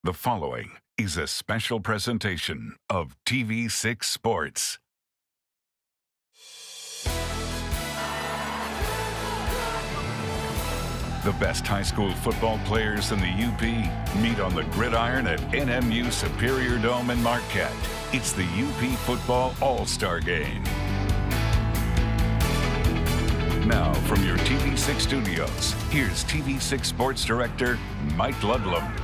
The following is a special presentation of TV6 Sports. The best high school football players in the UP meet on the gridiron at NMU Superior Dome in Marquette. It's the UP Football All-Star Game. Now, from your TV6 studios, here's TV6 Sports Director Mike Ludlam.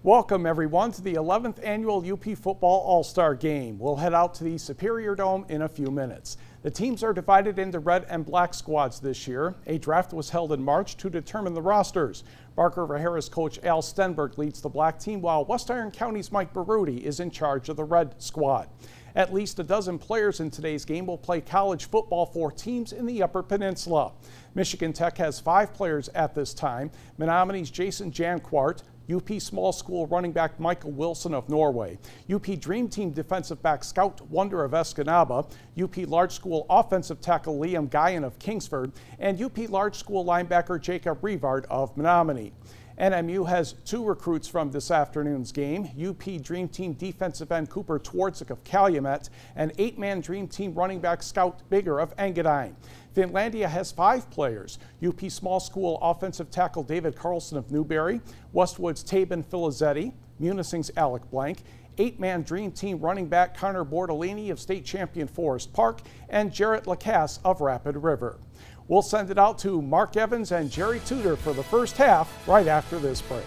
Welcome, everyone, to the 11th Annual UP Football All-Star Game. We'll head out to the Superior Dome in a few minutes. The teams are divided into red and black squads this year. A draft was held in March to determine the rosters. Bark River Harris coach Al Stenberg leads the black team, while West Iron County's Mike Baruti is in charge of the red squad. At least a dozen players in today's game will play college football for teams in the Upper Peninsula. Michigan Tech has 5 players at this time. Menominee's Jason Janquart, UP Small School running back Michael Wilson of Norway, UP Dream Team defensive back Scout Wonder of Escanaba, UP Large School offensive tackle Liam Guyan of Kingsford, and UP Large School linebacker Jacob Revard of Menominee. NMU has 2 recruits from this afternoon's game, UP Dream Team defensive end Cooper Twardzik of Calumet and 8-man Dream Team running back Scout Bigger of Engadine. Finlandia has 5 players, UP Small School offensive tackle David Carlson of Newberry, Westwood's Tabin Filizzetti, Munising's Alec Blank, 8-man Dream Team running back Connor Bordolini of state champion Forest Park, and Jarrett Lacasse of Rapid River. We'll send it out to Mark Evans and Jerry Tudor for the first half right after this break.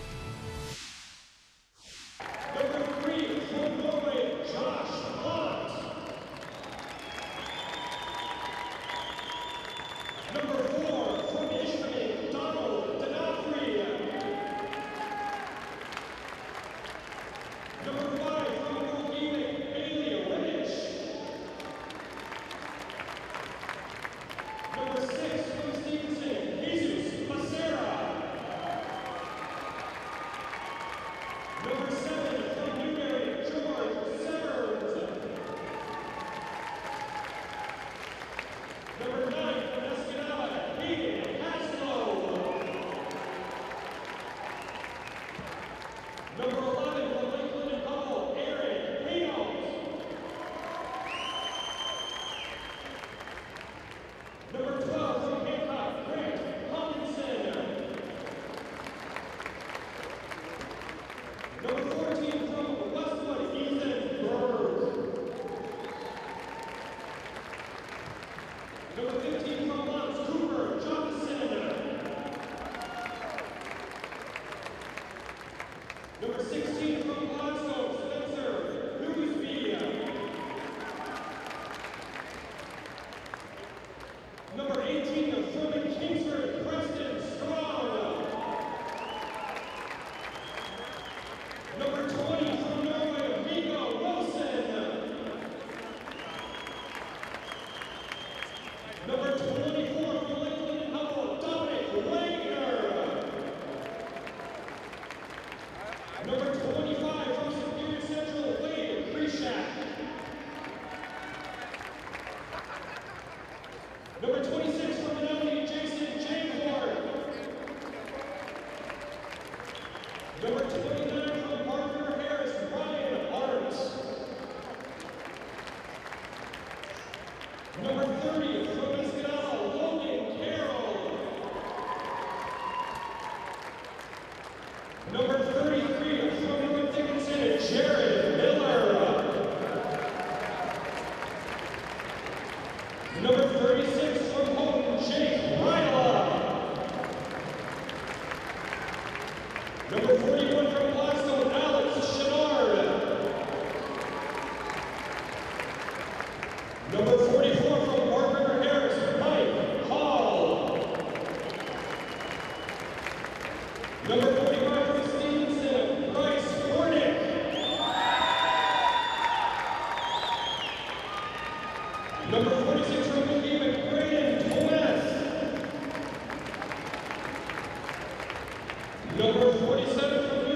Number 47 from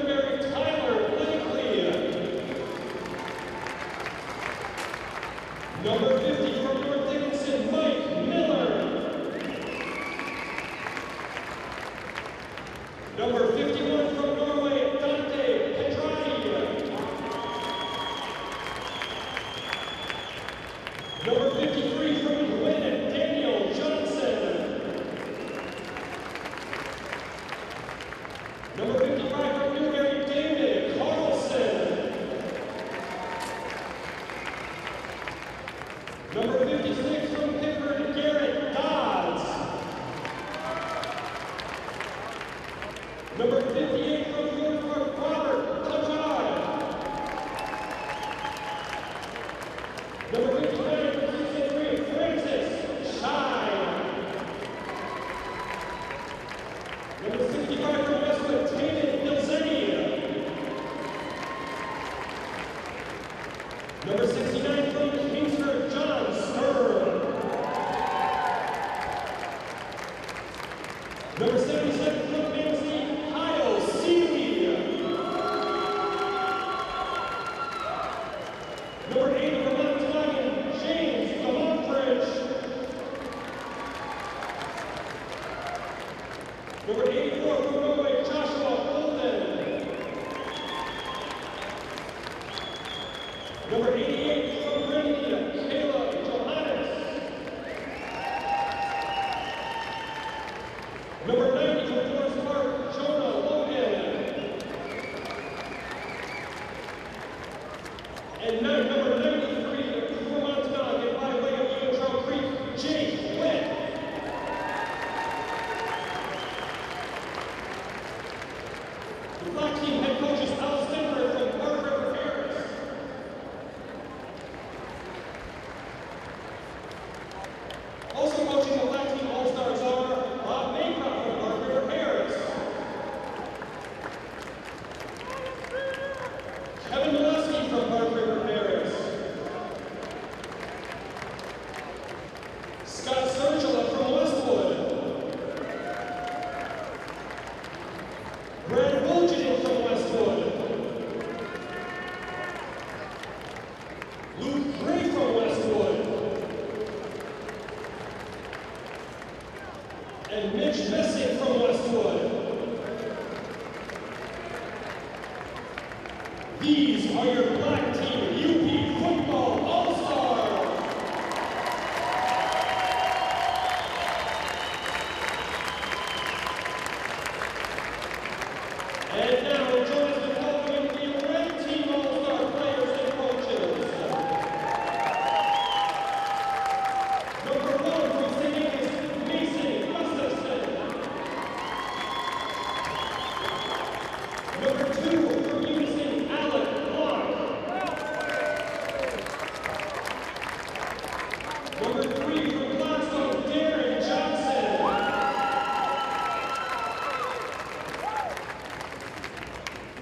The black team head coach is Al Stinker from Park River Harris. Also coaching the black team All-Stars are Bob Maycroft from Park River Harris. Kevin Molesky from Park River Harris. Scott Sergila from Westwood. Brad Wilginen from Westwood. Luke Gray from Westwood. And Mitch Messick from Westwood. These are your black team UP football all-stars. And now join us in welcoming the red team all-star players and coaches. Number 1 from St. Angus, Mason Gustafson. Number 2 from Unison, Alec Clark. Number 3 from Gladstone, Darren Johnson.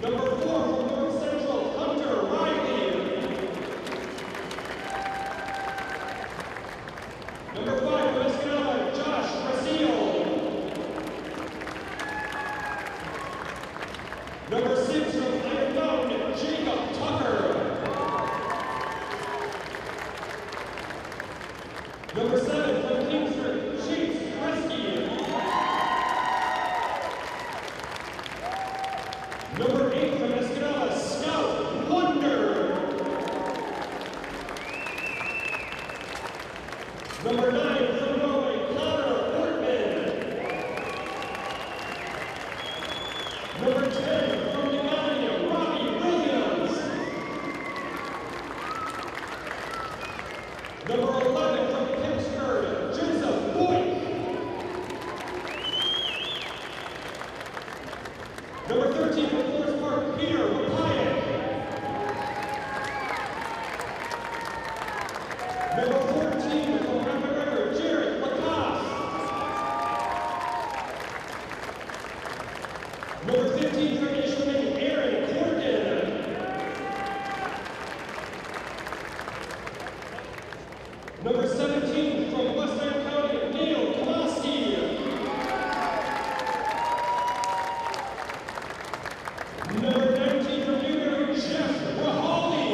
Number 4 from North Central, Hunter Riley. Number 5 from Escanaba, Josh Rasil. Number 6 from Iron Mountain, Jacob Tucker. Number 7 from Kingsford, Chase Kresge. Number 8 from Escanaba, Scout Wonder. Number 9 from Norway, Connor Ortman. Number 10 from Uganda, Robbie Williams. Number 11 from Pittsburgh, Joseph Boyd. Number 13 from Forest Park, Peter Rapayak. Number 14 from Rapid River, Jared Lacoste. Number 15 from Ishmael, Aaron Corkin. Number 17 from Western County, Neil Kamaski. Number 19 from Newberry, Jeff Rahali.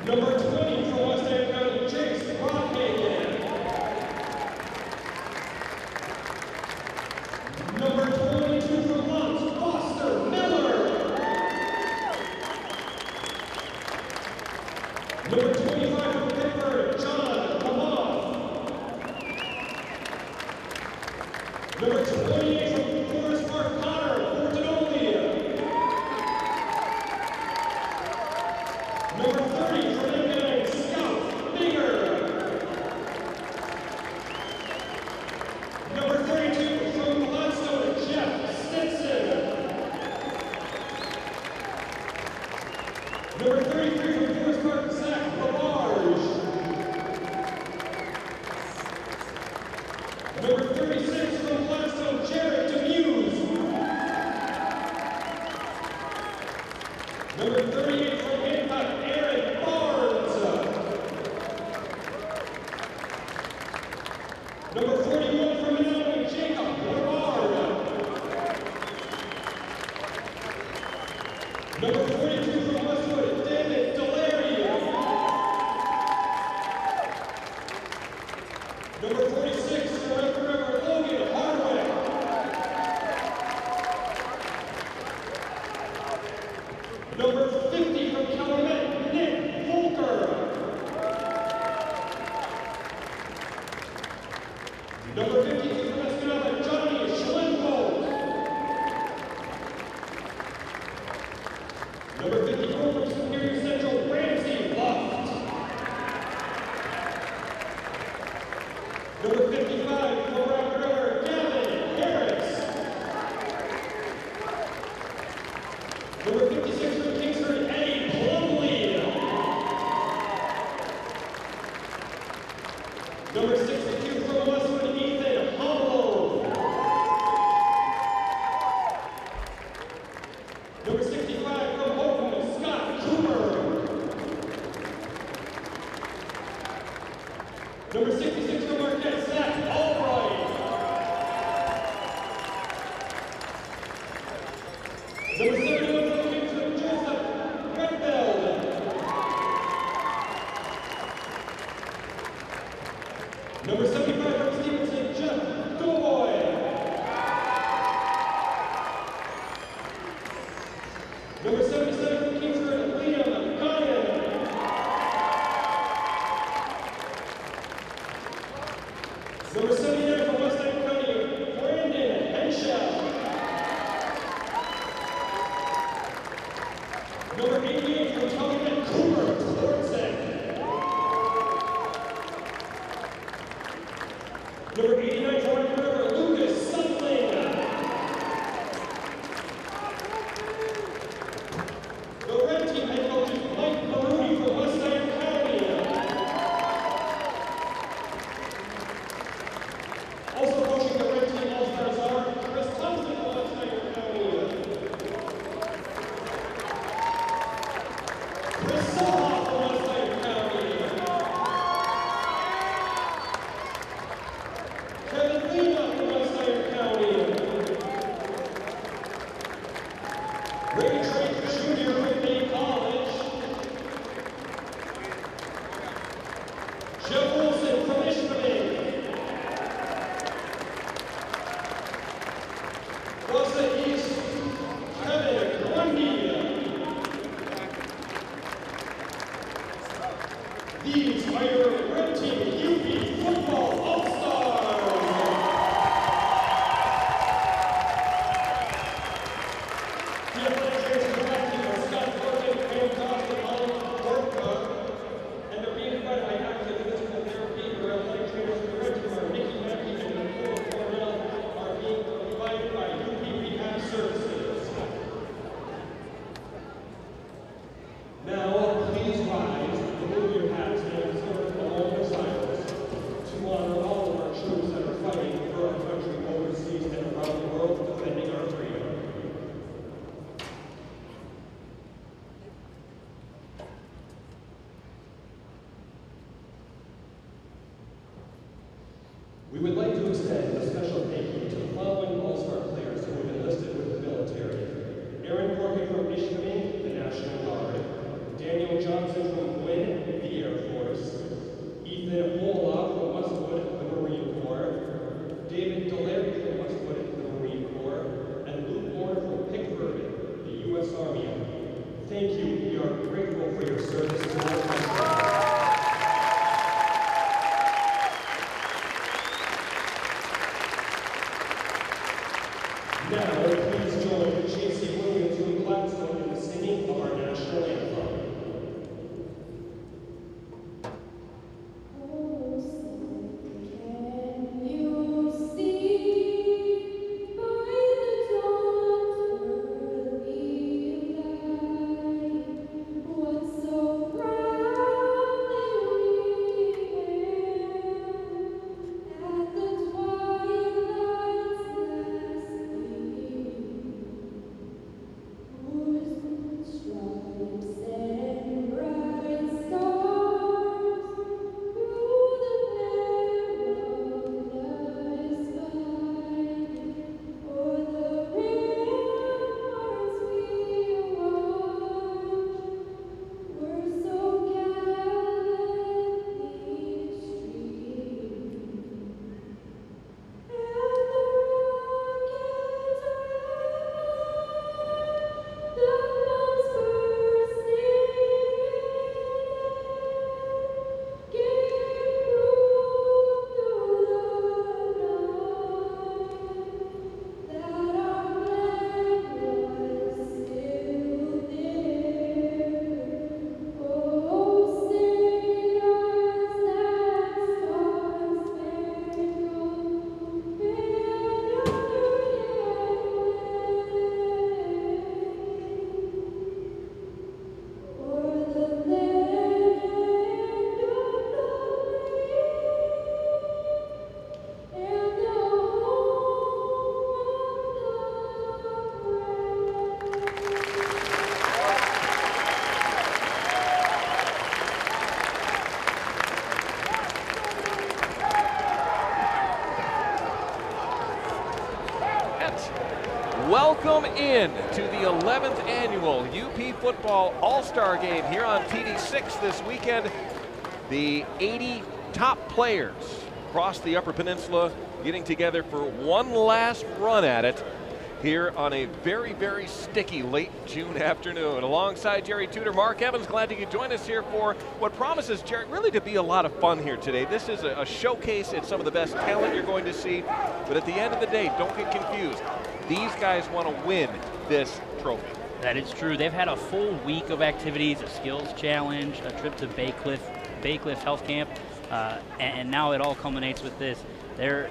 Number 20 from West End County, Chase Brockhagen. Number 22 from Lutz, Foster Miller. Number 25 from Pittsburgh, John Lamont. Number 28 from Forest Park, Connor Fortinoli. Number 30 from Eminem, Scout Bigger. Number 32 from Gladstone, Jeff Stinson. Number 33 from Forest Park, Zach Labarge. Number 36 from Gladstone, These are your red team UP football all-stars. The athletic trainers for black team are Scott Morgan, Graham Thompson, Colin Worka, and they're being fed by active physical therapy. Our athletic trainers for the red team are Nikki Mackey and Nicole Cornell are being provided by UP Rehab Services. Now, please rise, remove your hats, and observe a moment of silence to honor all of our troops that are fighting for our country overseas and around the world, defending our freedom. We would like to extend a special thank you to the following All-Star players who have enlisted with the military. Aaron Corkin from Ishpeming, the National Guard. Daniel Johnson from Gwynn, the Air Force. Ethan Hola from Westwood, the Marine Corps. David Delaire from Westwood, the Marine Corps. And Luke Moore from Pickford, the U.S. Army. Thank you. We are grateful for your service to our country. Now, please join J.C. Williams and Gladstone in the singing of our national anthem. Welcome in to the 11th annual UP Football All-Star Game here on TD6 this weekend. The 80 top players across the Upper Peninsula getting together for one last run at it here on a very, very sticky late June afternoon. Alongside Jerry Tudor, Mark Evans, glad you could join us here for what promises, Jerry, really to be a lot of fun here today. This is a showcase at some of the best talent you're going to see, but at the end of the day, don't get confused. These guys want to win this trophy. That is true. They've had a full week of activities, a skills challenge, a trip to Baycliff Health Camp, and now it all culminates with this. They're,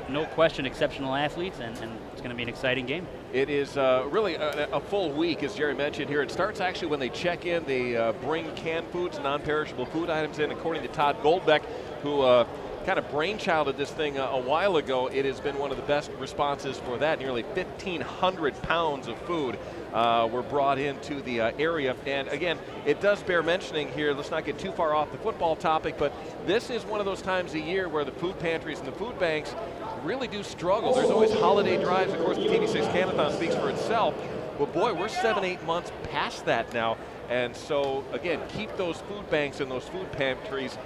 no question, exceptional athletes, and it's going to be an exciting game. It is really a full week, as Jerry mentioned here. It starts actually when they check in. They bring canned foods, non-perishable food items in. According to Todd Goldbeck, who kind of brainchilded this thing a while ago, it has been one of the best responses for that. Nearly 1,500 pounds of food were brought into the area. And again, it does bear mentioning here, let's not get too far off the football topic, but this is one of those times a year where the food pantries and the food banks really do struggle. There's always holiday drives. Of course, the TD6 Canathon speaks for itself. But boy, we're 7-8 months past that now. And so, again, keep those food banks and those food pantries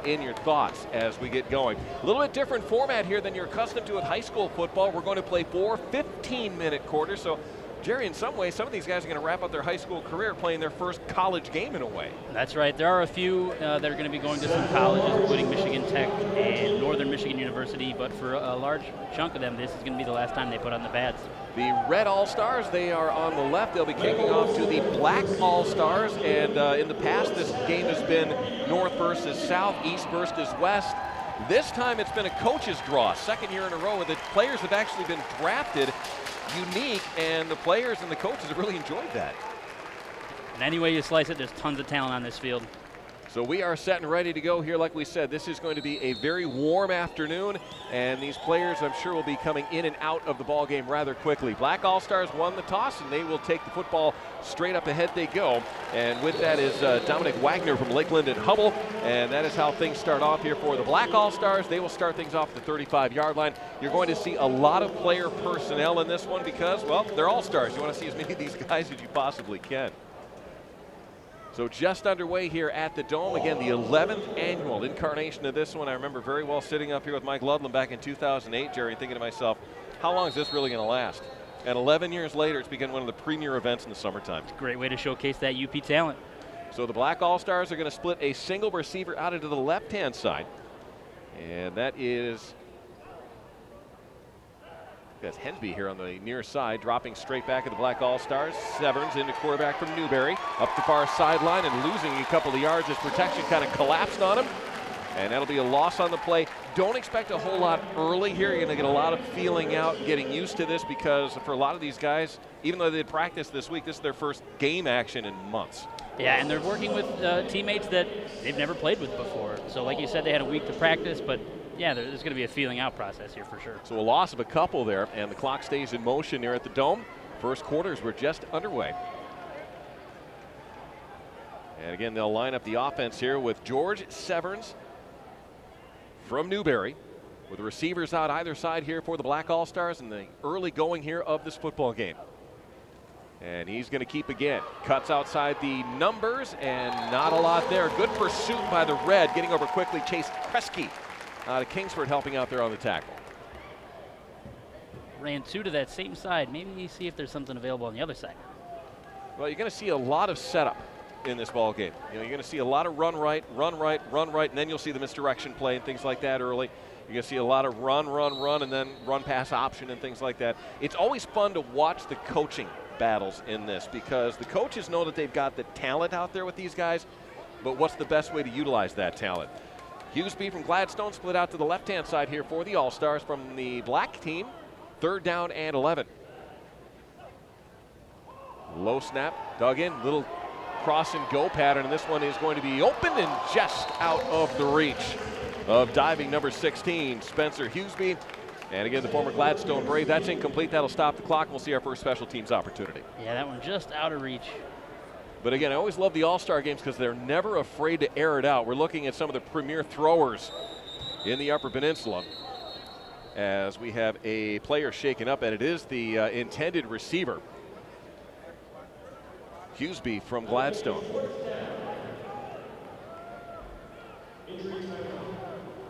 in your thoughts as we get going. A little bit different format here than you're accustomed to at high school football. We're going to play 4 15-minute quarters. So, Jerry, in some ways, some of these guys are going to wrap up their high school career playing their first college game in a way. That's right. There are a few that are going to be going to some colleges, including Michigan Tech and Northern Michigan University. But for a large chunk of them, this is going to be the last time they put on the pads. The Red All-Stars, they are on the left. They'll be kicking off to the Black All-Stars. And in the past, this game has been North versus South, East versus West. This time it's been a coach's draw, second year in a row, where the players have actually been drafted unique, and the players and the coaches have really enjoyed that. And any way you slice it, there's tons of talent on this field. So we are set and ready to go here. Like we said, this is going to be a very warm afternoon, and these players, I'm sure, will be coming in and out of the ball game rather quickly. Black All-Stars won the toss, and they will take the football straight up ahead they go. And with that is Dominic Wagner from Lakeland and Hubble, and that is how things start off here for the Black All-Stars. They will start things off at the 35-yard line. You're going to see a lot of player personnel in this one because, well, they're All-Stars. You want to see as many of these guys as you possibly can. So just underway here at the Dome. Again, the 11th annual incarnation of this one. I remember very well sitting up here with Mike Ludlam back in 2008, Jerry, thinking to myself, how long is this really going to last? And 11 years later, it's become one of the premier events in the summertime. It's a great way to showcase that UP talent. So the Black All-Stars are going to split a single receiver out into the left-hand side. And that is... That's Hensby here on the near side, dropping straight back at the Black All-Stars. Severns into quarterback from Newberry, up the far sideline and losing a couple of yards as protection kind of collapsed on him. And that'll be a loss on the play. Don't expect a whole lot early here. You're going to get a lot of feeling out, getting used to this, because for a lot of these guys, even though they did practice this week, this is their first game action in months. Yeah, and they're working with teammates that they've never played with before. So like you said, they had a week to practice, but yeah, there's going to be a feeling out process here for sure. So a loss of a couple there, and the clock stays in motion here at the Dome. First quarters were just underway. And again, they'll line up the offense here with George Severns from Newberry, with the receivers out either side here for the Black All-Stars in the early going here of this football game. And he's going to keep again. Cuts outside the numbers, and not a lot there. Good pursuit by the Red, getting over quickly. Chase Kresge out of Kingsford helping out there on the tackle. Ran two to that same side. Maybe see if there's something available on the other side. Well, you're going to see a lot of setup in this ball game. You know, you're going to see a lot of run right, and then you'll see the misdirection play and things like that early. You're going to see a lot of run, and then run pass option and things like that. It's always fun to watch the coaching battles in this, because the coaches know that they've got the talent out there with these guys, but what's the best way to utilize that talent? Hughesby from Gladstone split out to the left-hand side here for the All-Stars from the black team. 3rd down and 11. Low snap, dug in, little cross and go pattern, and this one is going to be open and just out of the reach of diving number 16, Spencer Hughesby. And again, the former Gladstone Brave. That's incomplete. That'll stop the clock. We'll see our first special teams opportunity. Yeah, that one just out of reach. But again, I always love the All-Star games because they're never afraid to air it out. We're looking at some of the premier throwers in the Upper Peninsula as we have a player shaken up, and it is the intended receiver, Hughesby from Gladstone.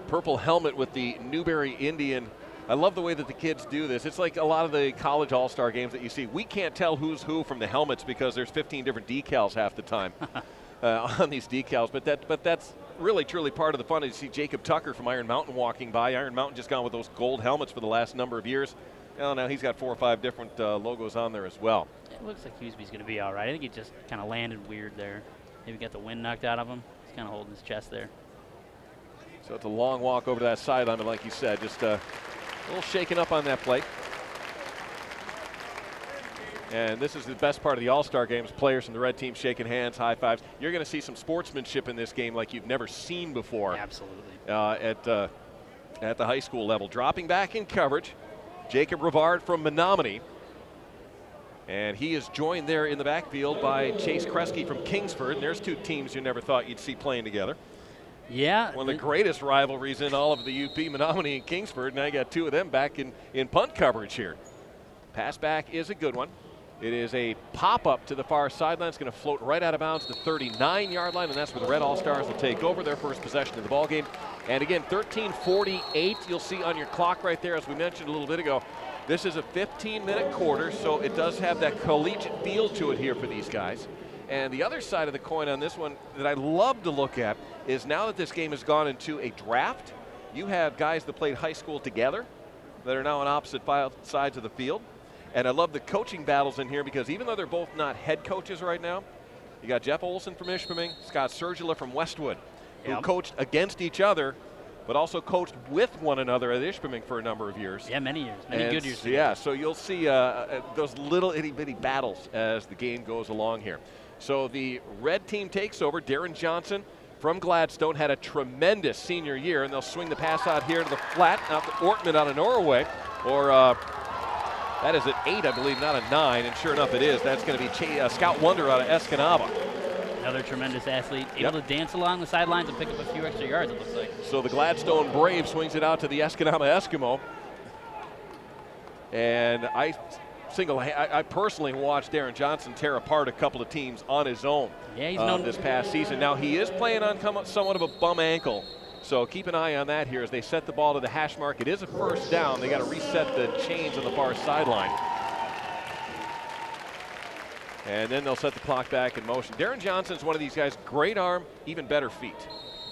Purple helmet with the Newberry Indian. I love the way that the kids do this. It's like a lot of the college all-star games that you see. We can't tell who's who from the helmets because there's 15 different decals half the time on these decals. But that's really, truly part of the fun. You see Jacob Tucker from Iron Mountain walking by. Iron Mountain just gone with those gold helmets for the last number of years. Well, now he's got 4 or 5 different logos on there as well. It looks like Hughesby's going to be all right. I think he just kind of landed weird there. Maybe got the wind knocked out of him. He's kind of holding his chest there. So it's a long walk over to that sideline, but like you said, just a little shaken up on that play. And this is the best part of the All-Star games, players from the red team shaking hands, high fives. You're going to see some sportsmanship in this game like you've never seen before. Absolutely. At the high school level. Dropping back in coverage, Jacob Rivard from Menominee. And he is joined there in the backfield by Chase Kresge from Kingsford. And there's 2 teams you never thought you'd see playing together. Yeah. One of the greatest rivalries in all of the UP, Menominee and Kingsford. Now you got 2 of them back in punt coverage here. Pass back is a good one. It is a pop-up to the far sideline. It's going to float right out of bounds to the 39-yard line, and that's where the Red All-Stars will take over their first possession of the ballgame. And again, 13:48, you'll see on your clock right there, as we mentioned a little bit ago. This is a 15-minute quarter, so it does have that collegiate feel to it here for these guys. And the other side of the coin on this one that I love to look at is now that this game has gone into a draft, you have guys that played high school together that are now on opposite sides of the field. And I love the coaching battles in here because even though they're both not head coaches right now, you got Jeff Olson from Ishpeming, Scott Sergula from Westwood, who coached against each other, but also coached with one another at Ishpeming for a number of years. Yeah, many years, many good years. Yeah, so you'll see those little itty-bitty battles as the game goes along here. So the red team takes over. Darren Johnson from Gladstone had a tremendous senior year, and they'll swing the pass out here to the flat, out to Ortman out of Norway, or that is at 8, I believe, not a 9, and sure enough it is. That's going to be Scout Wonder out of Escanaba. Another tremendous athlete, able to dance along the sidelines and pick up a few extra yards, it looks like. So the Gladstone Brave swings it out to the Escanaba Eskimo. And I personally watched Darren Johnson tear apart a couple of teams on his own this past season. Now, he is playing on somewhat of a bum ankle. So keep an eye on that here as they set the ball to the hash mark. It is a first down. They got to reset the chains on the far sideline. And then they'll set the clock back in motion. Darren Johnson's one of these guys, great arm, even better feet.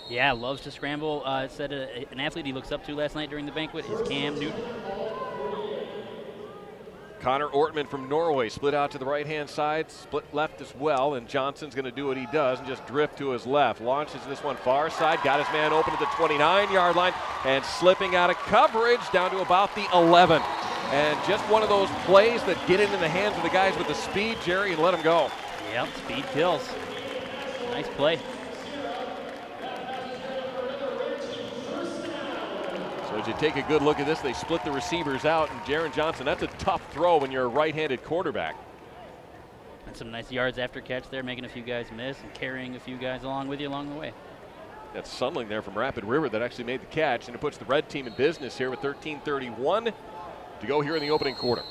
Yeah, loves to scramble. Said an athlete he looks up to last night during the banquet is Cam Newton. Connor Ortman from Norway split out to the right-hand side, split left as well, and Johnson's going to do what he does and just drift to his left. Launches this one far side, got his man open at the 29-yard line, and slipping out of coverage down to about the 11. And just one of those plays that get into the hands of the guys with the speed, Jerry, and let them go. Yep, speed kills. Nice play. So as you take a good look at this, they split the receivers out, and Darren Johnson, that's a tough throw when you're a right-handed quarterback. And some nice yards after catch there, making a few guys miss and carrying a few guys along with you along the way. That's Sundling there from Rapid River that actually made the catch, and it puts the red team in business here with 13:31 to go here in the opening quarter.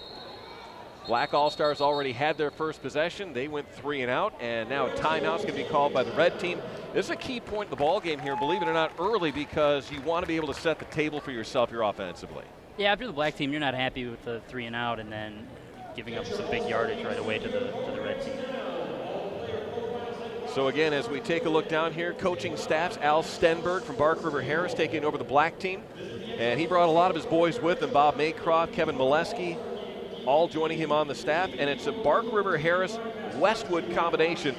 Black All-Stars already had their first possession. They went 3 and out, and now a timeout's going to be called by the red team. This is a key point in the ball game here, believe it or not, early, because you want to be able to set the table for yourself here offensively. Yeah, if you're the black team, you're not happy with the 3 and out and then giving up some big yardage right away to the red team. So again, as we take a look down here, coaching staffs, Al Stenberg from Bark River Harris taking over the black team. And he brought a lot of his boys with him, Bob Maycroft, Kevin Molesky, all joining him on the staff. And it's a Bark River Harris Westwood combination.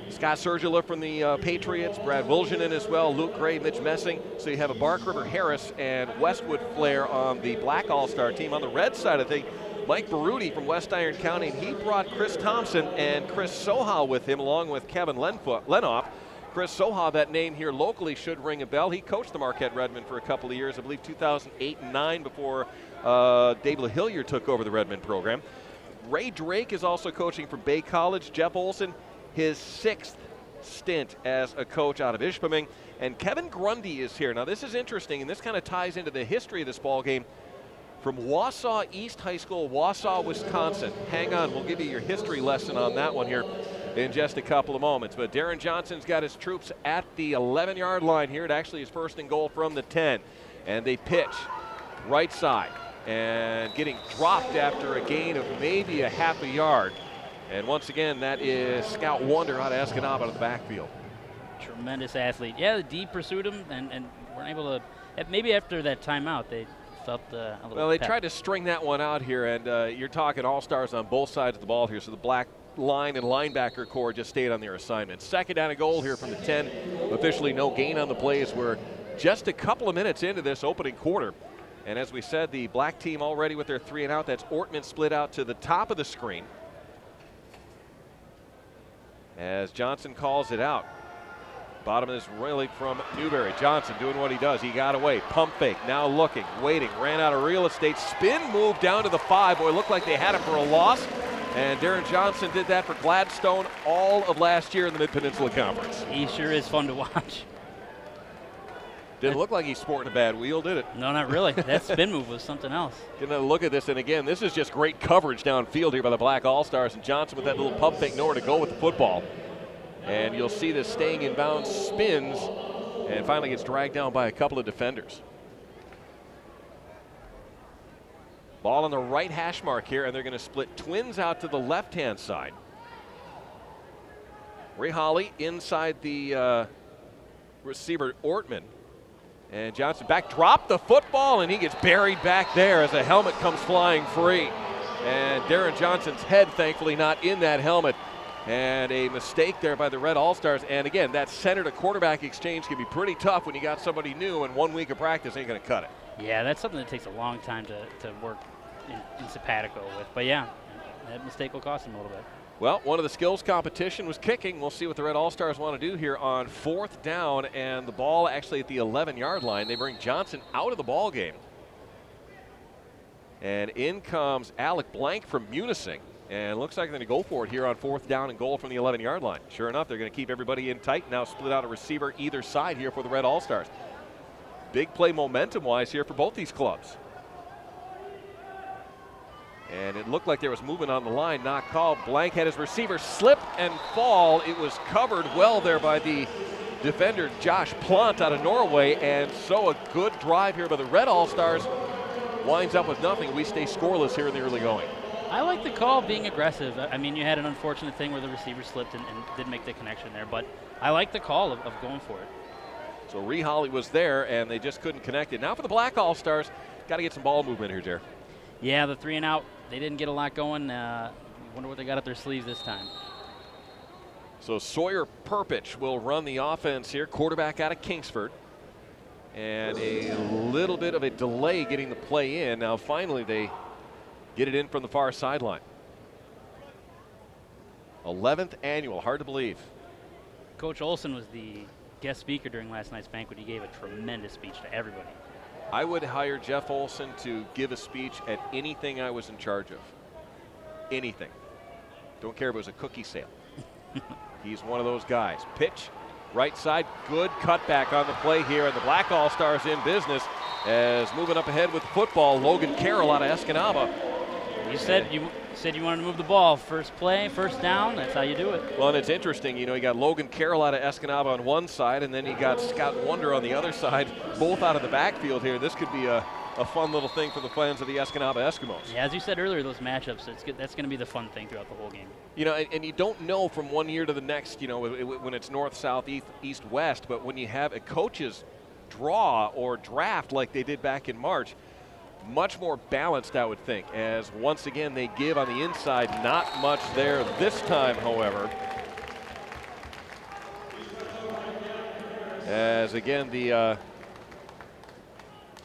Scott Sergula from the Patriots, Brad Wilgenin as well, Luke Gray, Mitch Messing. So you have a Bark River Harris and Westwood flair on the Black All-Star team. On the red side of things, Mike Baruti from West Iron County, and he brought Chris Thompson and Chris Soha with him, along with Kevin Lenoff. Chris Soha, that name here locally should ring a bell. He coached the Marquette Redmen for a couple of years, I believe 2008 and 9, before Dave LaHillier took over the Redmen program. Ray Drake is also coaching for Bay College. Jeff Olson, his 6th stint as a coach out of Ishpeming. And Kevin Grundy is here. Now this is interesting, and this kind of ties into the history of this ball game. From Wausau East High School, Wausau, Wisconsin. Hang on, we'll give you your history lesson on that one here in just a couple of moments. But Darren Johnson's got his troops at the 11-yard line here. It actually is first and goal from the 10. And they pitch right side and getting dropped after a gain of maybe a half a yard. And once again, that is Scout Wonder out of Escanaba out of the backfield. Tremendous athlete. Yeah, the D pursued him and weren't able to, maybe after that timeout, they felt a little Well, they pep. tried to string that one out here, and you're talking all-stars on both sides of the ball here, so the black line and linebacker core just stayed on their assignment. Second down and goal here from the 10. Officially no gain on the plays. We're just a couple of minutes into this opening quarter. And as we said, the black team already with their 3 and out. That's Ortman split out to the top of the screen as Johnson calls it out. Bottom is really from Newberry. Johnson doing what he does. He got away. Pump fake. Now looking, waiting. Ran out of real estate. Spin move down to the 5. Boy, looked like they had him for a loss. And Darren Johnson did that for Gladstone all of last year in the Mid-Peninsula Conference. He sure is fun to watch. Didn't look like he's sporting a bad wheel, did it? No, not really. That spin move was something else. Get another look at this, and again, this is just great coverage downfield here by the Black All-Stars, and Johnson with that little pump fake nowhere to go with the football. And you'll see this staying in bounds, spins, and finally gets dragged down by a couple of defenders. Ball on the right hash mark here, and they're going to split twins out to the left-hand side. Ray Holly inside the receiver, Ortman. And Johnson back, dropped the football, and he gets buried back there as a helmet comes flying free. And Darren Johnson's head, thankfully, not in that helmet. And a mistake there by the Red All-Stars. And again, that center to quarterback exchange can be pretty tough when you got somebody new and 1 week of practice ain't going to cut it. Yeah, that's something that takes a long time to work in simpatico with. But yeah, that mistake will cost him a little bit. Well, one of the skills competition was kicking. We'll see what the Red All-Stars want to do here on 4th down, and the ball actually at the 11-yard line. They bring Johnson out of the ball game. And in comes Alec Blank from Munising. And looks like they're going to go for it here on 4th down and goal from the 11-yard line. Sure enough, they're going to keep everybody in tight. Now split out a receiver either side here for the Red All-Stars. Big play momentum-wise here for both these clubs. And it looked like there was movement on the line, not called. Blank had his receiver slip and fall. It was covered well there by the defender, Josh Plant out of Norway. And so a good drive here by the Red All-Stars winds up with nothing. We stay scoreless here in the early going. I like the call being aggressive. I mean, you had an unfortunate thing where the receiver slipped and didn't make the connection there, but I like the call of going for it. So Ree Holly was there, and they just couldn't connect it. Now for the Black All-Stars, got to get some ball movement here, Jer. Yeah, the 3 and out, they didn't get a lot going. Wonder what they got up their sleeves this time. So Sawyer Perpich will run the offense here, quarterback out of Kingsford. And a little bit of a delay getting the play in. Now finally they get it in from the far sideline. 11th annual, hard to believe. Coach Olson was the guest speaker during last night's banquet. He gave a tremendous speech to everybody. I would hire Jeff Olson to give a speech at anything I was in charge of. Anything. Don't care if it was a cookie sale. He's one of those guys. Pitch, right side, good cutback on the play here, and the Black All-Stars in business as moving up ahead with football, Logan Carroll out of Escanaba. You said you wanted to move the ball. First play, first down, that's how you do it. Well, and it's interesting, you know, you got Logan Carroll out of Escanaba on one side, and then you got Scott Wonder on the other side, both out of the backfield here. This could be a fun little thing for the fans of the Escanaba Eskimos. Yeah, as you said earlier, those matchups, that's going to be the fun thing throughout the whole game. You know, and you don't know from one year to the next, you know, when it's north, south, east, west, but when you have a coach's draw or draft like they did back in March, much more balanced, I would think, as once again they give on the inside. Not much there this time, however. As again, the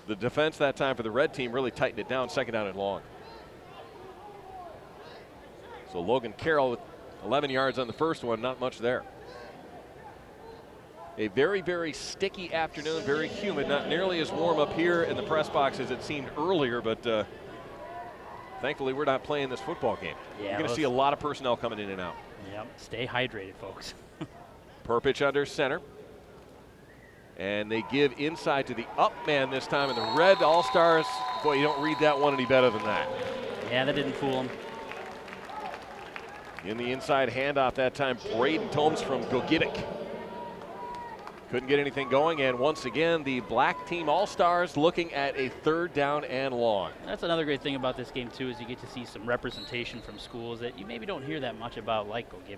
defense that time for the red team really tightened it down, 2nd down and long. So Logan Carroll with 11 yards on the first one, not much there. A very, very sticky afternoon, very humid, not nearly as warm up here in the press box as it seemed earlier, but thankfully we're not playing this football game. Yeah, you're going to see a lot of personnel coming in and out. Yep, stay hydrated, folks. Perpich under center. And they give inside to the up man this time, and the Red All-Stars, boy, you don't read that one any better than that. Yeah, that didn't fool him. In the inside handoff that time, Braden Tomes from Gogidic. Couldn't get anything going, and once again, the black team All-Stars looking at a 3rd down and long. That's another great thing about this game, too, is you get to see some representation from schools that you maybe don't hear that much about, like Gogibic.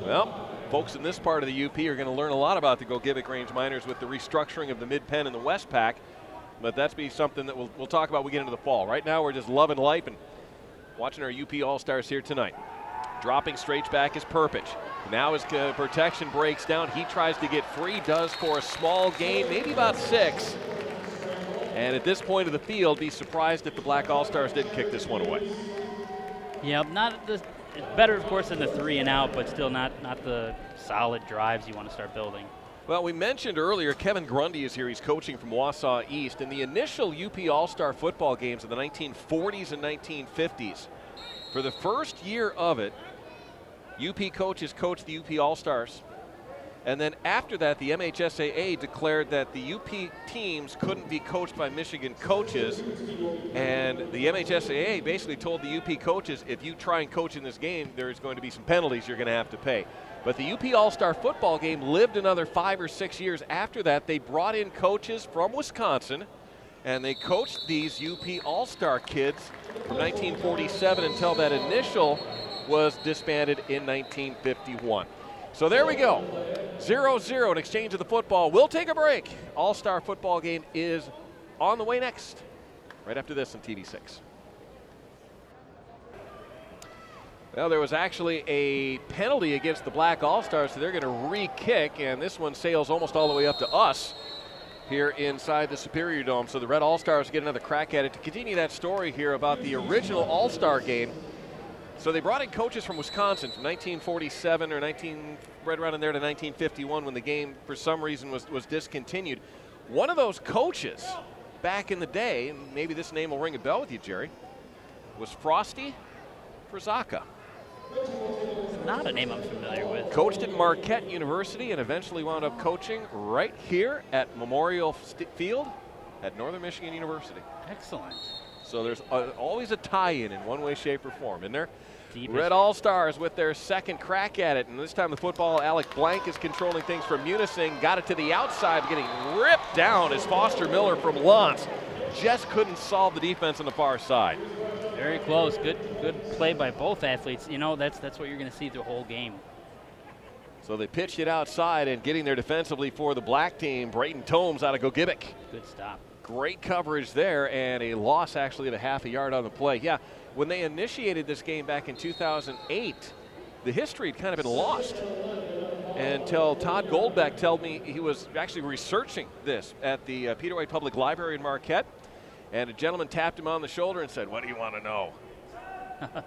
Well, folks in this part of the UP are going to learn a lot about the Gogibic Range Miners with the restructuring of the Mid-Penn and the West Pack, but that's be something that we'll talk about when we get into the fall. Right now, we're just loving life and watching our UP All-Stars here tonight. Dropping straight back is Perpich. Now his protection breaks down. He tries to get free, does for a small gain, maybe about 6. And at this point of the field, be surprised if the Black All-Stars didn't kick this one away. Yeah, better, of course, than the 3 and out, but still not the solid drives you want to start building. Well, we mentioned earlier Kevin Grundy is here. He's coaching from Wausau East. In the initial UP All-Star football games of the 1940s and 1950s, for the first year of it, UP coaches coached the UP All-Stars. And then after that, the MHSAA declared that the UP teams couldn't be coached by Michigan coaches. And the MHSAA basically told the UP coaches, if you try and coach in this game, there's going to be some penalties you're going to have to pay. But the UP All-Star football game lived another 5 or 6 years after that. They brought in coaches from Wisconsin, and they coached these UP All-Star kids from 1947 until that initial was disbanded in 1951. So there we go, 0-0 in exchange of the football. We'll take a break. All-Star football game is on the way next, right after this on TV6. Well, there was actually a penalty against the Black All-Stars, so they're going to re-kick, and this one sails almost all the way up to us here inside the Superior Dome. So the Red All-Stars get another crack at it. To continue that story here about the original All-Star game, so they brought in coaches from Wisconsin from 1947 or right around in there to 1951 when the game, for some reason, was discontinued. One of those coaches back in the day, and maybe this name will ring a bell with you, Jerry, was Frosty Frazaka. Not a name I'm familiar with. Coached at Marquette University and eventually wound up coaching right here at Memorial Field at Northern Michigan University. Excellent. So there's always a tie-in one way, shape, or form, isn't there? Deep Red All-Stars with their second crack at it, and this time the football, Alec Blank is controlling things from Munising, got it to the outside, getting ripped down as Foster Miller from Lance just couldn't solve the defense on the far side. Very close. Good play by both athletes. You know, that's what you're going to see the whole game. So they pitched it outside, and getting there defensively for the black team, Brayton Tomes out of Gogibic. Good stop. Great coverage there, and a loss actually of a half a yard on the play. Yeah, when they initiated this game back in 2008, the history had kind of been lost until Todd Goldbeck told me he was actually researching this at the Peter White Public Library in Marquette, and a gentleman tapped him on the shoulder and said, "What do you want to know?"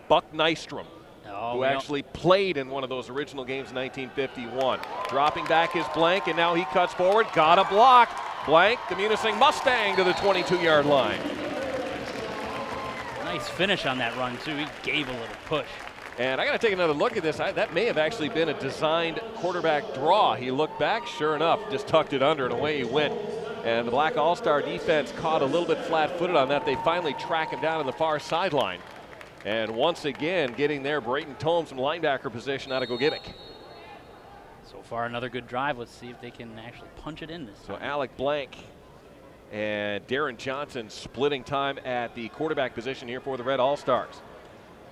Buck Nystrom, who actually played in one of those original games in 1951. Dropping back is Blank, and now he cuts forward, got a block. Blank, the Munising Mustang to the 22-yard line. Nice finish on that run, too. He gave a little push. And I got to take another look at this. That may have actually been a designed quarterback draw. He looked back, sure enough, just tucked it under, and away he went. And the Black All-Star defense caught a little bit flat-footed on that. They finally track him down on the far sideline. And once again, getting there, Brayton Tomes from linebacker position out of Gogibic. So far, another good drive. Let's see if they can actually punch it in this time. So Alec Blank and Darren Johnson splitting time at the quarterback position here for the Red All-Stars.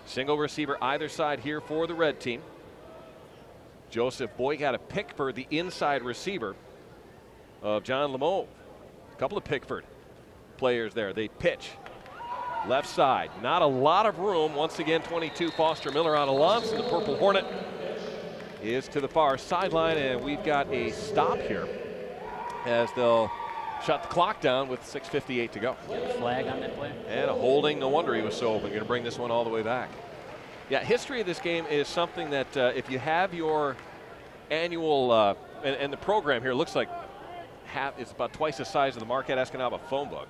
Single receiver either side here for the red team. Joseph Boyk out of Pickford, the inside receiver of John Lemove. A couple of Pickford players there. They pitch left side. Not a lot of room. Once again, 22 Foster Miller out of Lance, and the Purple Hornet is to the far sideline, and we've got a stop here as they'll shut the clock down with 6:58 to go. Got a flag on that play. And a holding. No wonder he was so open. Going to bring this one all the way back. Yeah, history of this game is something that if you have your annual, and the program here looks like it's about twice the size of the Marquette Escanaba phone book.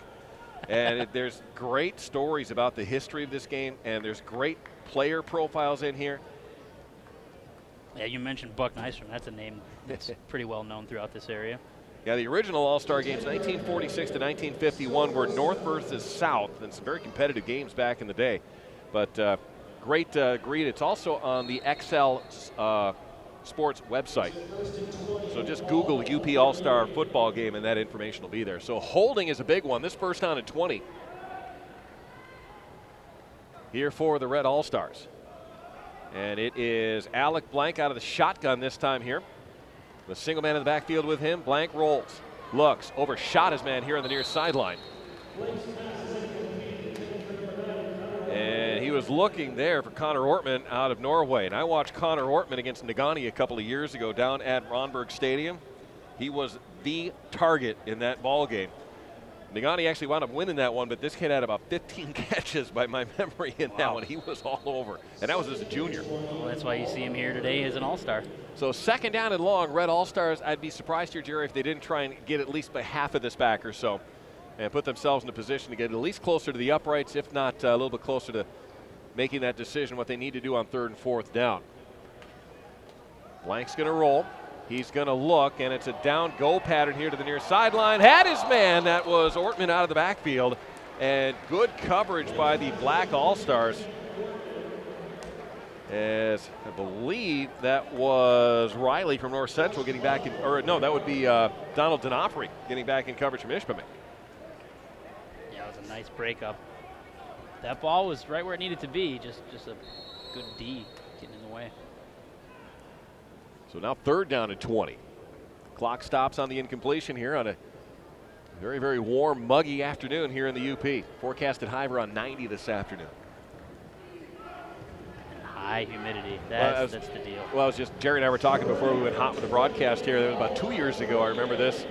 And there's great stories about the history of this game, and there's great player profiles in here. Yeah, you mentioned Buck Nystrom. That's a name that's pretty well known throughout this area. Yeah, the original All-Star games, 1946 to 1951, were North versus South, and some very competitive games back in the day. But great greet. It's also on the XL Sports website. So just Google UP All-Star football game, and that information will be there. So holding is a big one. This first down at 20 here for the Red All-Stars. And it is Alec Blank out of the shotgun this time here. The single man in the backfield with him. Blank rolls, looks, overshot his man here on the near sideline. And he was looking there for Connor Ortman out of Norway. And I watched Connor Ortman against Nagani a couple of years ago down at Ronberg Stadium. He was the target in that ball game. Nagani actually wound up winning that one, but this kid had about 15 catches by my memory in that one. He was all over, and that was as a junior. Well, that's why you see him here today as an All-Star. So second down and long, Red All-Stars. I'd be surprised here, Jerry, if they didn't try and get at least by half of this back or so and put themselves in a position to get at least closer to the uprights, if not a little bit closer to making that decision, what they need to do on third and fourth down. Blank's going to roll. He's going to look, and it's a down-go pattern here to the near sideline. Had his man. That was Ortman out of the backfield. And good coverage by the Black All-Stars. As I believe that was Riley from North Central getting back in, or no, that would be Donald D'Onofrio getting back in coverage from Ishpeming. Yeah, it was a nice breakup. That ball was right where it needed to be, just a good D getting in the way. So now 3rd down and 20. Clock stops on the incompletion here on a very, very warm, muggy afternoon here in the UP. Forecasted high around 90 this afternoon. High humidity, that's the deal. Well, it was just, Jerry and I were talking before we went hot with the broadcast here. That was about 2 years ago. I remember this,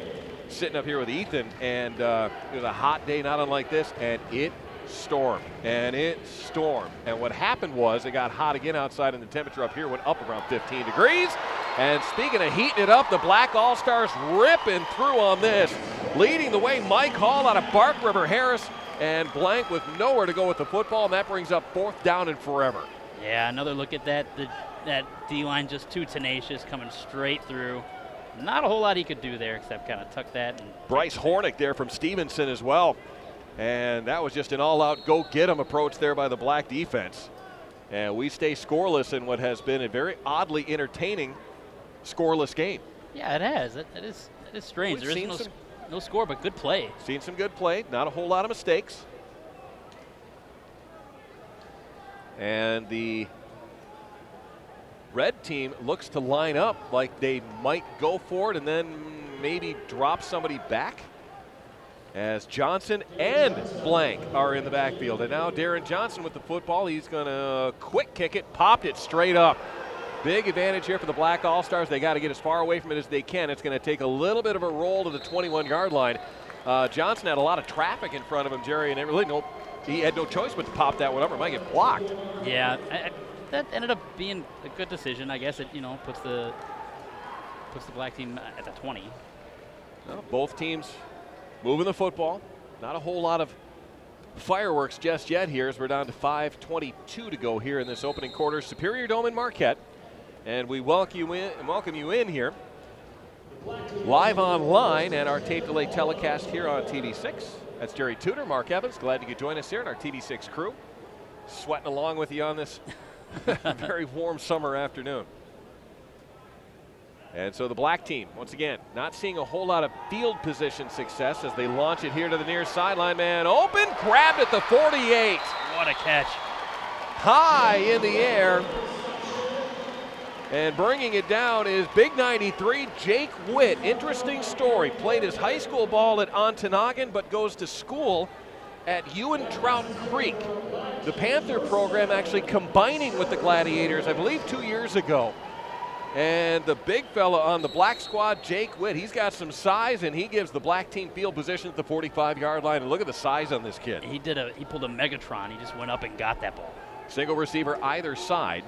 sitting up here with Ethan, and it was a hot day, not unlike this, and it stormed, and it stormed. And what happened was it got hot again outside, and the temperature up here went up around 15 degrees. And speaking of heating it up, the Black All-Stars ripping through on this. Leading the way, Mike Hall out of Bark River Harris, and Blank with nowhere to go with the football, and that brings up 4th down and forever. Yeah, another look at that. That D-line just too tenacious, coming straight through. Not a whole lot he could do there except kind of tuck that. And Bryce Hornick there from Stevenson as well. And that was just an all-out go-get-'em approach there by the Black defense. And we stay scoreless in what has been a very oddly entertaining scoreless game. Yeah, it has. That is strange. There is no score, but good play. Seen some good play. Not a whole lot of mistakes. And the red team looks to line up like they might go for it and then maybe drop somebody back, as Johnson and Blank are in the backfield. And now Darren Johnson with the football. He's going to quick kick it, popped it straight up. Big advantage here for the Black All-Stars. They got to get as far away from it as they can. It's going to take a little bit of a roll to the 21-yard line. Johnson had a lot of traffic in front of him, Jerry, and he had no choice but to pop that one up or might get blocked. Yeah, that ended up being a good decision. I guess it puts the Black team at the 20. Well, both teams moving the football. Not a whole lot of fireworks just yet here, as we're down to 5:22 to go here in this opening quarter. Superior Dome in Marquette, and we welcome you in here live online and our tape delay telecast here on TV6. That's Jerry Tudor, Mark Evans. Glad you could join us here in our TV6 crew. Sweating along with you on this very warm summer afternoon. And so the Black team, once again, not seeing a whole lot of field position success as they launch it here to the near sideline. Man open, grabbed at the 48. What a catch. High in the air. And bringing it down is big 93, Jake Witt. Interesting story. Played his high school ball at Ontonagon, but goes to school at Ewan Trout Creek. The Panther program actually combining with the Gladiators, I believe 2 years ago. And the big fella on the Black squad, Jake Witt, he's got some size, and he gives the Black team field position at the 45-yard line. And look at the size on this kid. He pulled a Megatron. He just went up and got that ball. Single receiver either side.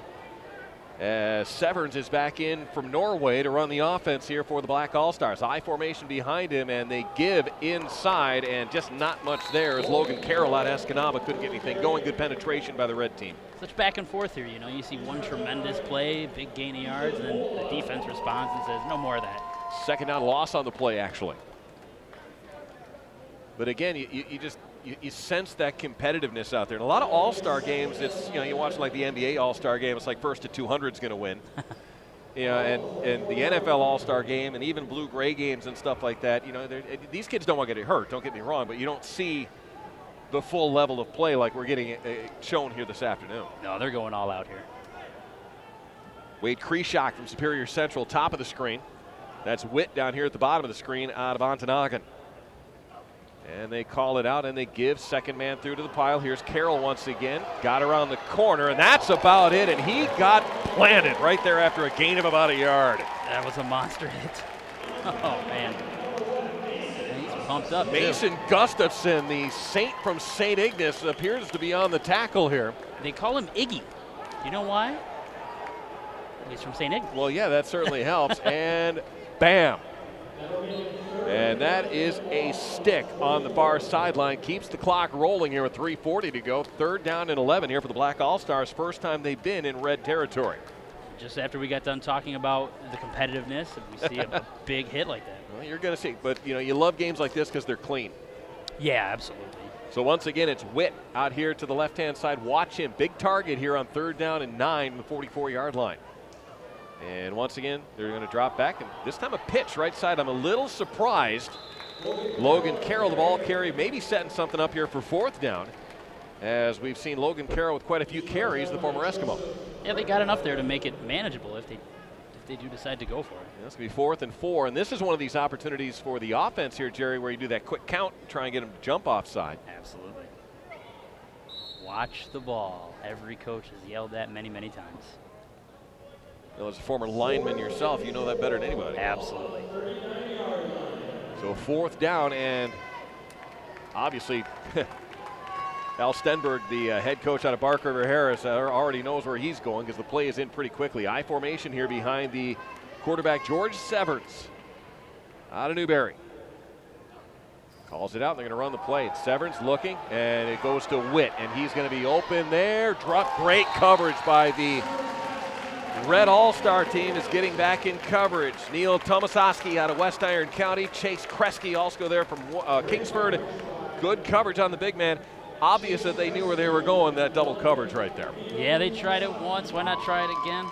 As Severns is back in from Norway to run the offense here for the Black All-Stars. I formation behind him, and they give inside, and just not much there as Logan Carroll out of Escanaba couldn't get anything going. Good penetration by the red team. Such back and forth here. You see one tremendous play, big gain of yards, and then the defense responds and says, no more of that. 2nd down loss on the play, actually. But again, you sense that competitiveness out there. In a lot of all-star games, it's, you watch like the NBA all-star game, it's like first to 200 is going to win. And the NFL all-star game and even blue-gray games and stuff like that, these kids don't want to get hurt, don't get me wrong, but you don't see the full level of play like we're getting shown here this afternoon. No, they're going all out here. Wade Kreshak from Superior Central, top of the screen. That's Witt down here at the bottom of the screen out of Ontonagon. And they call it out, and they give second man through to the pile. Here's Carroll once again. Got around the corner, and that's about it. And he got planted right there after a gain of about a yard. That was a monster hit. Oh, man. He's pumped up, Mason Gustafson, the Saint from St. Ignace, appears to be on the tackle here. They call him Iggy. You know why? He's from St. Ignace. Well, yeah, that certainly helps. And bam. And that is a stick on the far sideline. Keeps the clock rolling here with 3:40 to go. 3rd down and 11 here for the Black All-Stars. First time they've been in red territory. just after we got done talking about the competitiveness, and we see a big hit like that. Well, you're going to see, but you love games like this because they're clean. Yeah, absolutely. So once again, it's Witt out here to the left-hand side. Watch him. Big target here on 3rd down and 9 from the 44-yard line. And once again, they're going to drop back. And this time a pitch right side. I'm a little surprised. Logan Carroll, the ball carrier, maybe setting something up here for 4th down, as we've seen Logan Carroll with quite a few carries, the former Eskimo. Yeah, they got enough there to make it manageable if they do decide to go for it. Yeah, this could be 4th and 4, and this is one of these opportunities for the offense here, Jerry, where you do that quick count, try and get them to jump offside. Absolutely. Watch the ball. Every coach has yelled that many, many times. Well, as a former lineman yourself, you know that better than anybody. Absolutely. So 4th down, and obviously Al Stenberg, the head coach out of Bark River Harris, already knows where he's going because the play is in pretty quickly. I formation here behind the quarterback, George Severance, out of Newberry. Calls it out, and they're going to run the play. It's Severance looking, and it goes to Witt, and he's going to be open there. Great coverage by the Red All-Star team is getting back in coverage. Neil Tomasowski out of West Iron County. Chase Kresge also there from Kingsford. Good coverage on the big man. Obvious that they knew where they were going, that double coverage right there. Yeah, they tried it once. Why not try it again?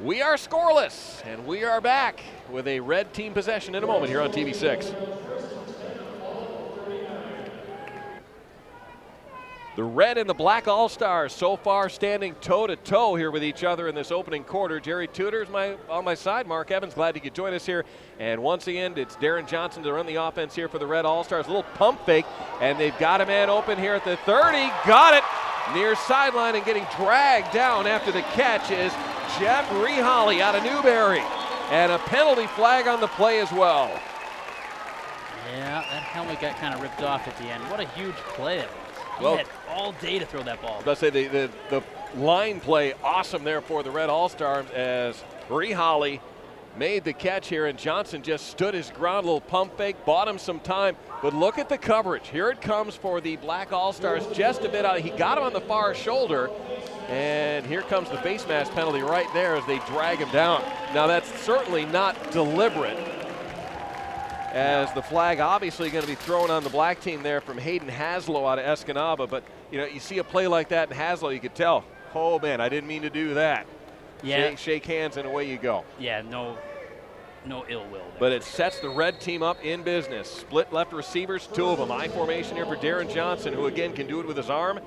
We are scoreless, and we are back with a red team possession in a moment here on TV6. The red and the black All-Stars so far standing toe-to-toe here with each other in this opening quarter. Jerry Tudor's on my side. Mark Evans, glad you could join us here. And once again, it's Darren Johnson to run the offense here for the Red All-Stars. A little pump fake, and they've got a man open here at the 30. Got it near sideline, and getting dragged down after the catch is Jeff Reholly out of Newberry. And a penalty flag on the play as well. Yeah, that helmet got kind of ripped off at the end. What a huge play it was. He had all day to throw that ball. Let's say the line play awesome there for the Red All-Stars as Reholly made the catch here, and Johnson just stood his ground. A little pump fake, bought him some time. But look at the coverage. Here it comes for the Black All-Stars, just a bit out. He got him on the far shoulder, and here comes the face mask penalty right there as they drag him down. Now that's certainly not deliberate, as the flag obviously going to be thrown on the black team there from Hayden Haslow out of Escanaba. But you see a play like that in Haslow, you could tell, oh man, I didn't mean to do that. Yeah. Shake hands and away you go. Yeah, no ill will there. But it sets the red team up in business. Split left receivers, 2 of them. I formation here for Darren Johnson, who again can do it with his arm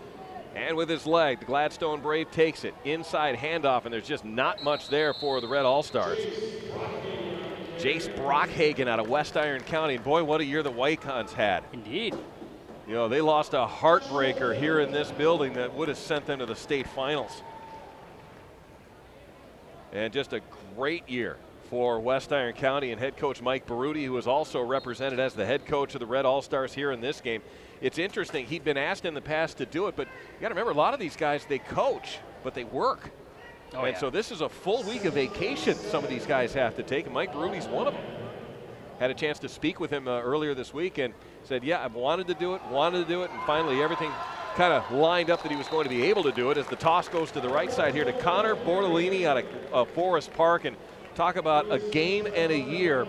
and with his leg. The Gladstone Brave takes it. Inside handoff, and there's just not much there for the Red All-Stars. Jace Brockhagen out of West Iron County. And boy, what a year the Wycons had. Indeed. They lost a heartbreaker here in this building that would have sent them to the state finals. And just a great year for West Iron County and head coach Mike Baruti, who was also represented as the head coach of the Red All-Stars here in this game. It's interesting, he'd been asked in the past to do it, but you got to remember, a lot of these guys, they coach, but they work. So this is a full week of vacation some of these guys have to take, and Mike Baruti's one of them. Had a chance to speak with him earlier this week and said, yeah, I've wanted to do it, and finally everything kind of lined up that he was going to be able to do it, as the toss goes to the right side here to Connor Bordolini out of Forest Park. And talk about a game and a year.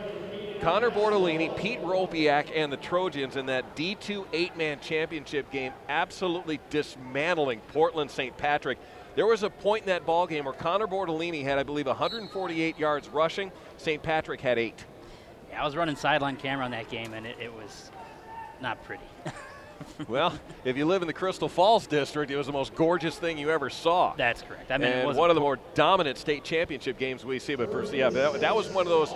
Connor Bordolini, Pete Ropiak, and the Trojans in that D2 8-man championship game, absolutely dismantling Portland St. Patrick. There was a point in that ball game where Connor Bordolini had, I believe, 148 yards rushing. St. Patrick had 8. Yeah, I was running sideline camera on that game, and it was not pretty. Well, if you live in the Crystal Falls district, it was the most gorgeous thing you ever saw. That's correct. I mean, and one of the more dominant state championship games we see. But first, yeah, that was one of those,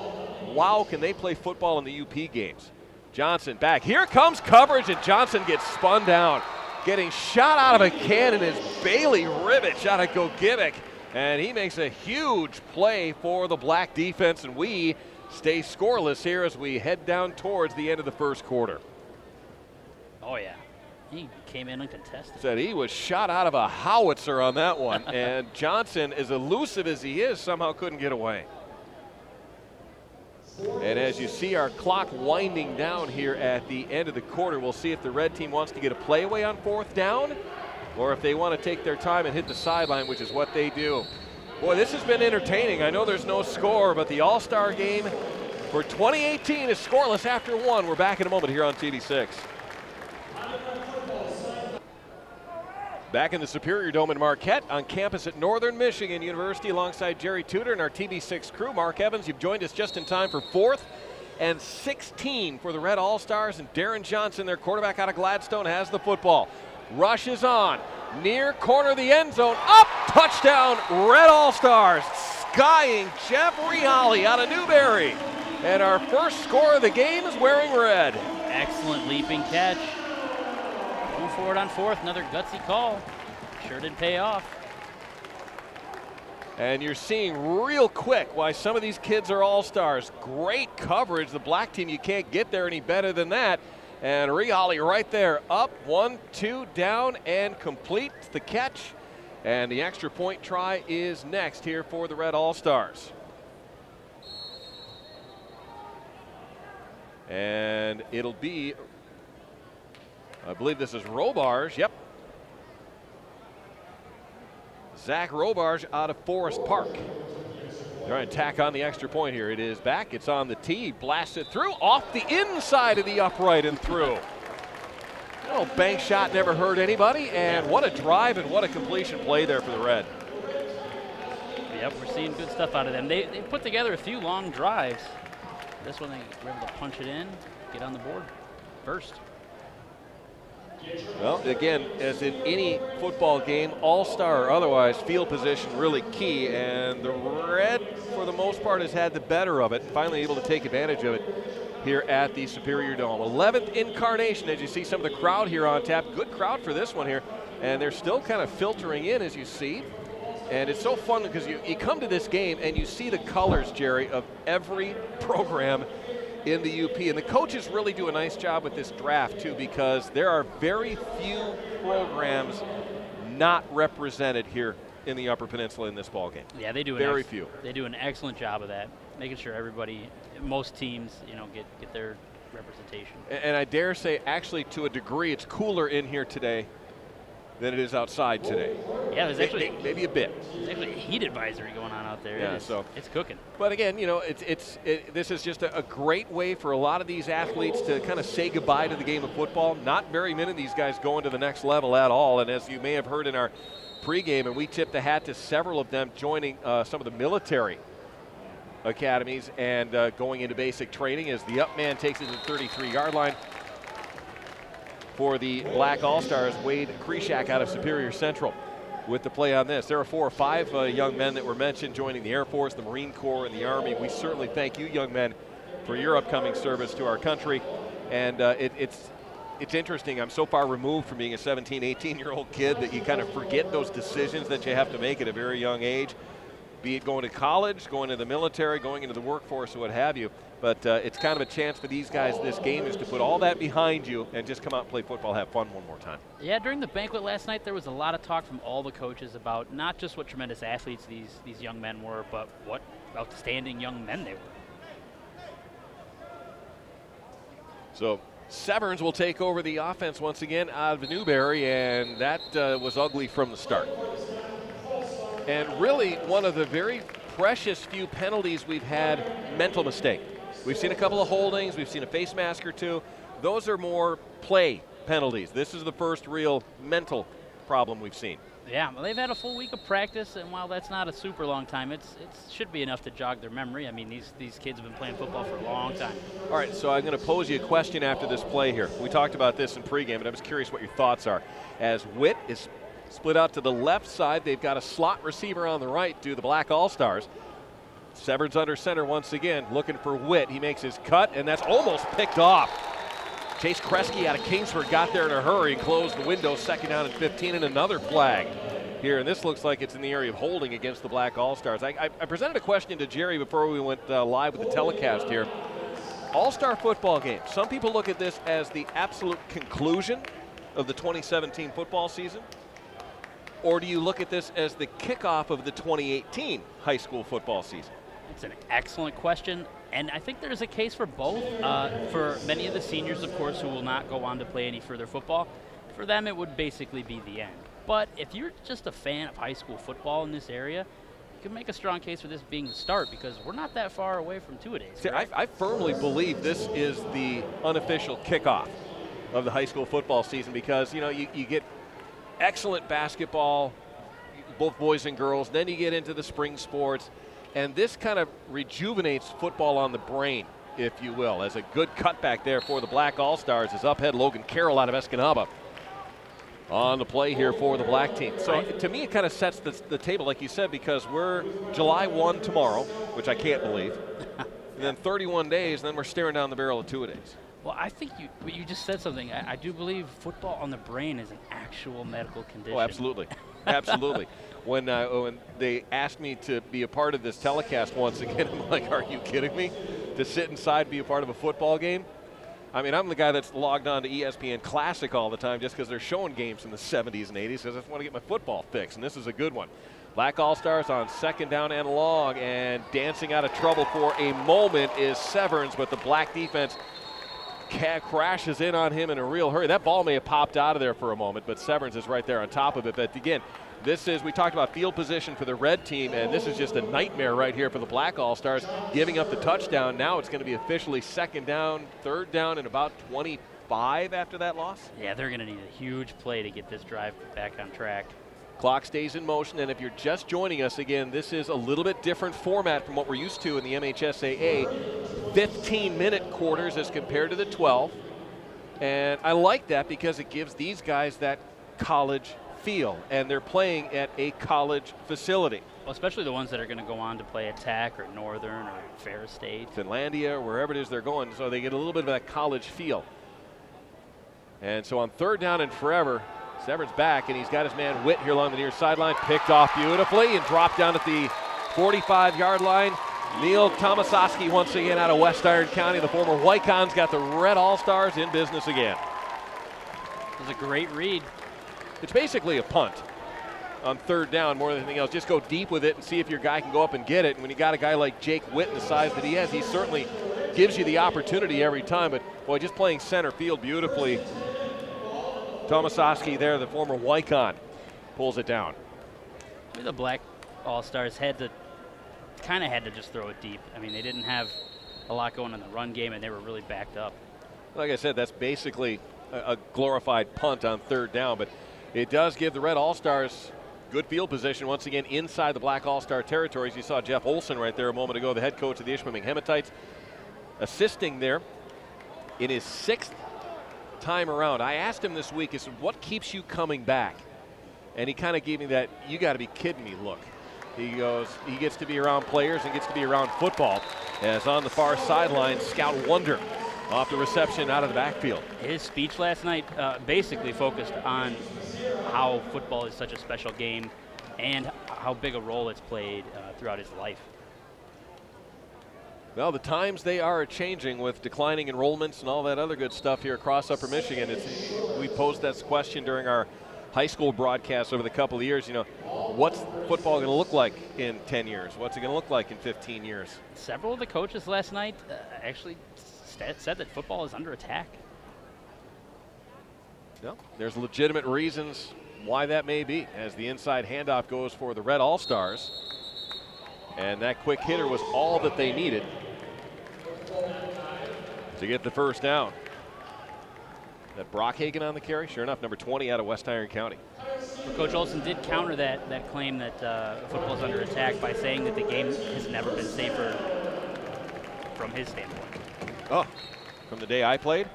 wow, can they play football in the UP games? Johnson back. Here comes coverage, and Johnson gets spun down. Getting shot out of a cannon is Bailey Rivich out of Gogibic. And he makes a huge play for the black defense, and we stay scoreless here as we head down towards the end of the first quarter. Oh, yeah. He came in uncontested. Said he was shot out of a howitzer on that one. And Johnson, as elusive as he is, somehow couldn't get away. And as you see our clock winding down here at the end of the quarter, we'll see if the red team wants to get a play away on 4th down, or if they want to take their time and hit the sideline, which is what they do. Boy, this has been entertaining. I know there's no score, but the All-Star game for 2018 is scoreless after one. We're back in a moment here on TD6. Back in the Superior Dome in Marquette on campus at Northern Michigan University alongside Jerry Tudor and our TD6 crew. Mark Evans, you've joined us just in time for 4th and 16 for the Red All-Stars, and Darren Johnson, their quarterback out of Gladstone, has the football. Rushes on, near corner of the end zone, up, touchdown, Red All-Stars, skying Jeff Reale out of Newberry. And our first score of the game is wearing red. Excellent leaping catch. Going forward on 4th, another gutsy call. Sure did pay off. And you're seeing real quick why some of these kids are all-stars. Great coverage. The black team, you can't get there any better than that. And Reale right there, up, 1, 2, down, and completes the catch. And the extra point try is next here for the Red All-Stars. And it'll be, I believe this is Robarge, yep. Zach Robarge out of Forest Park. They're going to tack on the extra point here. It is back, it's on the tee, blasted through, off the inside of the upright and through. Oh, bank shot never hurt anybody, and what a drive and what a completion play there for the Red. Yep, we're seeing good stuff out of them. They put together a few long drives. This one they were able to punch it in, get on the board first. Well, again, as in any football game, all-star or otherwise, field position really key, and the Red, for the most part, has had the better of it, finally able to take advantage of it here at the Superior Dome. 11th incarnation, as you see some of the crowd here on tap. Good crowd for this one here, and they're still kind of filtering in, as you see. And it's so fun because you come to this game and you see the colors, Jerry, of every program in the UP. And the coaches really do a nice job with this draft, too, because there are very few programs not represented here in the Upper Peninsula in this ball game. Yeah, they do. Very few. They do an excellent job of that, making sure everybody, most teams, get their representation. And I dare say, actually, to a degree, it's cooler in here today than it is outside today. Yeah, there's actually maybe a bit. There's actually a heat advisory going on out there. Yeah, so it's cooking. But again, this is just a great way for a lot of these athletes to kind of say goodbye to the game of football. Not very many of these guys going to the next level at all. And as you may have heard in our pregame, and we tipped the hat to several of them joining some of the military academies and going into basic training as the up man takes it to the 33-yard line. For the Black All-Stars, Wade Kreshak out of Superior Central with the play on this. There are 4 or 5 young men that were mentioned joining the Air Force, the Marine Corps, and the Army. We certainly thank you, young men, for your upcoming service to our country. And it's interesting. I'm so far removed from being a 17, 18-year-old kid that you kind of forget those decisions that you have to make at a very young age, be it going to college, going to the military, going into the workforce, or what have you. But it's kind of a chance for these guys this game is to put all that behind you and just come out and play football, have fun one more time. Yeah, during the banquet last night, there was a lot of talk from all the coaches about not just what tremendous athletes these young men were, but what outstanding young men they were. So Severns will take over the offense once again out of Newberry, and that was ugly from the start. And really one of the very precious few penalties we've had, mental mistake. We've seen a couple of holdings, we've seen a face mask or two. Those are more play penalties. This is the first real mental problem we've seen. Yeah, well, they've had a full week of practice, and while that's not a super long time, it should be enough to jog their memory. I mean, these kids have been playing football for a long time. All right, so I'm going to pose you a question after this play here. We talked about this in pregame, but I was curious what your thoughts are. As Witt is split out to the left side, they've got a slot receiver on the right to the Black All-Stars. Severns under center once again, looking for Witt. He makes his cut, and that's almost picked off. Chase Kresge out of Kingsford got there in a hurry and closed the window. 2nd down and 15, and another flag here. And this looks like it's in the area of holding against the Black All-Stars. I presented a question to Jerry before we went live with the telecast here. All-Star football game. Some people look at this as the absolute conclusion of the 2017 football season. Or do you look at this as the kickoff of the 2018 high school football season? It's an excellent question, and I think there's a case for both. For many of the seniors, of course, who will not go on to play any further football, for them it would basically be the end. But if you're just a fan of high school football in this area, could make a strong case for this being the start because we're not that far away from two-a-days. See, I firmly believe this is the unofficial kickoff of the high school football season because, you get excellent basketball, both boys and girls, then you get into the spring sports, and this kind of rejuvenates football on the brain, if you will, as a good cutback there for the Black All-Stars is up head Logan Carroll out of Escanaba on the play here for the black team. So to me, it kind of sets the table, like you said, because we're July 1 tomorrow, which I can't believe, and then 31 days, and then we're staring down the barrel of two-a-days. Well, I think you just said something. I do believe football on the brain is an actual medical condition. Oh, absolutely. Absolutely. When they asked me to be a part of this telecast once again, I'm like, are you kidding me? To sit inside, be a part of a football game? I mean, I'm the guy that's logged on to ESPN Classic all the time just because they're showing games from the 70s and 80s because I just want to get my football fix, and this is a good one. Black All-Stars on second down and long, and dancing out of trouble for a moment is Severns, but the black defense crashes in on him in a real hurry. That ball may have popped out of there for a moment, but Severns is right there on top of it. But again, we talked about field position for the red team, and this is just a nightmare right here for the Black All-Stars, giving up the touchdown. Now it's going to be officially second down, third down, and about 25 after that loss. Yeah, they're going to need a huge play to get this drive back on track. Clock stays in motion, and if you're just joining us again, this is a little bit different format from what we're used to in the MHSAA. 15-minute quarters as compared to the 12. And I like that because it gives these guys that college feel, and they're playing at a college facility. Well, especially the ones that are going to go on to play at Tech or Northern or Ferris State. Finlandia, or wherever it is they're going, so they get a little bit of that college feel. And so on third down and forever, Severns back, and he's got his man Witt here along the near sideline, picked off beautifully and dropped down at the 45-yard line. Neil Tomasoski once again out of West Iron County. The former Wycons got the Red All-Stars in business again. It was a great read. It's basically a punt on third down more than anything else. Just go deep with it and see if your guy can go up and get it. And when you got a guy like Jake Witt and the size that he has, he certainly gives you the opportunity every time. But, boy, just playing center field beautifully. Tomasoski there, the former Wycon, pulls it down. The Black All-Stars had to just throw it deep. I mean, they didn't have a lot going in the run game, and they were really backed up. Like I said, that's basically a glorified punt on third down, but it does give the Red All-Stars good field position once again inside the Black All-Star territories. You saw Jeff Olson right there a moment ago, the head coach of the Ishpeming Hematites, assisting there in his 6th time around. I asked him this week, I said, what keeps you coming back? And he kind of gave me that, you got to be kidding me look. He goes, he gets to be around players and gets to be around football. As on the far sideline, Scout Wonder off the reception out of the backfield. His speech last night basically focused on how football is such a special game and how big a role it's played throughout his life. Well, the times they are changing with declining enrollments and all that other good stuff here across Upper Michigan. We posed that question during our high school broadcasts over the couple of years. What's football going to look like in 10 years? What's it going to look like in 15 years? Several of the coaches last night actually said that football is under attack. Well, there's legitimate reasons why that may be, as the inside handoff goes for the Red All-Stars. And that quick hitter was all that they needed to get the first down. That Brockhagen on the carry, sure enough, number 20 out of West Iron County. Well, Coach Olson did counter that claim that football is under attack by saying that the game has never been safer from his standpoint. Oh, from the day I played?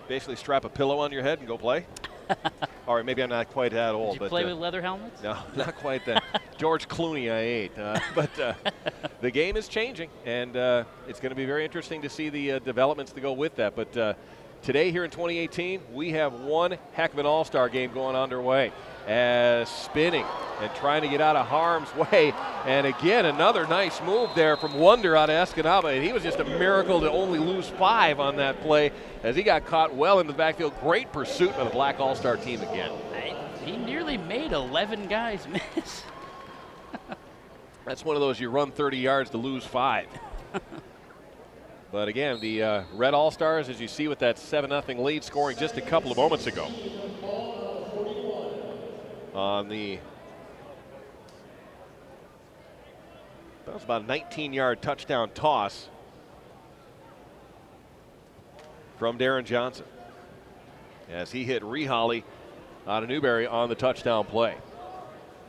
Basically strap a pillow on your head and go play? All right, maybe I'm not quite that old. Did you play with leather helmets? No, not quite that. George Clooney I ate. But the game is changing, and it's going to be very interesting to see the developments to go with that. But today here in 2018, we have one heck of an all-star game going underway. As spinning and trying to get out of harm's way. And again, another nice move there from Wonder out of Escanaba. And he was just a miracle to only lose 5 on that play as he got caught well in the backfield. Great pursuit by the Black All-Star team again. He nearly made 11 guys miss. That's one of those you run 30 yards to lose 5. But again, the Red All-Stars, as you see with that 7-0 lead, scoring just a couple of moments ago. On the That was about a 19-yard touchdown toss from Darren Johnson as he hit Reholly out of Newberry on the touchdown play.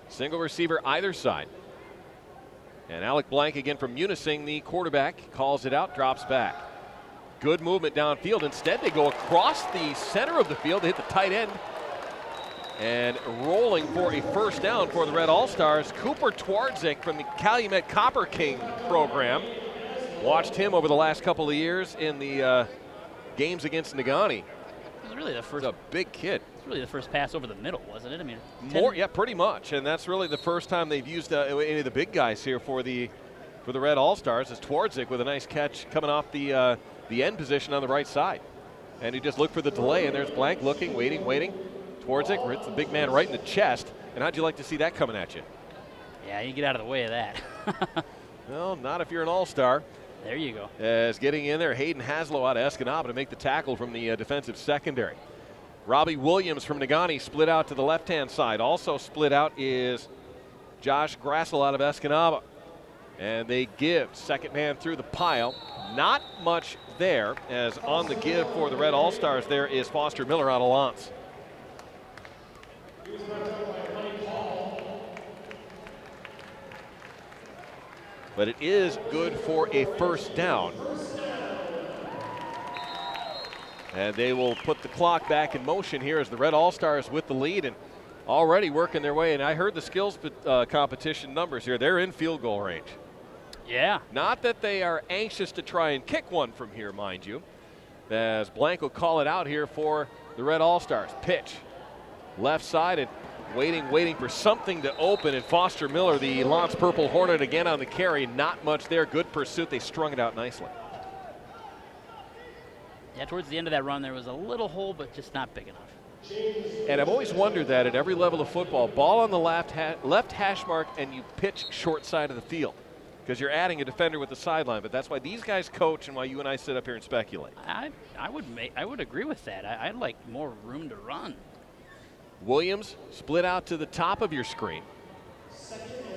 Single receiver either side. And Alec Blank again from Munising, the quarterback, calls it out, drops back. Good movement downfield. Instead, they go across the center of the field to hit the tight end. And rolling for a first down for the Red All-Stars, Cooper Twardzik from the Calumet Copper King program. Watched him over the last couple of years in the games against Negaunee. It was really the first. He's a big kid. It's really the first pass over the middle, wasn't it? I mean, Yeah, pretty much. And that's really the first time they've used any of the big guys here for the Red All-Stars. Is Twardzik with a nice catch coming off the end position on the right side. And he just looked for the delay, and there's Blank looking, waiting. Twardzik hits the big man right in the chest. And how'd you like to see that coming at you? Yeah, you get out of the way of that. Well, not if you're an all-star. There you go. As getting in there, Hayden Haslow out of Escanaba to make the tackle from the defensive secondary. Robbie Williams from Negaunee split out to the left-hand side. Also split out is Josh Grassel out of Escanaba. And they give second man through the pile. Not much there, as on the give for the Red All-Stars there is Foster Miller out of Lance. But it is good for a first down. And they will put the clock back in motion here as the Red All-Stars with the lead and already working their way. And I heard the skills competition numbers here. They're in field goal range. Yeah. Not that they are anxious to try and kick one from here, mind you, as Blank will call it out here for the Red All-Stars. Pitch. Left side and waiting for something to open, and Foster Miller, the Lance Purple Hornet, again on the carry. Not much there. Good pursuit. They strung it out nicely. Yeah, towards the end of that run, there was a little hole, but just not big enough. And I've always wondered that at every level of football, ball on the left hash mark, and you pitch short side of the field because you're adding a defender with the sideline. But that's why these guys coach and why you and I sit up here and speculate. I would agree with that. I'd like more room to run. Williams split out to the top of your screen.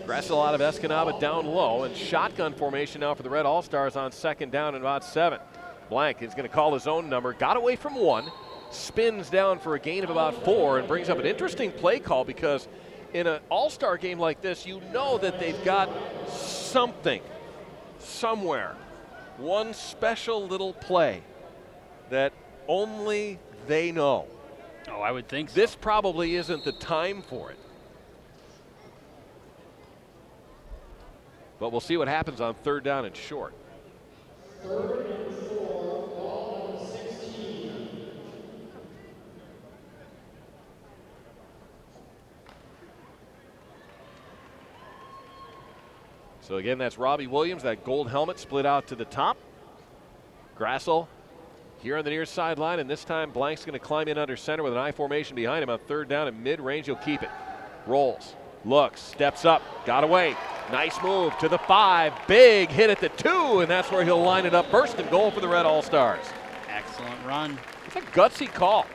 Gressel out of Escanaba down low, and shotgun formation now for the Red All-Stars on second down and about 7. Blank is going to call his own number. Got away from 1, spins down for a gain of about 4, and brings up an interesting play call because in an all-star game like this, you know that they've got something, somewhere, one special little play that only they know. Oh, I would think so. This probably isn't the time for it. But we'll see what happens on third down and short. 3rd and 4, ball number 16. So again, that's Robbie Williams, that gold helmet split out to the top. Grassel here on the near sideline, and this time Blank's going to climb in under center with an I formation behind him on third down and mid-range. He'll keep it. Rolls, looks, steps up, got away. Nice move to the 5, big hit at the 2, and that's where he'll line it up. First and goal for the Red All-Stars. Excellent run. It's a gutsy call.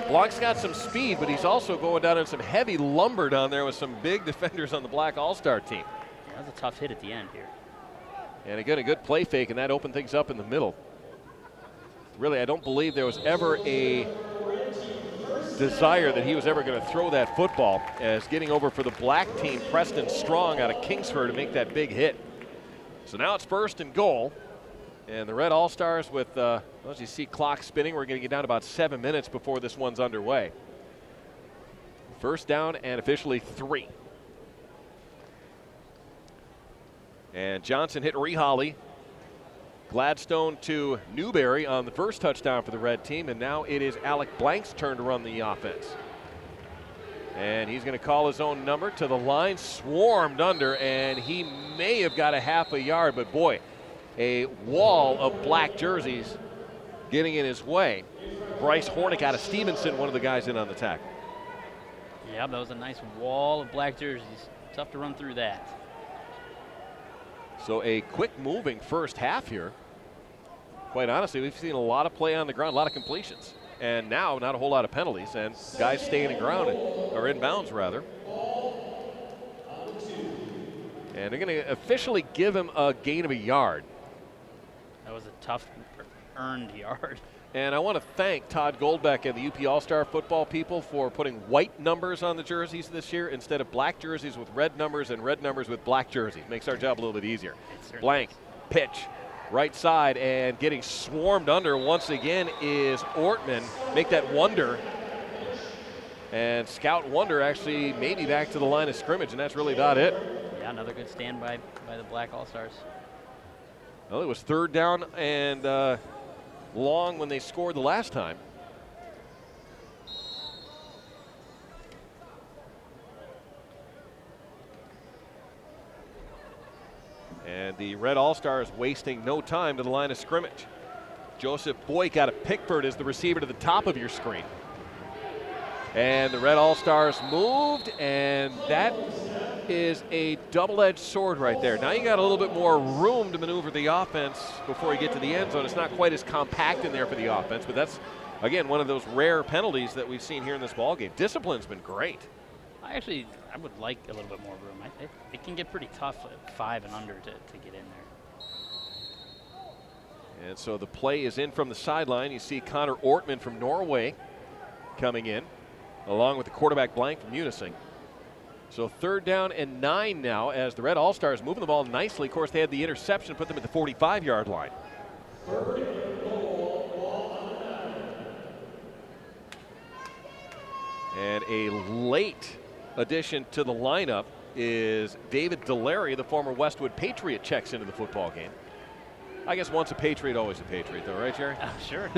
Blank's got some speed, but he's also going down in some heavy lumber down there with some big defenders on the Black All-Star team. Yeah, that was a tough hit at the end here. And again, a good play fake, and that opened things up in the middle. Really, I don't believe there was ever a desire that he was ever going to throw that football, as getting over for the black team, Preston Strong out of Kingsford, to make that big hit. So now it's first and goal, and the Red All-Stars with, as you see clock spinning, we're going to get down to about 7 minutes before this one's underway. First down and officially 3. And Johnson hit Reholly. Gladstone to Newberry on the first touchdown for the red team, and now it is Alec Blank's turn to run the offense. And he's going to call his own number to the line, swarmed under, and he may have got a half a yard, but boy, a wall of black jerseys getting in his way. Bryce Hornick out of Stevenson, one of the guys in on the tackle. Yeah, that was a nice wall of black jerseys. Tough to run through that. So a quick moving first half here. Quite honestly, we've seen a lot of play on the ground, a lot of completions. And now not a whole lot of penalties, and guys staying in ground, or in bounds rather. And they're going to officially give him a gain of a yard. That was a tough earned yard. And I want to thank Todd Goldbeck and the UP All-Star football people for putting white numbers on the jerseys this year instead of black jerseys with red numbers and red numbers with black jerseys. Makes our job a little bit easier. Blank, pitch, right side, and getting swarmed under once again is Ortman. Make that Wonder. And Scout Wonder actually maybe back to the line of scrimmage, and that's really about it. Yeah, another good stand by the Black All-Stars. Well, it was 3rd down and long when they scored the last time. And the Red All-Stars wasting no time to the line of scrimmage. Joseph Boyk out of Pickford is the receiver to the top of your screen. And the Red All-Stars moved, and that is a double-edged sword right there. Now you got a little bit more room to maneuver the offense before you get to the end zone. It's not quite as compact in there for the offense, but that's, again, one of those rare penalties that we've seen here in this ballgame. Discipline's been great. I would like a little bit more room. It can get pretty tough at 5 and under to get in there. And so the play is in from the sideline. You see Connor Ortman from Norway coming in, along with the quarterback Blank from Unising. So 3rd down and 9 now as the Red All-Stars moving the ball nicely. Of course, they had the interception, put them at the 45-yard line. And a late addition to the lineup is David Delary, the former Westwood Patriot, checks into the football game. I guess once a Patriot, always a Patriot, though, right, Jerry? Sure.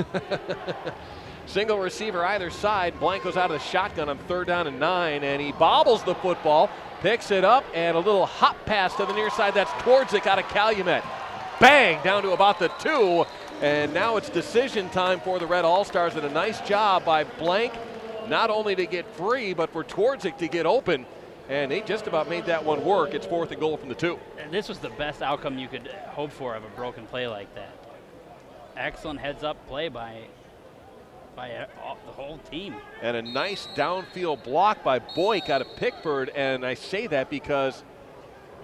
Single receiver either side. Blank goes out of the shotgun on 3rd down and 9, and he bobbles the football, picks it up, and a little hop pass to the near side. That's Twardzik out of Calumet. Bang, down to about the 2, and now it's decision time for the Red All-Stars, and a nice job by Blank, not only to get free, but for Twardzik to get open, and they just about made that one work. It's 4th and goal from the 2. And this was the best outcome you could hope for of a broken play like that. Excellent heads-up play by the whole team. And a nice downfield block by Boyk out of Pickford, and I say that because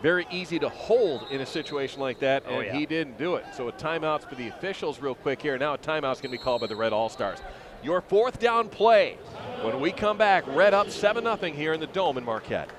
very easy to hold in a situation like that, and he didn't do it. So a timeout's for the officials real quick here. Now a timeout's going to be called by the Red All-Stars. Your 4th down play. When we come back, Red up 7-0 here in the Dome in Marquette.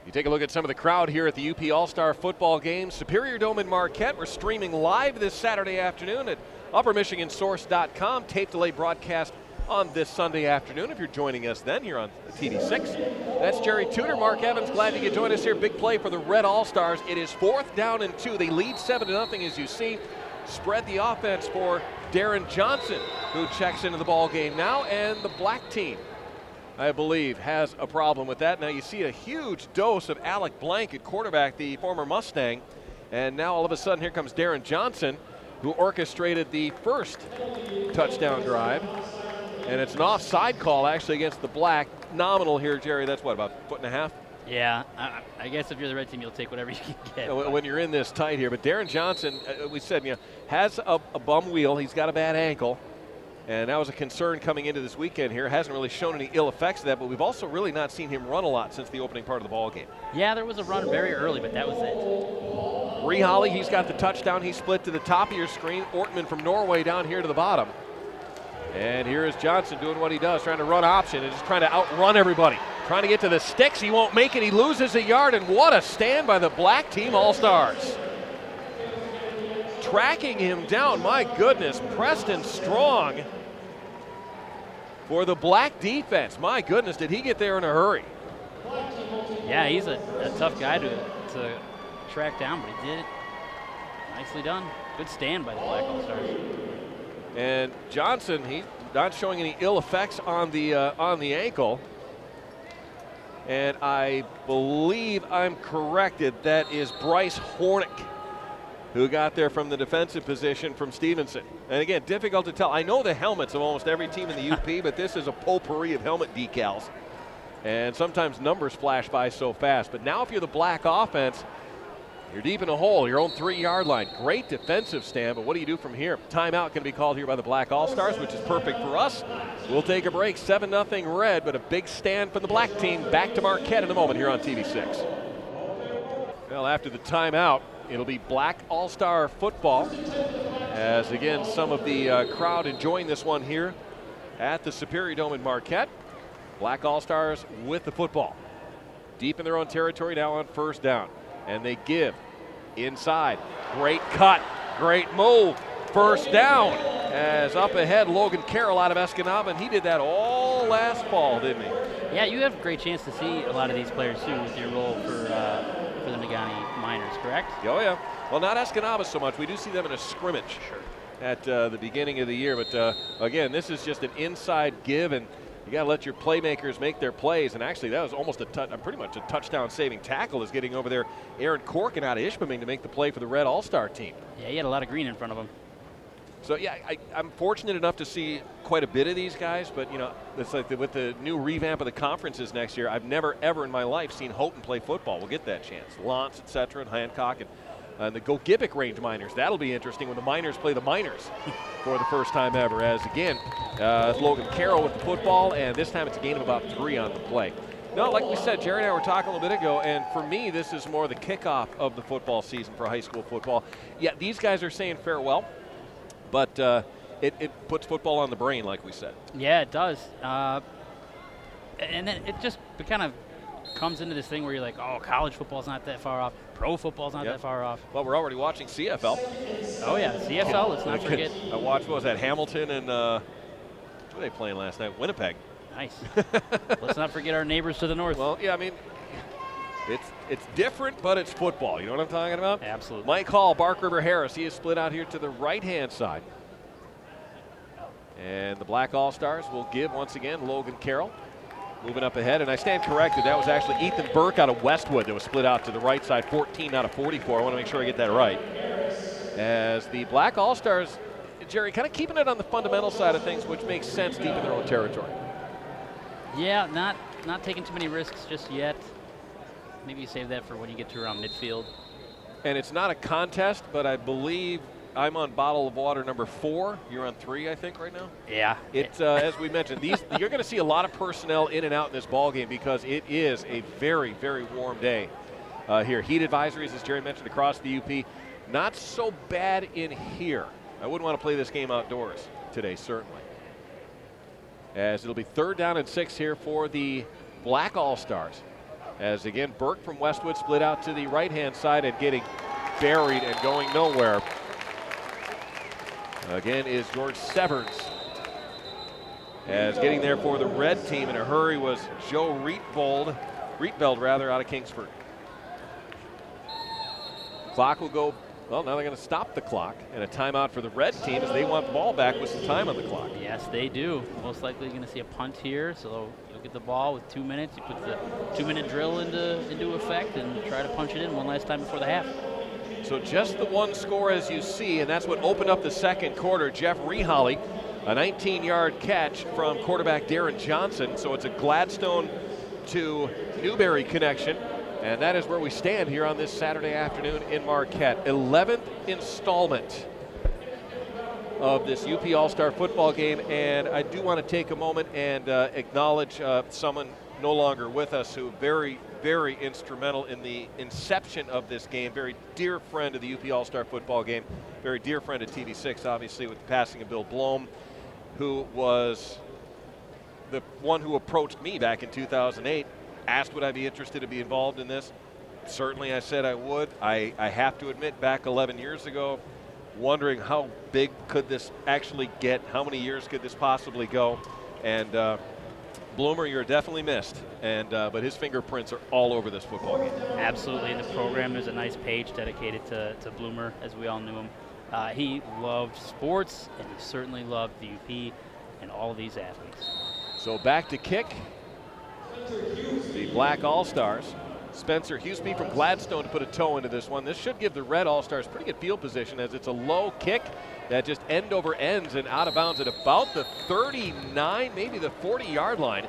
You take a look at some of the crowd here at the UP All-Star football game. Superior Dome in Marquette. We're streaming live this Saturday afternoon at UpperMichiganSource.com. Tape delay broadcast on this Sunday afternoon if you're joining us then here on TV6. That's Jerry Tudor. Mark Evans, glad you could join us here. Big play for the Red All-Stars. It is 4th down and 2. They lead 7-0 as you see. Spread the offense for Darren Johnson, who checks into the ball game now, and the black team, I believe, has a problem with that. Now you see a huge dose of Alec Blank at quarterback, the former Mustang, and now all of a sudden here comes Darren Johnson, who orchestrated the first touchdown drive, and it's an offside call actually against the black. Nominal here, Jerry. That's what, about a 1.5 foot? Yeah, I guess if you're the red team, you'll take whatever you can get. When you're in this tight here. But Darren Johnson, we said, has a bum wheel. He's got a bad ankle. And that was a concern coming into this weekend here. Hasn't really shown any ill effects of that, but we've also really not seen him run a lot since the opening part of the ball game. Yeah, there was a run very early, but that was it. Bree Holly, he's got the touchdown. He split to the top of your screen. Ortman from Norway down here to the bottom. And here is Johnson doing what he does, trying to run option and just trying to outrun everybody. Trying to get to the sticks. He won't make it. He loses a yard, and what a stand by the black team All-Stars. Tracking him down, my goodness, Preston Strong for the black defense. My goodness, did he get there in a hurry? Yeah, he's a tough guy to track down, but he did it. Nicely done. Good stand by the Black All-Stars. And Johnson, he's not showing any ill effects on the ankle. And I believe I'm corrected. That is Bryce Hornick, who got there from the defensive position from Stevenson. And again, difficult to tell. I know the helmets of almost every team in the UP, but this is a potpourri of helmet decals. And sometimes numbers flash by so fast. But now if you're the black offense, You're deep in a hole, your own 3-yard line. Great defensive stand, but what do you do from here? Timeout going to be called here by the Black All-Stars, which is perfect for us. We'll take a break, 7-0 Red, but a big stand from the black team. Back to Marquette in a moment here on TV6. Well, after the timeout, it'll be Black All-Star football. As again, some of the crowd enjoying this one here at the Superior Dome in Marquette. Black All-Stars with the football. Deep in their own territory now on first down. And they give inside. Great cut, great move. First down. As up ahead, Logan Carroll out of Escanaba, and he did that all last fall, didn't he? Yeah, you have a great chance to see a lot of these players too with your role for the Negaunee Miners, correct? Oh yeah. Well, not Escanaba so much. We do see them in a scrimmage at the beginning of the year, but again, this is just an inside give, and you got to let your playmakers make their plays. And actually, that was almost pretty much a touchdown-saving tackle, is getting over there Aaron Corkin out of Ishpeming to make the play for the Red All-Star team. Yeah, he had a lot of green in front of him. So yeah, I'm fortunate enough to see quite a bit of these guys, but you know, it's like with the new revamp of the conferences next year, I've never ever in my life seen Houghton play football. We'll get that chance. Lance, etc., and Hancock, and the Go Gibbick range Miners. That'll be interesting when the Miners play the Miners for the first time ever. As again, Logan Carroll with the football, and this time it's a gain of about 3 on the play. No, like we said, Jerry and I were talking a little bit ago, and for me, this is more the kickoff of the football season for high school football. Yeah, these guys are saying farewell, but it puts football on the brain, like we said. Yeah, it does. And then it kind of comes into this thing where you're like, oh, college football's not that far off. Pro football's not that far off. Well, we're already watching CFL. Oh, yeah, CFL, let's not forget. I watched, what was that, Hamilton and who were they playing last night? Winnipeg. Nice. Let's not forget our neighbors to the north. Well, yeah, I mean, it's different, but it's football. You know what I'm talking about? Absolutely. Mike Hall, Bark River Harris. He is split out here to the right-hand side. And the Black All-Stars will give once again Logan Carroll. Moving up ahead, and I stand corrected. That was actually Ethan Burke out of Westwood that was split out to the right side, 14 out of 44. I want to make sure I get that right. As the Black All-Stars, Jerry, kind of keeping it on the fundamental side of things, which makes sense deep in their own territory. Yeah, not taking too many risks just yet. Maybe you save that for when you get to around midfield. And it's not a contest, but I believe I'm on bottle of water number 4. You're on 3, I think, right now? Yeah. It's as we mentioned, you're going to see a lot of personnel in and out in this ball game because it is a very, very warm day here. Heat advisories, as Jerry mentioned, across the UP. Not so bad in here. I wouldn't want to play this game outdoors today, certainly. As it'll be 3rd down and 6 here for the Black All-Stars. As again, Burke from Westwood split out to the right-hand side and getting buried and going nowhere. Again is George Severns. As getting there for the red team in a hurry was Joe Rietveld out of Kingsford. Clock will go, well, now they're going to stop the clock, and a timeout for the red team as they want the ball back with some time on the clock. Yes, they do. Most likely you're going to see a punt here, so you'll get the ball with 2 minutes. You put the 2-minute drill into effect and try to punch it in one last time before the half. So just the one score as you see, and that's what opened up the second quarter. Jeff Reholly, a 19-yard catch from quarterback Darren Johnson. So it's a Gladstone to Newberry connection. And that is where we stand here on this Saturday afternoon in Marquette. 11th installment of this UP All-Star football game. And I do want to take a moment and acknowledge someone no longer with us who very, very instrumental in the inception of this game. Very dear friend of the UP All-Star football game. Very dear friend of TV6, obviously, with the passing of Bill Blom, who was the one who approached me back in 2008, asked would I be interested to be involved in this. Certainly I said I would. I have to admit, back 11 years ago, wondering how big could this actually get, how many years could this possibly go, and Bloomer, you're definitely missed, and but his fingerprints are all over this football game. Absolutely. In the program, there's a nice page dedicated to Bloomer, as we all knew him. He loved sports, and he certainly loved the UP and all of these athletes. So back to kick. The Black All-Stars. Spencer Huseby from Gladstone to put a toe into this one. This should give the Red All-Stars pretty good field position as it's a low kick that just end over ends and out of bounds at about the 39, maybe the 40-yard line.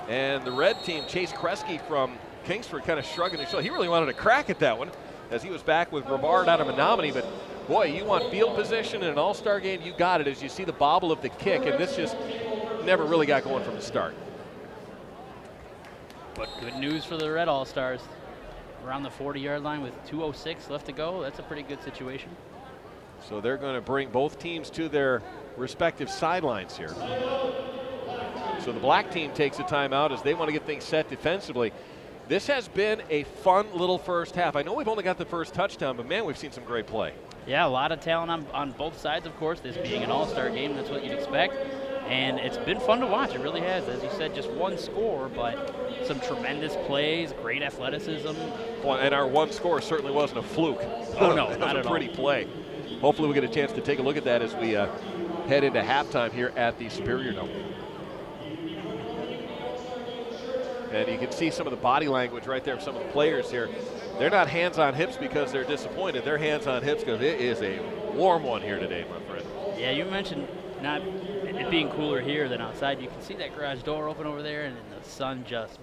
And the red team, Chase Kresge from Kingsford, kind of shrugging his shoulders. He really wanted a crack at that one. as he was back with Brevard out of Menominee, but boy, you want field position in an all-star game, you got it as you see the bobble of the kick, and this just never really got going from the start. But good news for the Red All-Stars. Around the 40-yard line with 2:06 left to go. That's a pretty good situation. So they're going to bring both teams to their respective sidelines here. So the black team takes a timeout as they want to get things set defensively. This has been a fun little first half. I know we've only got the first touchdown, but man, we've seen some great play. Yeah, a lot of talent on both sides, of course. This being an all-star game, that's what you'd expect. And it's been fun to watch. It really has. As you said, just one score, but some tremendous plays, great athleticism. Well, and our one score certainly wasn't a fluke. Oh, no, that not was at a pretty play. Hopefully we get a chance to take a look at that as we head into halftime here at the Superior Dome. And you can see some of the body language right there of some of the players here. They're not hands on hips because they're disappointed. They're hands on hips because it is a warm one here today, my friend. Yeah, you mentioned not it being cooler here than outside. You can see that garage door open over there, and the sun just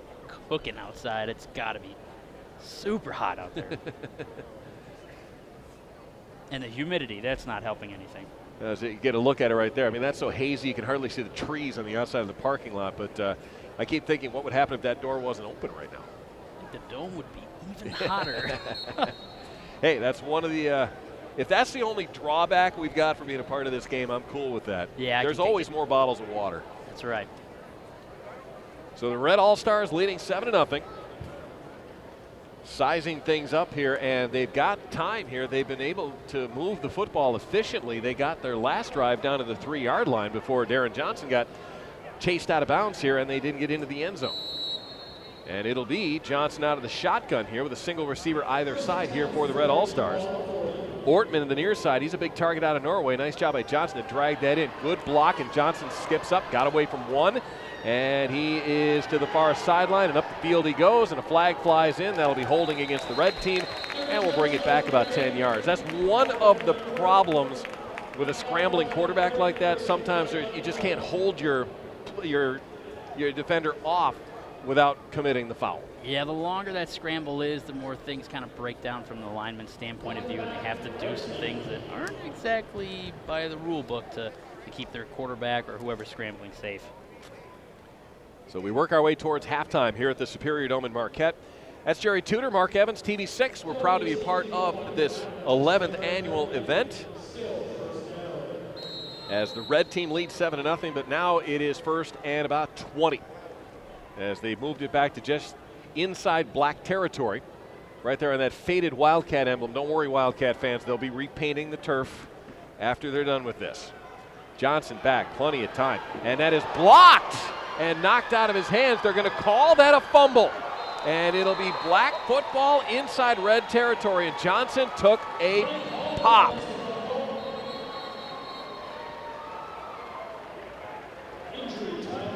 cooking outside. It's got to be super hot out there. And the humidity, that's not helping anything. As you get a look at it right there, I mean, that's so hazy you can hardly see the trees on the outside of the parking lot. But I keep thinking, what would happen if that door wasn't open right now? I think the dome would be even hotter. Hey, that's one of the if that's the only drawback we've got for being a part of this game, I'm cool with that. Yeah, there's always more bottles of water. That's right. So the Red All-Stars leading 7-0. Sizing things up here, and they've got time here. They've been able to move the football efficiently. They got their last drive down to the 3-yard line before Darren Johnson got chased out of bounds here, and they didn't get into the end zone. And it'll be Johnson out of the shotgun here with a single receiver either side here for the Red All-Stars. Ortman in the near side, he's a big target out of Norway. Nice job by Johnson to drag that in. Good block, and Johnson skips up, got away from one, and he is to the far sideline, and up the field he goes, and a flag flies in. That'll be holding against the red team, and we'll bring it back about 10 yards. That's one of the problems with a scrambling quarterback like that. Sometimes you just can't hold your defender off without committing the foul. Yeah, the longer that scramble is, the more things kind of break down from the lineman's standpoint of view, and they have to do some things that aren't exactly by the rule book to keep their quarterback or whoever's scrambling safe. So we work our way towards halftime here at the Superior Dome in Marquette. That's Jerry Tudor, Mark Evans, TV6. We're proud to be a part of this 11th annual event, as the red team leads 7-0, but now it is first and about 20, as they've moved it back to just inside black territory, right there on that faded Wildcat emblem. Don't worry, Wildcat fans, they'll be repainting the turf after they're done with this. Johnson back, plenty of time, and that is blocked and knocked out of his hands. They're going to call that a fumble, and it'll be black football inside red territory, and Johnson took a pop.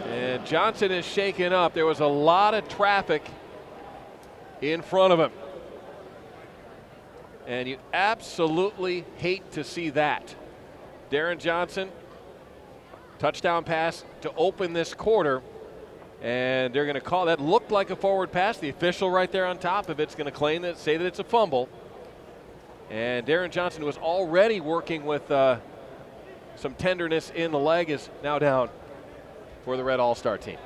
And Johnson is shaken up. There was a lot of traffic in front of him, and you absolutely hate to see that. Darren Johnson, touchdown pass to open this quarter, and they're going to call that. Looked like a forward pass. The official right there on top of it's going to say that it's a fumble. And Darren Johnson, who was already working with some tenderness in the leg, is now down for the Red All-Star team.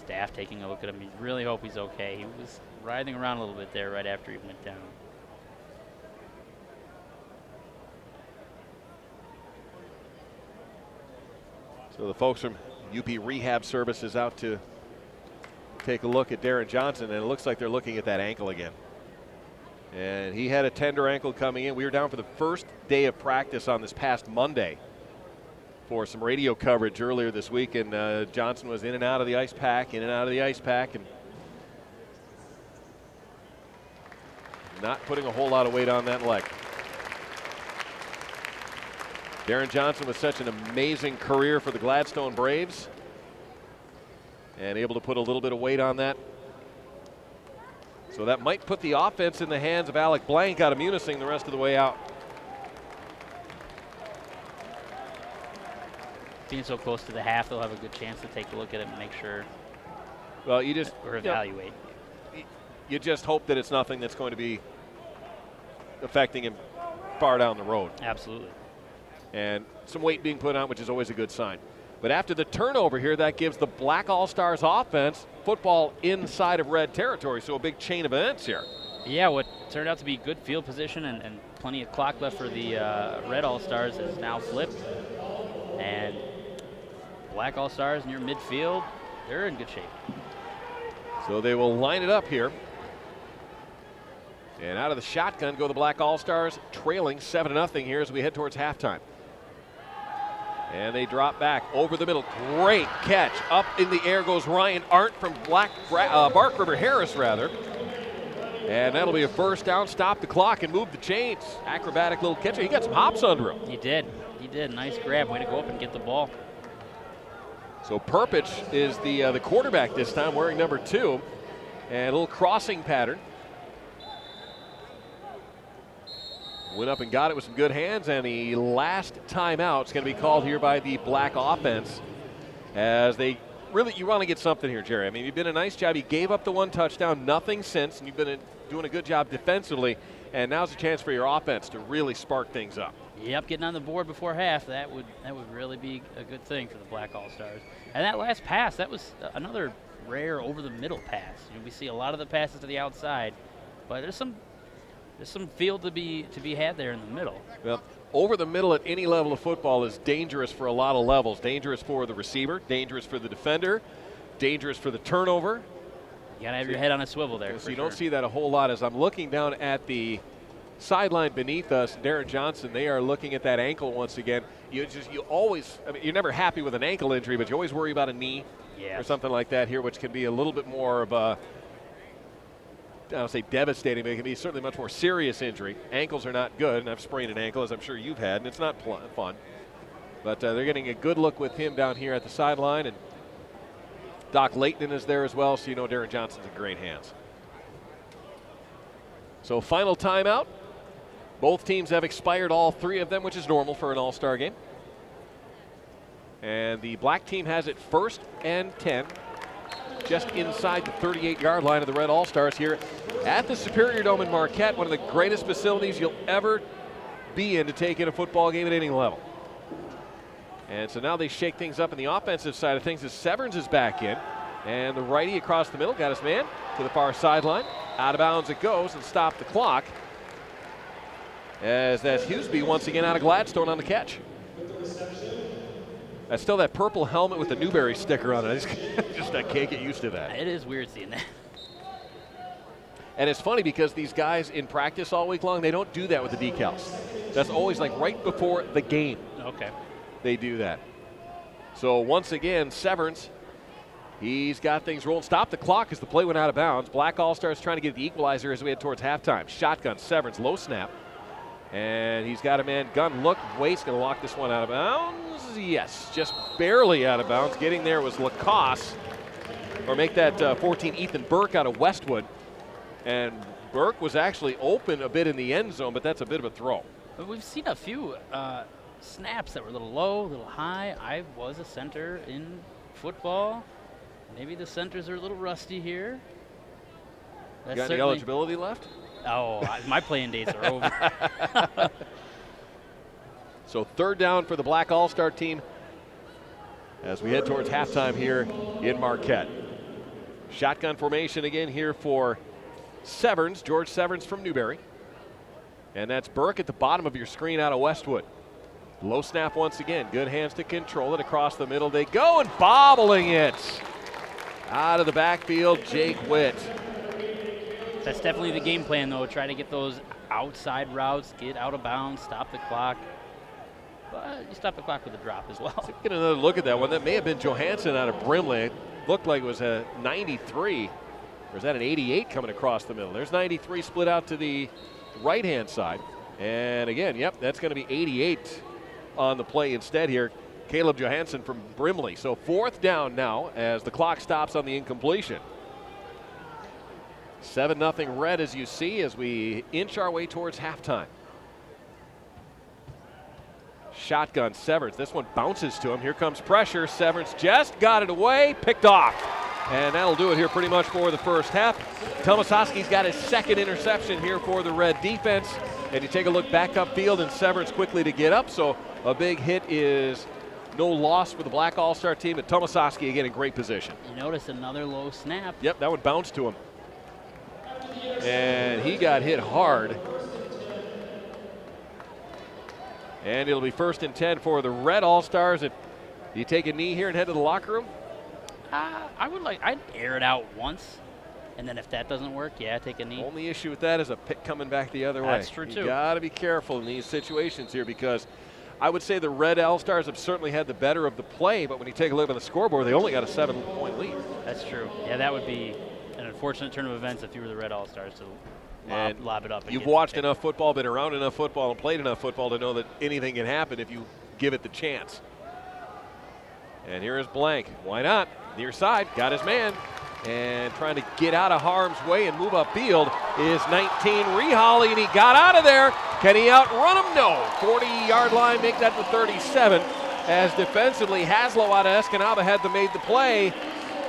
Staff taking a look at him. You really hope he's okay. He was writhing around a little bit there right after he went down. So the folks from UP Rehab Services out to take a look at Darren Johnson, and it looks like they're looking at that ankle again. And he had a tender ankle coming in. We were down for the first day of practice on this past Monday for some radio coverage earlier this week, and Johnson was in and out of the ice pack, and not putting a whole lot of weight on that leg. Darren Johnson with such an amazing career for the Gladstone Braves, and able to put a little bit of weight on that. So that might put the offense in the hands of Alec Blank out of Munising the rest of the way out. Being so close to the half, they'll have a good chance to take a look at it and make sure. Well, you just or evaluate. you just hope that it's nothing that's going to be affecting him far down the road. Absolutely. And some weight being put on, which is always a good sign. But after the turnover here, that gives the Black All-Stars offense football inside of red territory, so a big chain of events here. Yeah, what turned out to be good field position and plenty of clock left for the red All-Stars is now flipped. And Black All-Stars near midfield, they're in good shape. So they will line it up here. And out of the shotgun go the Black All-Stars, trailing 7-0 here as we head towards halftime. And they drop back over the middle. Great catch. Up in the air goes Ryan Arndt from Bark River Harris, rather. And that'll be a first down. Stop the clock and move the chains. Acrobatic little catcher. He got some hops under him. He did. He did. Nice grab. Way to go up and get the ball. So Perpich is the quarterback this time, wearing number 2. And a little crossing pattern. Went up and got it with some good hands, and the last timeout is going to be called here by the Black offense. As they really, you want to get something here, Jerry. I mean, you've been a nice job. You gave up the 1 touchdown, nothing since, and you've been doing a good job defensively. And now's a chance for your offense to really spark things up. Yep, getting on the board before half, that would really be a good thing for the Black All-Stars. And that last pass, that was another rare over-the-middle pass. You know, we see a lot of the passes to the outside, but there's some field to be had there in the middle. Well, over the middle at any level of football is dangerous for a lot of levels. Dangerous for the receiver, dangerous for the defender, dangerous for the turnover. You got to have your head on a swivel there. So you don't see that a whole lot. As I'm looking down at the sideline beneath us, Darren Johnson, they are looking at that ankle once again. You always, I mean, you're never happy with an ankle injury, but you always worry about a knee or something like that here, which can be a little bit more of a, I don't say devastating, but it can be certainly much more serious injury. Ankles are not good, and I've sprained an ankle, as I'm sure you've had, and it's not fun. But they're getting a good look with him down here at the sideline, and Doc Layton is there as well, so you know Darren Johnson's in great hands. So final timeout. Both teams have expired, all 3 of them, which is normal for an all-star game. And the black team has it 1st and 10. Just inside the 38-yard line of the Red All-Stars here at the Superior Dome in Marquette, one of the greatest facilities you'll ever be in to take in a football game at any level. And so now they shake things up in the offensive side of things as Severns is back in. And the righty across the middle got his man to the far sideline. Out of bounds it goes and stop the clock. As that's Hughesby once again out of Gladstone on the catch. That's still that purple helmet with the Newberry sticker on it. I can't get used to that. It is weird seeing that. And it's funny because these guys in practice all week long, they don't do that with the decals. That's always like right before the game. Okay. They do that. So once again, Severns, he's got things rolling. Stop the clock as the play went out of bounds. Black All-Stars trying to get the equalizer as we head towards halftime. Shotgun, Severns, low snap. And he's got a man, gun, look, waits, going to walk this one out of bounds. Yes, just barely out of bounds. Getting there was Lacoste, or make that 14 Ethan Burke out of Westwood. And Burke was actually open a bit in the end zone, but that's a bit of a throw. But we've seen a few snaps that were a little low, a little high. I was a center in football. Maybe the centers are a little rusty here. You got any eligibility left? Oh, my playing days are over. So 3rd down for the Black All-Star team as we head towards halftime here in Marquette. Shotgun formation again here for Severns, George Severns from Newberry. And that's Burke at the bottom of your screen out of Westwood. Low snap once again. Good hands to control it. Across the middle they go, and bobbling it. Out of the backfield, Jake Witt. That's definitely the game plan, though. Try to get those outside routes, get out of bounds, stop the clock. But you stop the clock with a drop as well. So get another look at that one. That may have been Johansson out of Brimley. It looked like it was a 93. Or is that an 88 coming across the middle? There's 93 split out to the right-hand side. And again, yep, that's going to be 88 on the play instead here. Caleb Johansson from Brimley. So 4th down now as the clock stops on the incompletion. 7-0 Red as you see as we inch our way towards halftime. Shotgun, Severns. This one bounces to him. Here comes pressure. Severns just got it away. Picked off. And that'll do it here pretty much for the first half. Tomasowski's got his second interception here for the Red defense. And you take a look back upfield, and Severance quickly to get up. So a big hit is no loss for the Black All-Star team. But Tomasowski again in great position. You notice another low snap. Yep, that one bounced to him. And he got hit hard. And it'll be 1st and 10 for the Red All-Stars. Do you take a knee here and head to the locker room? I'd air it out once, and then if that doesn't work, yeah, take a knee. Only issue with that is a pick coming back the other way. That's true too. You got to be careful in these situations here, because I would say the Red All-Stars have certainly had the better of the play, but when you take a look at the scoreboard, they only got a 7-point lead. That's true. Yeah, that would be an unfortunate turn of events if you were the Red All-Stars to lob it up. You've watched enough football, been around enough football, and played enough football to know that anything can happen if you give it the chance. And here is Blank. Why not? Near side, got his man. And trying to get out of harm's way and move upfield is 19 Reholly, and he got out of there. Can he outrun him? No. 40-yard line, make that the 37. As defensively, Haslow out of Escanaba had made the play.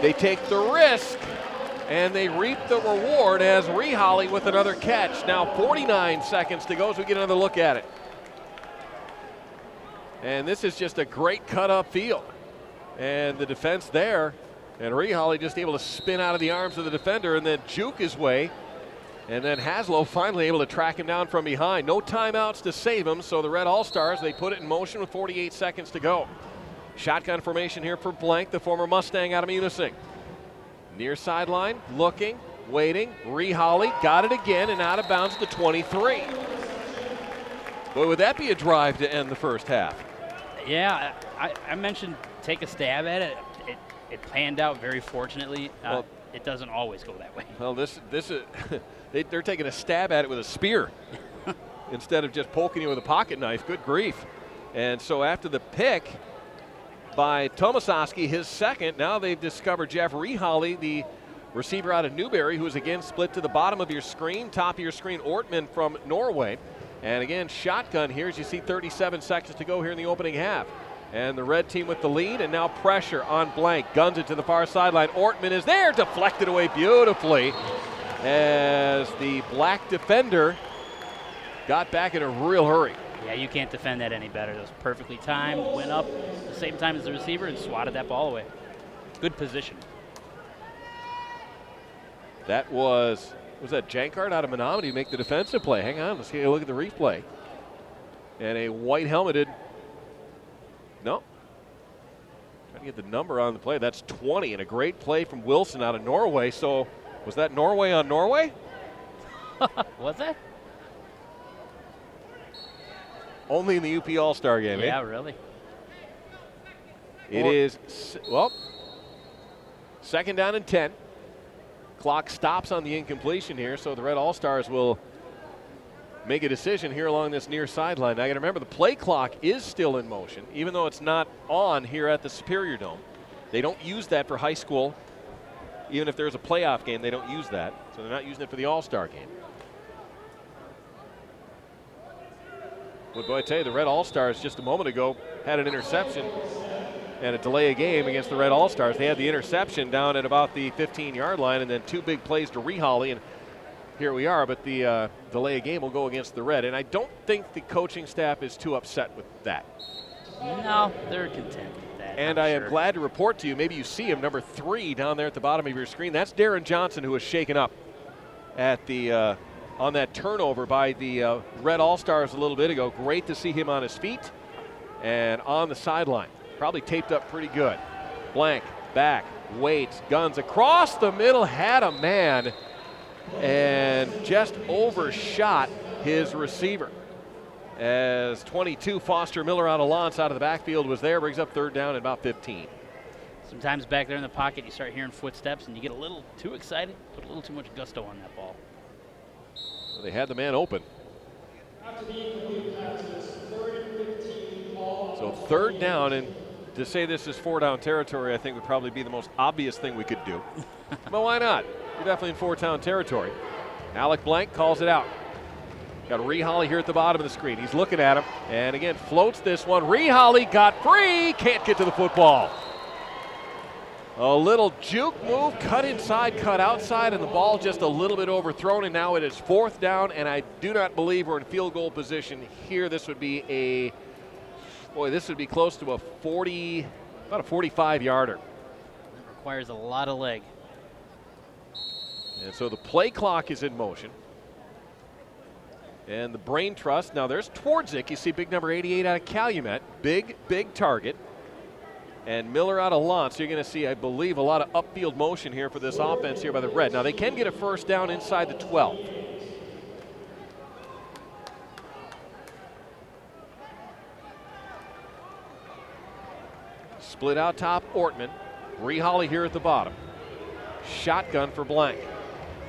They take the risk, and they reap the reward as Reholly with another catch. Now 49 seconds to go as we get another look at it. And this is just a great cut upfield. And the defense there, and Reholly just able to spin out of the arms of the defender and then juke his way. And then Haslow finally able to track him down from behind. No timeouts to save him, so the Red All-Stars, they put it in motion with 48 seconds to go. Shotgun formation here for Blank, the former Mustang out of Munising. Near sideline, looking, waiting. Reholly got it again and out of bounds at the 23. Boy, would that be a drive to end the first half. Yeah, I mentioned take a stab at it. It panned out very fortunately. Well, it doesn't always go that way. Well, this is they're taking a stab at it with a spear instead of just poking you with a pocket knife. Good grief. And so after the pick by Tomasowski, his second, now they've discovered Jeff Reholly, the receiver out of Newberry, who is again split to the bottom of your screen, top of your screen, Ortman from Norway. And again, shotgun here as you see 37 seconds to go here in the opening half. And the red team with the lead, and now pressure on Blank. Guns it to the far sideline. Ortman is there, deflected away beautifully as the black defender got back in a real hurry. Yeah, you can't defend that any better. It was perfectly timed, went up at the same time as the receiver and swatted that ball away. Good position. That was that Jankard out of Menominee make the defensive play? Hang on, let's take a look at the replay. And a white helmeted. No. Trying to get the number on the play. That's 20, and a great play from Wilson out of Norway. So was that Norway on Norway? Was that? Only in the UP All-Star game, yeah, eh? really. It is, well, 2nd down and 10. Clock stops on the incompletion here, so the Red All-Stars will make a decision here along this near sideline. Now, you got to remember the play clock is still in motion, even though it's not on here at the Superior Dome. They don't use that for high school. Even if there's a playoff game, they don't use that. So they're not using it for the All-Star game. But boy, I tell you, the Red All-Stars just a moment ago had an interception and a delay of game against the Red All-Stars. They had the interception down at about the 15-yard line, and then 2 big plays to Reholly, and here we are. But the delay of game will go against the Red, and I don't think the coaching staff is too upset with that. No, they're content with that. And I am glad to report to you, maybe you see him, number 3 down there at the bottom of your screen. That's Darren Johnson, who was shaken up at the on that turnover by the Red All-Stars a little bit ago. Great to see him on his feet and on the sideline. Probably taped up pretty good. Blank, back, waits, guns across the middle, had a man, and just overshot his receiver. As 22, Foster Miller out of Lance out of the backfield was there, brings up 3rd down at about 15. Sometimes back there in the pocket, you start hearing footsteps and you get a little too excited, put a little too much gusto on that ball. So they had the man open. So 3rd down, and to say this is 4-down territory, I think would probably be the most obvious thing we could do. But why not? You're definitely in 4-down territory. Alec Blank calls it out. Got Reholly here at the bottom of the screen. He's looking at him, and again floats this one. Reholly got free, can't get to the football. A little juke move, cut inside, cut outside, and the ball just a little bit overthrown, and now it is 4th down, and I do not believe we're in field goal position here. This would be this would be close to about a 45-yarder. It requires a lot of leg. And so the play clock is in motion. And the brain trust, now there's Twardzik. You see big number 88 out of Calumet. Big target. And Miller out of Lance. So you're going to see, I believe, a lot of upfield motion here for this offense here by the Red. Now they can get a first down inside the 12. Split out top, Ortman. Reholly here at the bottom. Shotgun for Blank.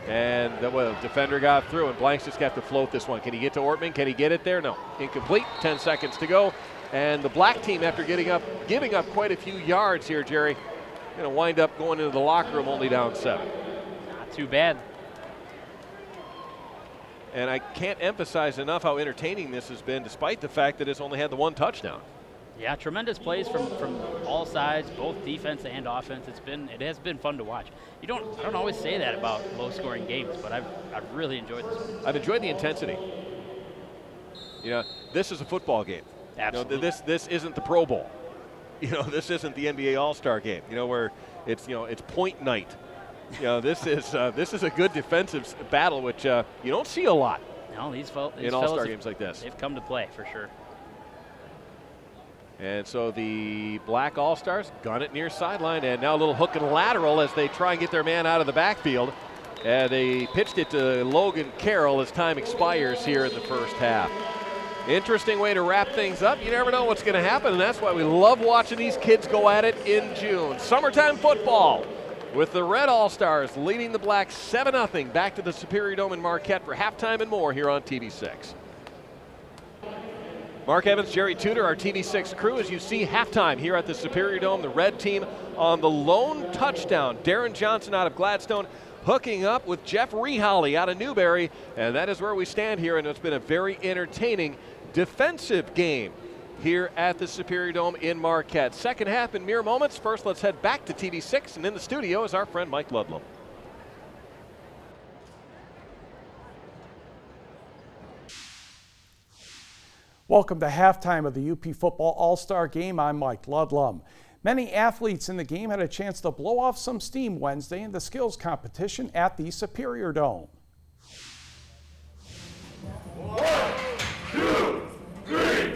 And the defender got through, and Blank's just got to float this one. Can he get to Ortman? Can he get it there? No. Incomplete. 10 seconds to go. And the black team, after giving up quite a few yards here, Jerry, going to wind up going into the locker room only down 7. Not too bad. And I can't emphasize enough how entertaining this has been, despite the fact that it's only had the 1 touchdown. Yeah, tremendous plays from all sides, both defense and offense. It has been fun to watch. I don't always say that about low-scoring games, but I've really enjoyed this one. I've enjoyed the intensity. You know, this is a football game. Absolutely. You know, this isn't the Pro Bowl. You know, this isn't the NBA All-Star game. You know, where it's point night. You know, this is a good defensive battle, which you don't see a lot. No, these in All-Star games like this. They've come to play for sure. And so the Black All-Stars gun it near sideline, and now a little hook and lateral as they try and get their man out of the backfield. They pitched it to Logan Carroll as time expires here in the first half. Interesting way to wrap things up. You never know what's going to happen, and that's why we love watching these kids go at it in June. Summertime football with the Red All-Stars leading the Blacks 7-0 back to the Superior Dome in Marquette for halftime and more here on TV6. Mark Evans, Jerry Tudor, our TV6 crew, as you see halftime here at the Superior Dome. The Red team on the lone touchdown. Darren Johnson out of Gladstone hooking up with Jeff Reholly out of Newberry, and that is where we stand here, and it's been a very entertaining defensive game here at the Superior Dome in Marquette. Second half in mere moments. First, let's head back to TV6, and in the studio is our friend Mike Ludlam. Welcome to halftime of the UP Football All-Star Game. I'm Mike Ludlam. Many athletes in the game had a chance to blow off some steam Wednesday in the skills competition at the Superior Dome. 1, 2, 3,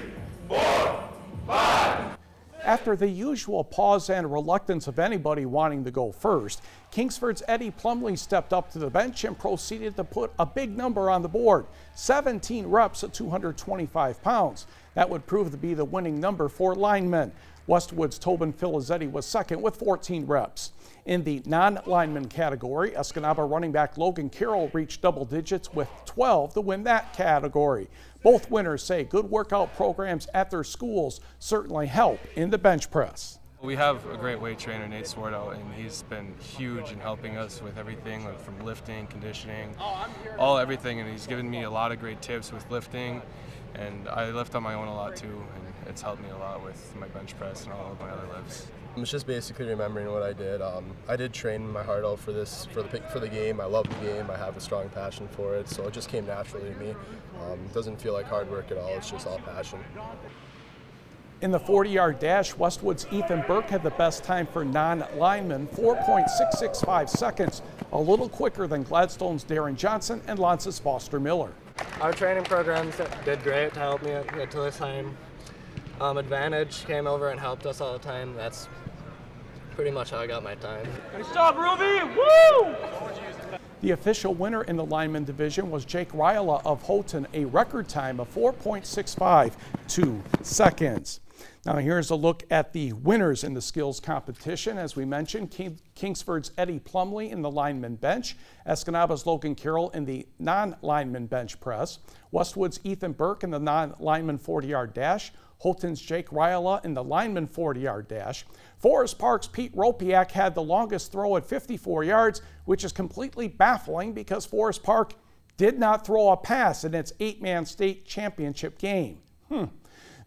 4, 5. After the usual pause and reluctance of anybody wanting to go first, Kingsford's Eddie Plumley stepped up to the bench and proceeded to put a big number on the board, 17 reps at 225 pounds. That would prove to be the winning number for linemen. Westwood's Tobin Filizzetti was second with 14 reps. In the non-lineman category, Escanaba running back Logan Carroll reached double digits with 12 to win that category. Both winners say good workout programs at their schools certainly help in the bench press. We have a great weight trainer, Nate Swartout, and he's been huge in helping us with everything, like from lifting, conditioning, everything, and he's given me a lot of great tips with lifting, and I lift on my own a lot too, and it's helped me a lot with my bench press and all of my other lifts. It's just basically remembering what I did. I did train my heart out for the game. I love the game. I have a strong passion for it, so it just came naturally to me. It doesn't feel like hard work at all. It's just all passion. In the 40-yard dash, Westwood's Ethan Burke had the best time for non-linemen, 4.665 seconds, a little quicker than Gladstone's Darren Johnson and Lance's Foster Miller. Our training programs did great to help me get to this time. Advantage came over and helped us all the time. That's pretty much how I got my time. Nice job, Ruby! Woo! The official winner in the lineman division was Jake Ryla of Houghton, a record time of 4.652 seconds. Now here's a look at the winners in the skills competition. As we mentioned, Kingsford's Eddie Plumley in the lineman bench, Escanaba's Logan Carroll in the non-lineman bench press, Westwood's Ethan Burke in the non-lineman 40-yard dash, Houghton's Jake Ryla in the lineman 40-yard dash. Forest Park's Pete Ropiak had the longest throw at 54 yards, which is completely baffling because Forest Park did not throw a pass in its 8-man state championship game.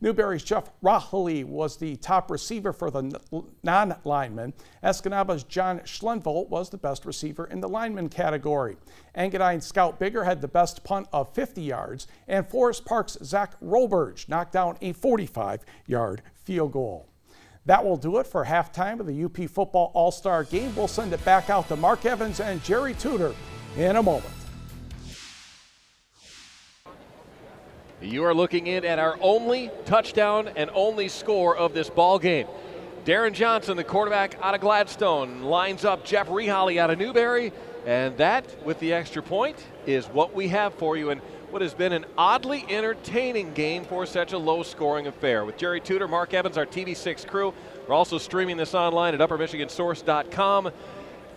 Newberry's Jeff Rahali was the top receiver for the non-linemen. Escanaba's John Schlenvold was the best receiver in the lineman category. Engadine's Scout Bigger had the best punt of 50 yards, and Forest Park's Zach Roberge knocked down a 45-yard field goal. That will do it for halftime of the UP Football All-Star Game. We'll send it back out to Mark Evans and Jerry Tudor in a moment. You are looking in at our only touchdown and only score of this ball game. Darren Johnson, the quarterback out of Gladstone, lines up Jeff Rahali out of Newberry, and that, with the extra point, is what we have for you in what has been an oddly entertaining game for such a low-scoring affair. With Jerry Tudor, Mark Evans, our TV6 crew, we're also streaming this online at UpperMichiganSource.com.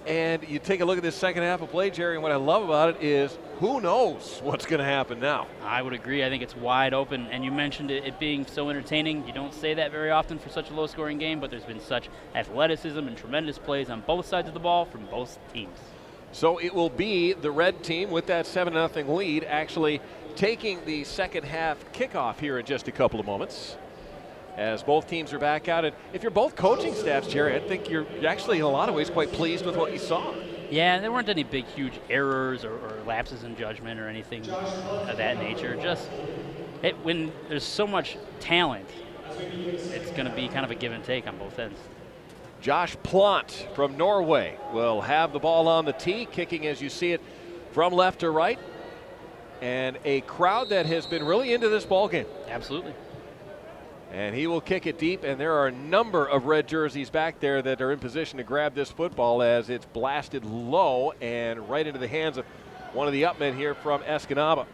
And you take a look at this second half of play, Jerry, and what I love about it is who knows what's going to happen now. I would agree. I think it's wide open, and you mentioned it being so entertaining. You don't say that very often for such a low-scoring game, but there's been such athleticism and tremendous plays on both sides of the ball from both teams. So it will be the red team with that 7-0 lead actually taking the second half kickoff here in just a couple of moments, as both teams are back out. And if you're both coaching staffs, Jerry, I think you're actually in a lot of ways quite pleased with what you saw. Yeah, there weren't any big, huge errors or lapses in judgment or anything of that nature. Just when there's so much talent, it's going to be kind of a give and take on both ends. Josh Plant from Norway will have the ball on the tee, kicking as you see it from left to right. And a crowd that has been really into this ball game. Absolutely. And he will kick it deep, and there are a number of red jerseys back there that are in position to grab this football as it's blasted low and right into the hands of one of the upmen here from Escanaba.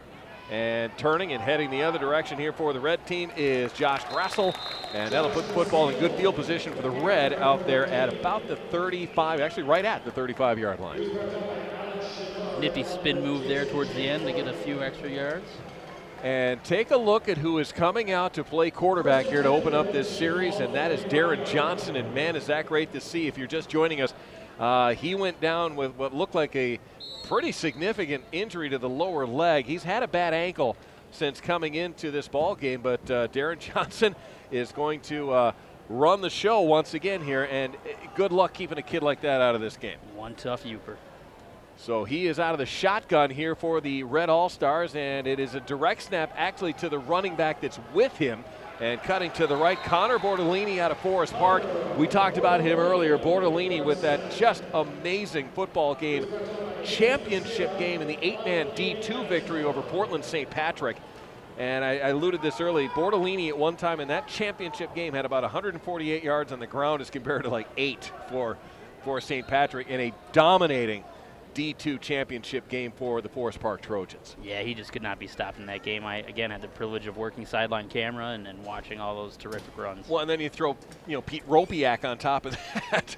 And turning and heading the other direction here for the red team is Josh Grassel, and that'll put the football in good field position for the red out there at about the 35, actually right at the 35-yard line. Nifty spin move there towards the end to get a few extra yards. And take a look at who is coming out to play quarterback here to open up this series, and that is Darren Johnson. And man, is that great to see. If you're just joining us, he went down with what looked like a pretty significant injury to the lower leg. He's had a bad ankle since coming into this ball game, but Darren Johnson is going to run the show once again here, and good luck keeping a kid like that out of this game. One tough Uper. So he is out of the shotgun here for the Red All-Stars, and it is a direct snap actually to the running back that's with him. And cutting to the right, Connor Bordolini out of Forest Park. We talked about him earlier. Bordolini with that just amazing football game, championship game in the 8-man D2 victory over Portland St. Patrick. And I alluded this early, Bordolini at one time in that championship game had about 148 yards on the ground as compared to like 8 for St. Patrick in a dominating D2 championship game for the Forest Park Trojans. Yeah, he just could not be stopped in that game. I, again, had the privilege of working sideline camera and watching all those terrific runs. Well, and then you throw, Pete Ropiak on top of that.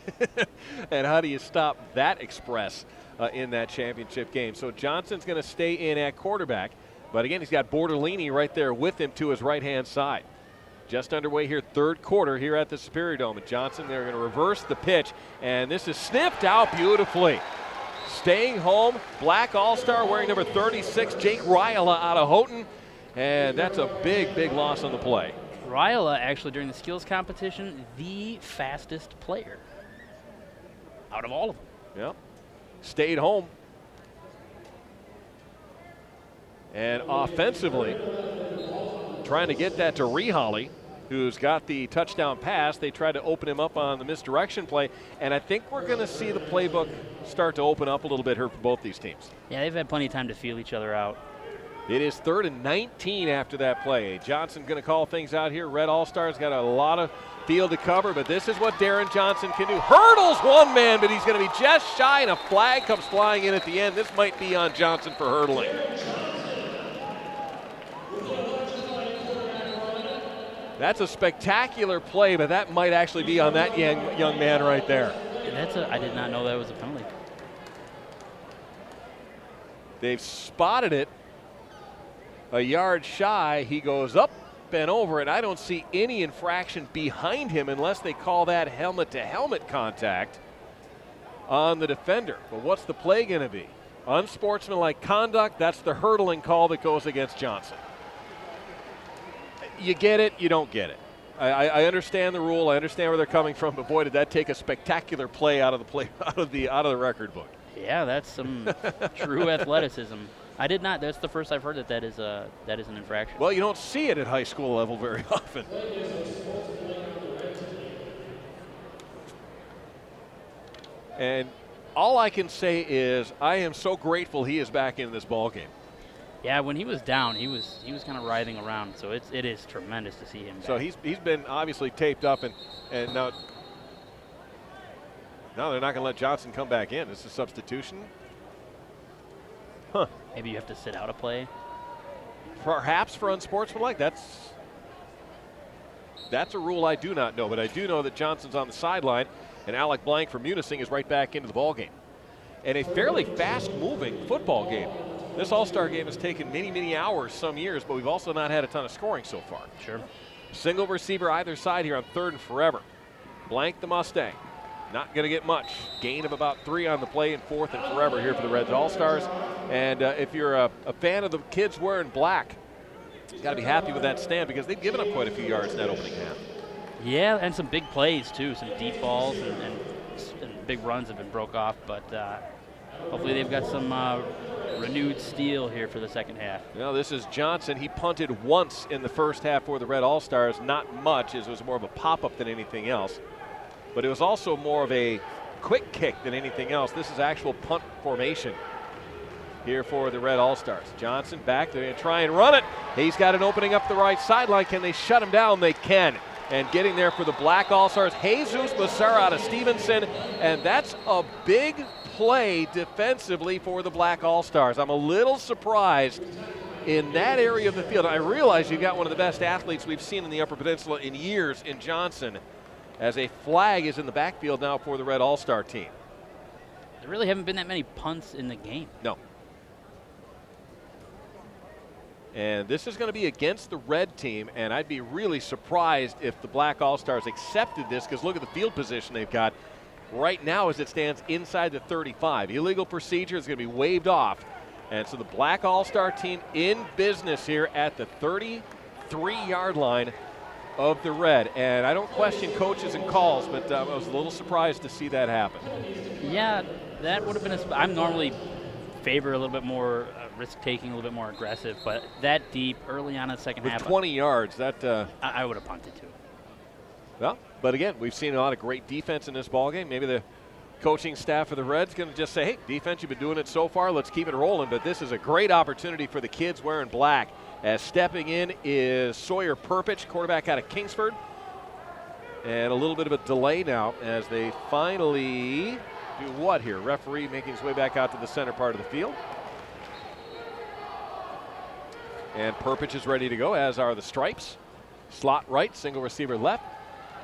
And how do you stop that express in that championship game? So Johnson's going to stay in at quarterback. But again, he's got Bordolini right there with him to his right-hand side. Just underway here, third quarter here at the Superior Dome. And Johnson, they're going to reverse the pitch. And this is sniffed out beautifully. Staying home, black all-star wearing number 36, Jake Riola out of Houghton. And that's a big, big loss on the play. Riola actually during the skills competition, the fastest player out of all of them. Yep. Stayed home. And offensively, trying to get that to Rahali, who's got the touchdown pass. They tried to open him up on the misdirection play, and I think we're going to see the playbook start to open up a little bit here for both these teams. Yeah, they've had plenty of time to feel each other out. It is 3rd and 19 after that play. Johnson going to call things out here. Red All-Stars got a lot of field to cover, but this is what Darren Johnson can do. Hurdles one man, but he's going to be just shy, and a flag comes flying in at the end. This might be on Johnson for hurdling. That's a spectacular play, but that might actually be on that young man right there. I did not know that was a penalty. They've spotted it a yard shy. He goes up and over, and I don't see any infraction behind him unless they call that helmet-to-helmet contact on the defender. But what's the play going to be? Unsportsmanlike conduct. That's the hurdling call that goes against Johnson. You get it, you don't get it. I understand the rule. I understand where they're coming from, but boy, did that take a spectacular play out of the record book. Yeah, that's some true athleticism. I did not. That's the first I've heard that is an infraction. Well, you don't see it at high school level very often. And all I can say is I am so grateful he is back in this ball game. Yeah, when he was down, he was kind of writhing around. So it is tremendous to see him back. So he's been obviously taped up, and now they're not going to let Johnson come back in. It's a substitution. Huh. Maybe you have to sit out a play. Perhaps for unsportsmanlike. That's a rule I do not know, but I do know that Johnson's on the sideline, and Alec Blank from Munising is right back into the ball game. And a fairly fast-moving football game. This All-Star game has taken many, many hours some years, but we've also not had a ton of scoring so far. Sure. Single receiver either side here on 3rd and forever. Blank the Mustang. Not going to get much. Gain of about 3 on the play and 4th and forever here for the Reds All-Stars. And if you're a fan of the kids wearing black, you got to be happy with that stand because they've given up quite a few yards in that opening half. Yeah, and some big plays too, some deep balls and big runs have been broke off, but hopefully they've got some renewed steel here for the second half. Well, this is Johnson. He punted once in the first half for the Red All-Stars, not much, as it was more of a pop-up than anything else. But it was also more of a quick kick than anything else. This is actual punt formation here for the Red All-Stars. Johnson back. They're going to try and run it. He's got an opening up the right sideline. Can they shut him down? They can. And getting there for the Black All-Stars, Jesus Massara out of Stevenson. And that's a big play defensively for the Black All-Stars. I'm a little surprised in that area of the field. I realize you've got one of the best athletes we've seen in the Upper Peninsula in years in Johnson, as a flag is in the backfield now for the Red All-Star team. There really haven't been that many punts in the game. No. And this is going to be against the red team, and I'd be really surprised if the Black All-Stars accepted this, because look at the field position they've got right now as it stands inside the 35. Illegal procedure is going to be waived off. And so the Black All-Star team in business here at the 33-yard line of the red. And I don't question coaches and calls, but I was a little surprised to see that happen. Yeah, that would have been I'm normally favor a little bit more risk-taking, a little bit more aggressive, but that deep early on in the second half. 20 yards, that I would have punted too. Well, but again, we've seen a lot of great defense in this ballgame. Maybe the coaching staff of the Reds going to just say, hey, defense, you've been doing it so far, let's keep it rolling. But this is a great opportunity for the kids wearing black, as stepping in is Sawyer Perpich, quarterback out of Kingsford. And a little bit of a delay now as they finally do what here? Referee making his way back out to the center part of the field. And Perpich is ready to go, as are the Stripes. Slot right, single receiver left.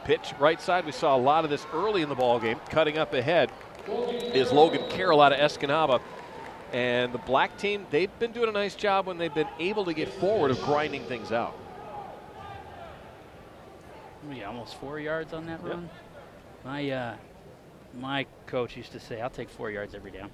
Pitch right side. We saw a lot of this early in the ball game. Cutting up ahead is Logan Carroll out of Escanaba. And the black team, they've been doing a nice job when they've been able to get forward of grinding things out. Almost 4 yards on that run. My coach used to say, I'll take 4 yards every down.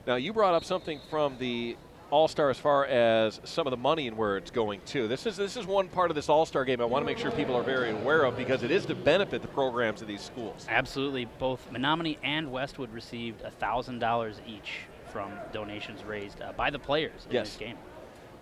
Now, you brought up something from the All-Star as far as some of the money and where it's going to. This is one part of this All-Star game I want to make sure people are very aware of, because it is to benefit the programs of these schools. Absolutely. Both Menominee and Westwood received $1,000 each from donations raised by the players in this game.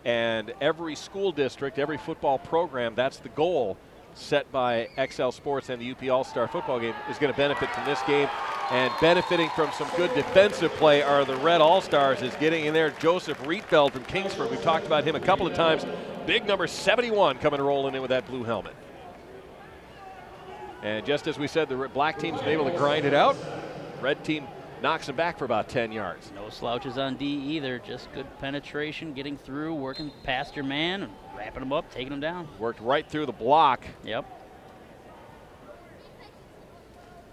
And every school district, every football program, that's the goal set by XL Sports and the UP All-Star football game, is going to benefit from this game. And benefiting from some good defensive play are the Red All-Stars, is getting in there Joseph Rietfeld from Kingsford. We've talked about him a couple of times. Big number 71 coming rolling in with that blue helmet. And just as we said, the black team's been able to grind it out. Red team knocks him back for about 10 yards. No slouches on D either, just good penetration, getting through, working past your man, and wrapping him up, taking him down. Worked right through the block. Yep.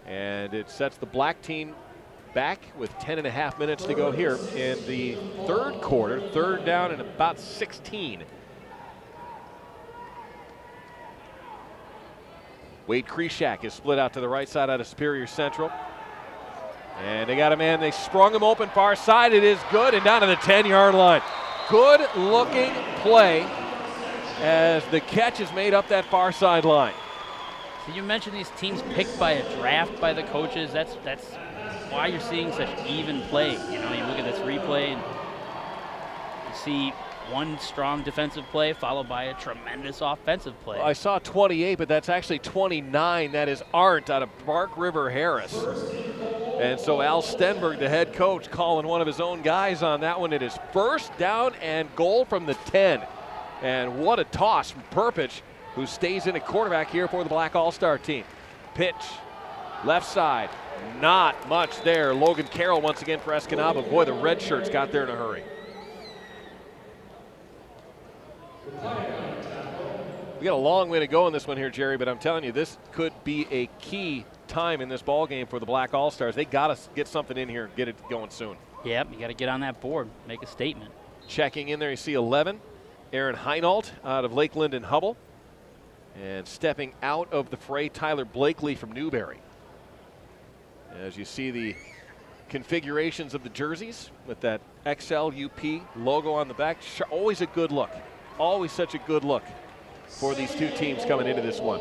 And it sets the black team back with 10.5 minutes to go here in the third quarter. Third down and about 16. Wade Kreshak is split out to the right side out of Superior Central. And they got a man, they sprung him open far side. It is good and down to the 10-yard line. Good looking play as the catch is made up that far sideline. So you mentioned these teams picked by a draft by the coaches. That's why you're seeing such even play. You know, you look at this replay and you see one strong defensive play followed by a tremendous offensive play. Well, I saw 28, but that's actually 29. That is Arndt out of Bark River Harris. And so Al Stenberg, the head coach, calling one of his own guys on that one. It is first down and goal from the 10. And what a toss from Perpich, who stays in at quarterback here for the Black All-Star team. Pitch, left side, not much there. Logan Carroll once again for Escanaba. Boy, the red shirts got there in a hurry. We got a long way to go in this one here, Jerry, but I'm telling you, this could be a key time in this ball game for the Black All-Stars. They got to get something in here and get it going soon. Yep, you got to get on that board, make a statement. Checking in there, you see 11, Aaron Heinault out of Lakeland and Hubble. And stepping out of the fray, Tyler Blakely from Newberry. As you see the configurations of the jerseys with that XL UP logo on the back, always a good look. Always such a good look for these two teams coming into this one.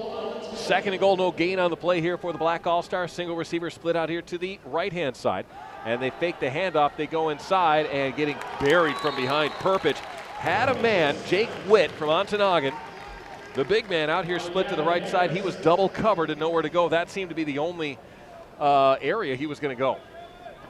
Second and goal, no gain on the play here for the Black All-Stars. Single receiver split out here to the right-hand side. And they fake the handoff. They go inside and getting buried from behind. Perpich had a man, Jake Witt from Ontonagon. The big man out here split to the right side. He was double covered and nowhere to go. That seemed to be the only area he was going to go.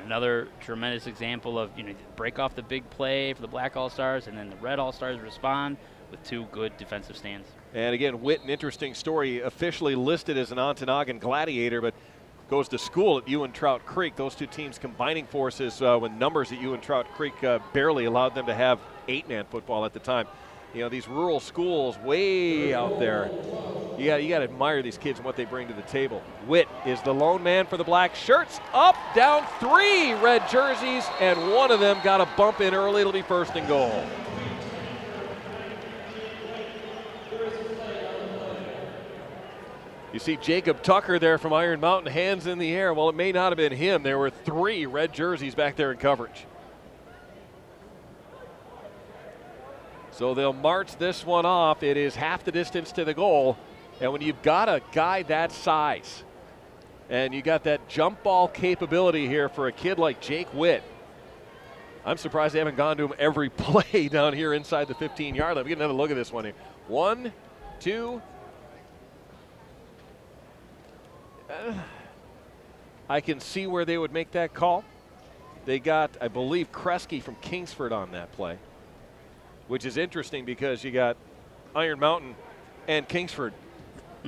Another tremendous example of, break off the big play for the Black All-Stars, and then the Red All-Stars respond with two good defensive stands. And again, Witt, an interesting story, officially listed as an Ontonagon Gladiator, but goes to school at Ewan Trout Creek. Those two teams combining forces when numbers at Ewan Trout Creek barely allowed them to have 8-man football at the time. You know, these rural schools way out there, you got to admire these kids and what they bring to the table. Witt is the lone man for the black shirts. Up, down, 3 red jerseys, and one of them got a bump in early. It'll be first and goal. You see Jacob Tucker there from Iron Mountain, hands in the air. Well, it may not have been him. There were 3 red jerseys back there in coverage. So they'll march this one off. It is half the distance to the goal. And when you've got a guy that size and you got that jump ball capability here for a kid like Jake Witt, I'm surprised they haven't gone to him every play down here inside the 15-yard line. We get another look at this one here. 1, 2. I can see where they would make that call. They got, I believe, Kresge from Kingsford on that play, which is interesting because you got Iron Mountain and Kingsford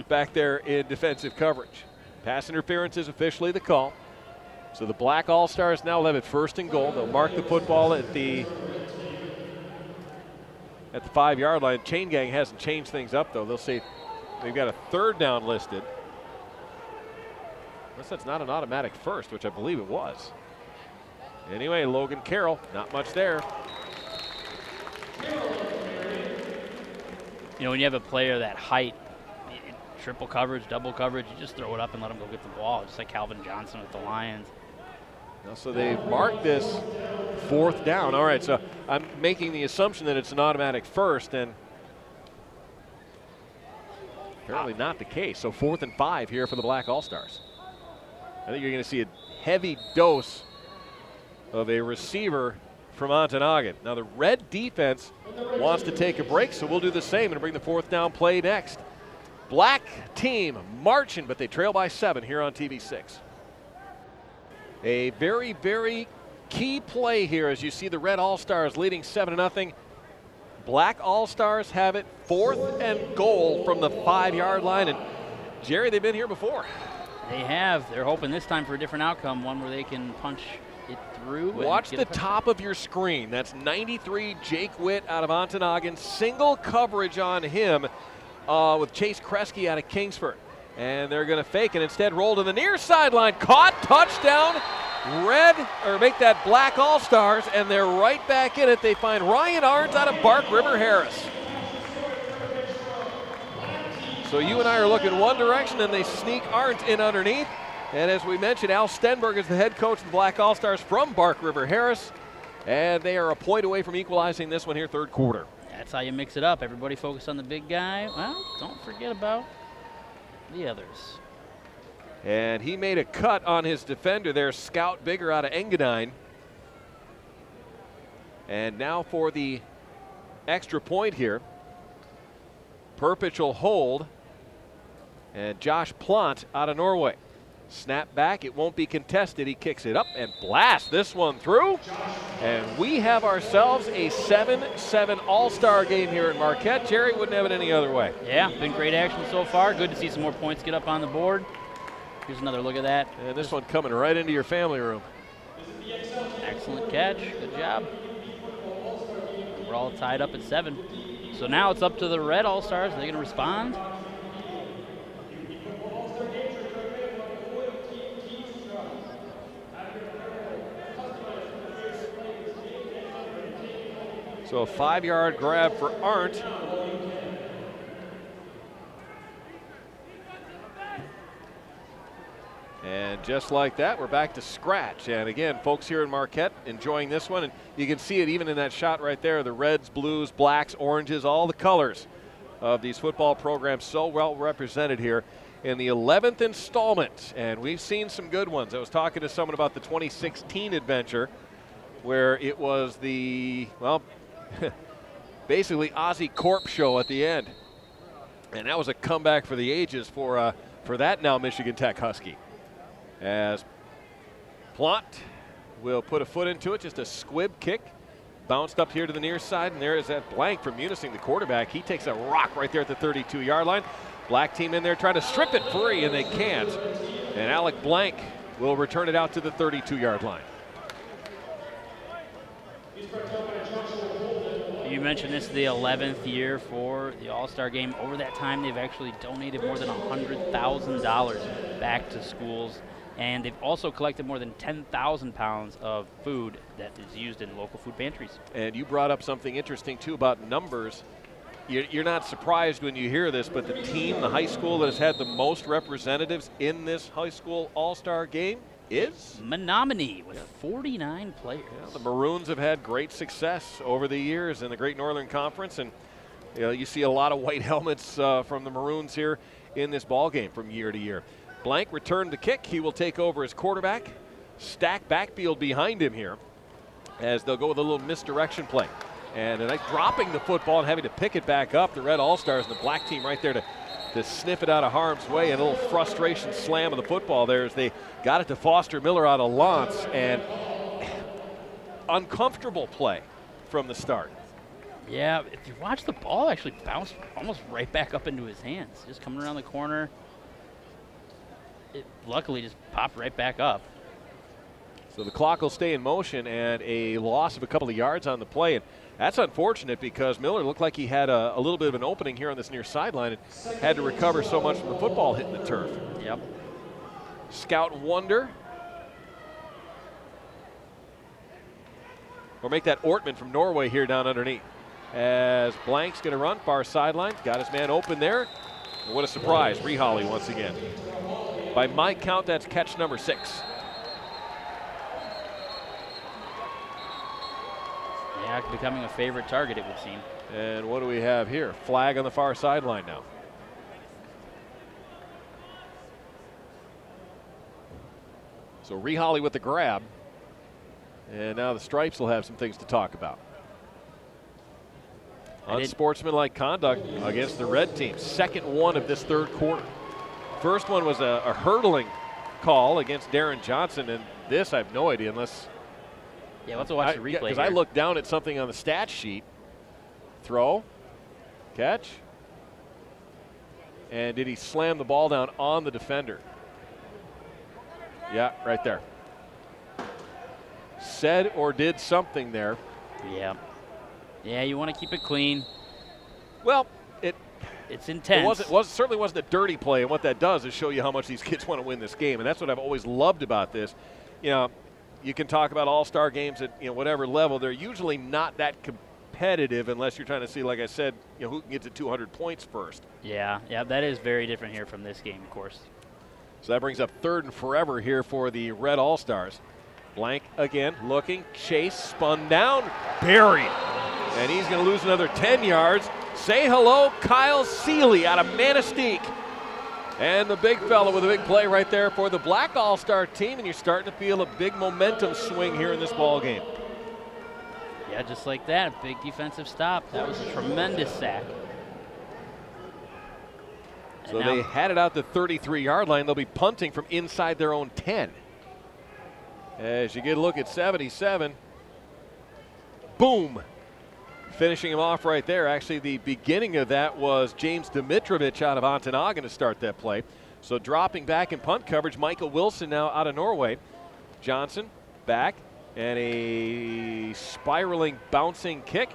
back there in defensive coverage. Pass interference is officially the call. So the Black All-Stars now have it first and goal. They'll mark the football at the 5-yard line. Chain Gang hasn't changed things up, though. They'll say they've got a third down listed. Unless that's not an automatic first, which I believe it was. Anyway, Logan Carroll, not much there. When you have a player that height, triple coverage, double coverage, you just throw it up and let him go get the ball, just like Calvin Johnson with the Lions. So they marked this 4th down. All right, so I'm making the assumption that it's an automatic first, and apparently not the case. So 4th and 5 here for the Black All-Stars. I think you're going to see a heavy dose of a receiver from Ontonagon. Now the red defense wants to take a break, so we'll do the same and bring the 4th down play next. Black team marching, but they trail by 7 here on TV6. A very, very key play here as you see the Red All-Stars leading 7-0. Black All-Stars have it 4th and goal from the 5-yard line. And Jerry, they've been here before. They have. They're hoping this time for a different outcome, one where they can punch it through. Watch the top of your screen. That's 93 Jake Witt out of Ontonagon. Single coverage on him with Chase Kresge out of Kingsford. And they're going to fake and instead roll to the near sideline. Caught, touchdown, make that Black All-Stars, and they're right back in it. They find Ryan Arndt out of Bark River Harris. So you and I are looking one direction, and they sneak Arndt in underneath. And as we mentioned, Al Stenberg is the head coach of the Black All-Stars from Bark River Harris. And they are a point away from equalizing this one here, 3rd quarter. That's how you mix it up. Everybody focus on the big guy. Well, don't forget about the others. And he made a cut on his defender there, Scout Bigger out of Engadine. And now for the extra point here. Perpich will hold. And Josh Plant out of Norway. Snap back, it won't be contested. He kicks it up and blasts this one through. And we have ourselves a 7-7 All-Star game here in Marquette. Jerry, wouldn't have it any other way. Yeah, been great action so far. Good to see some more points get up on the board. Here's another look at that. And this one coming right into your family room. Excellent catch, good job. We're all tied up at 7. So now it's up to the Red All-Stars. Are they gonna respond? So a 5-yard grab for Arndt. And just like that, we're back to scratch. And again, folks here in Marquette enjoying this one. And you can see it even in that shot right there. The reds, blues, blacks, oranges, all the colors of these football programs so well represented here in the 11th installment. And we've seen some good ones. I was talking to someone about the 2016 adventure where it was the, well, basically Ozzy Corp show at the end. And that was a comeback for the ages for that now Michigan Tech Husky. As Plant will put a foot into it, just a squib kick. Bounced up here to the near side, and there is that blank from Munising, the quarterback. He takes a rock right there at the 32-yard line. Black team in there trying to strip it free, and they can't. And Alec Blank will return it out to the 32-yard line. You mentioned this is the 11th year for the All-Star Game. Over that time, they've actually donated more than $100,000 back to schools. And they've also collected more than 10,000 pounds of food that is used in local food pantries. And you brought up something interesting, too, about numbers. You're not surprised when you hear this, but the team, the high school that has had the most representatives in this high school all-star game is? Menominee with 49 players. Yeah, the Maroons have had great success over the years in the Great Northern Conference, and you see a lot of white helmets from the Maroons here in this ball game from year to year. Blank returned the kick. He will take over as quarterback. Stack backfield behind him here as they'll go with a little misdirection play. And a nice dropping the football and having to pick it back up. The Red All-Stars and the black team right there to sniff it out of harm's way. And a little frustration slam of the football there as they got it to Foster Miller out of Lance. And uncomfortable play from the start. Yeah, if you watch the ball actually bounce almost right back up into his hands. Just coming around the corner. It luckily just popped right back up. So the clock will stay in motion and a loss of a couple of yards on the play. And that's unfortunate because Miller looked like he had a little bit of an opening here on this near sideline and had to recover so much from the football hitting the turf. Yep. Scout Wonder. Or make that Ortman from Norway here down underneath. As Blank's going to run, far sideline. Got his man open there. And what a surprise. Reholly once again. By my count, that's catch number 6. Yeah, becoming a favorite target, it would seem. And what do we have here? Flag on the far sideline now. So Reholly with the grab. And now the Stripes will have some things to talk about. Unsportsmanlike conduct against the red team. Second one of this third quarter. First one was a hurdling call against Darren Johnson, and this I have no idea unless. Yeah, let's watch the replay. Because I looked down at something on the stat sheet. Throw, catch, and did he slam the ball down on the defender? Yeah, right there. Said or did something there. Yeah. Yeah, you want to keep it clean. Well, it's intense. It certainly wasn't a dirty play, and what that does is show you how much these kids want to win this game, and that's what I've always loved about this. You know, you can talk about all-star games at whatever level. They're usually not that competitive unless you're trying to see, like I said, who can get to 200 points first. Yeah, that is very different here from this game, of course. So that brings up 3rd and forever here for the Red All-Stars. Blank again, looking, chase, spun down, buried. And he's going to lose another 10 yards. Say hello, Kyle Seeley out of Manistee. And the big fella with a big play right there for the Black All-Star team, and you're starting to feel a big momentum swing here in this ball game. Yeah, just like that, big defensive stop. That was a tremendous sack. So they had it out the 33-yard line. They'll be punting from inside their own 10. As you get a look at 77, boom. Finishing him off right there. Actually, the beginning of that was James Dimitrovich out of Ontonagon to start that play. So dropping back in punt coverage, Michael Wilson now out of Norway. Johnson back, and a spiraling, bouncing kick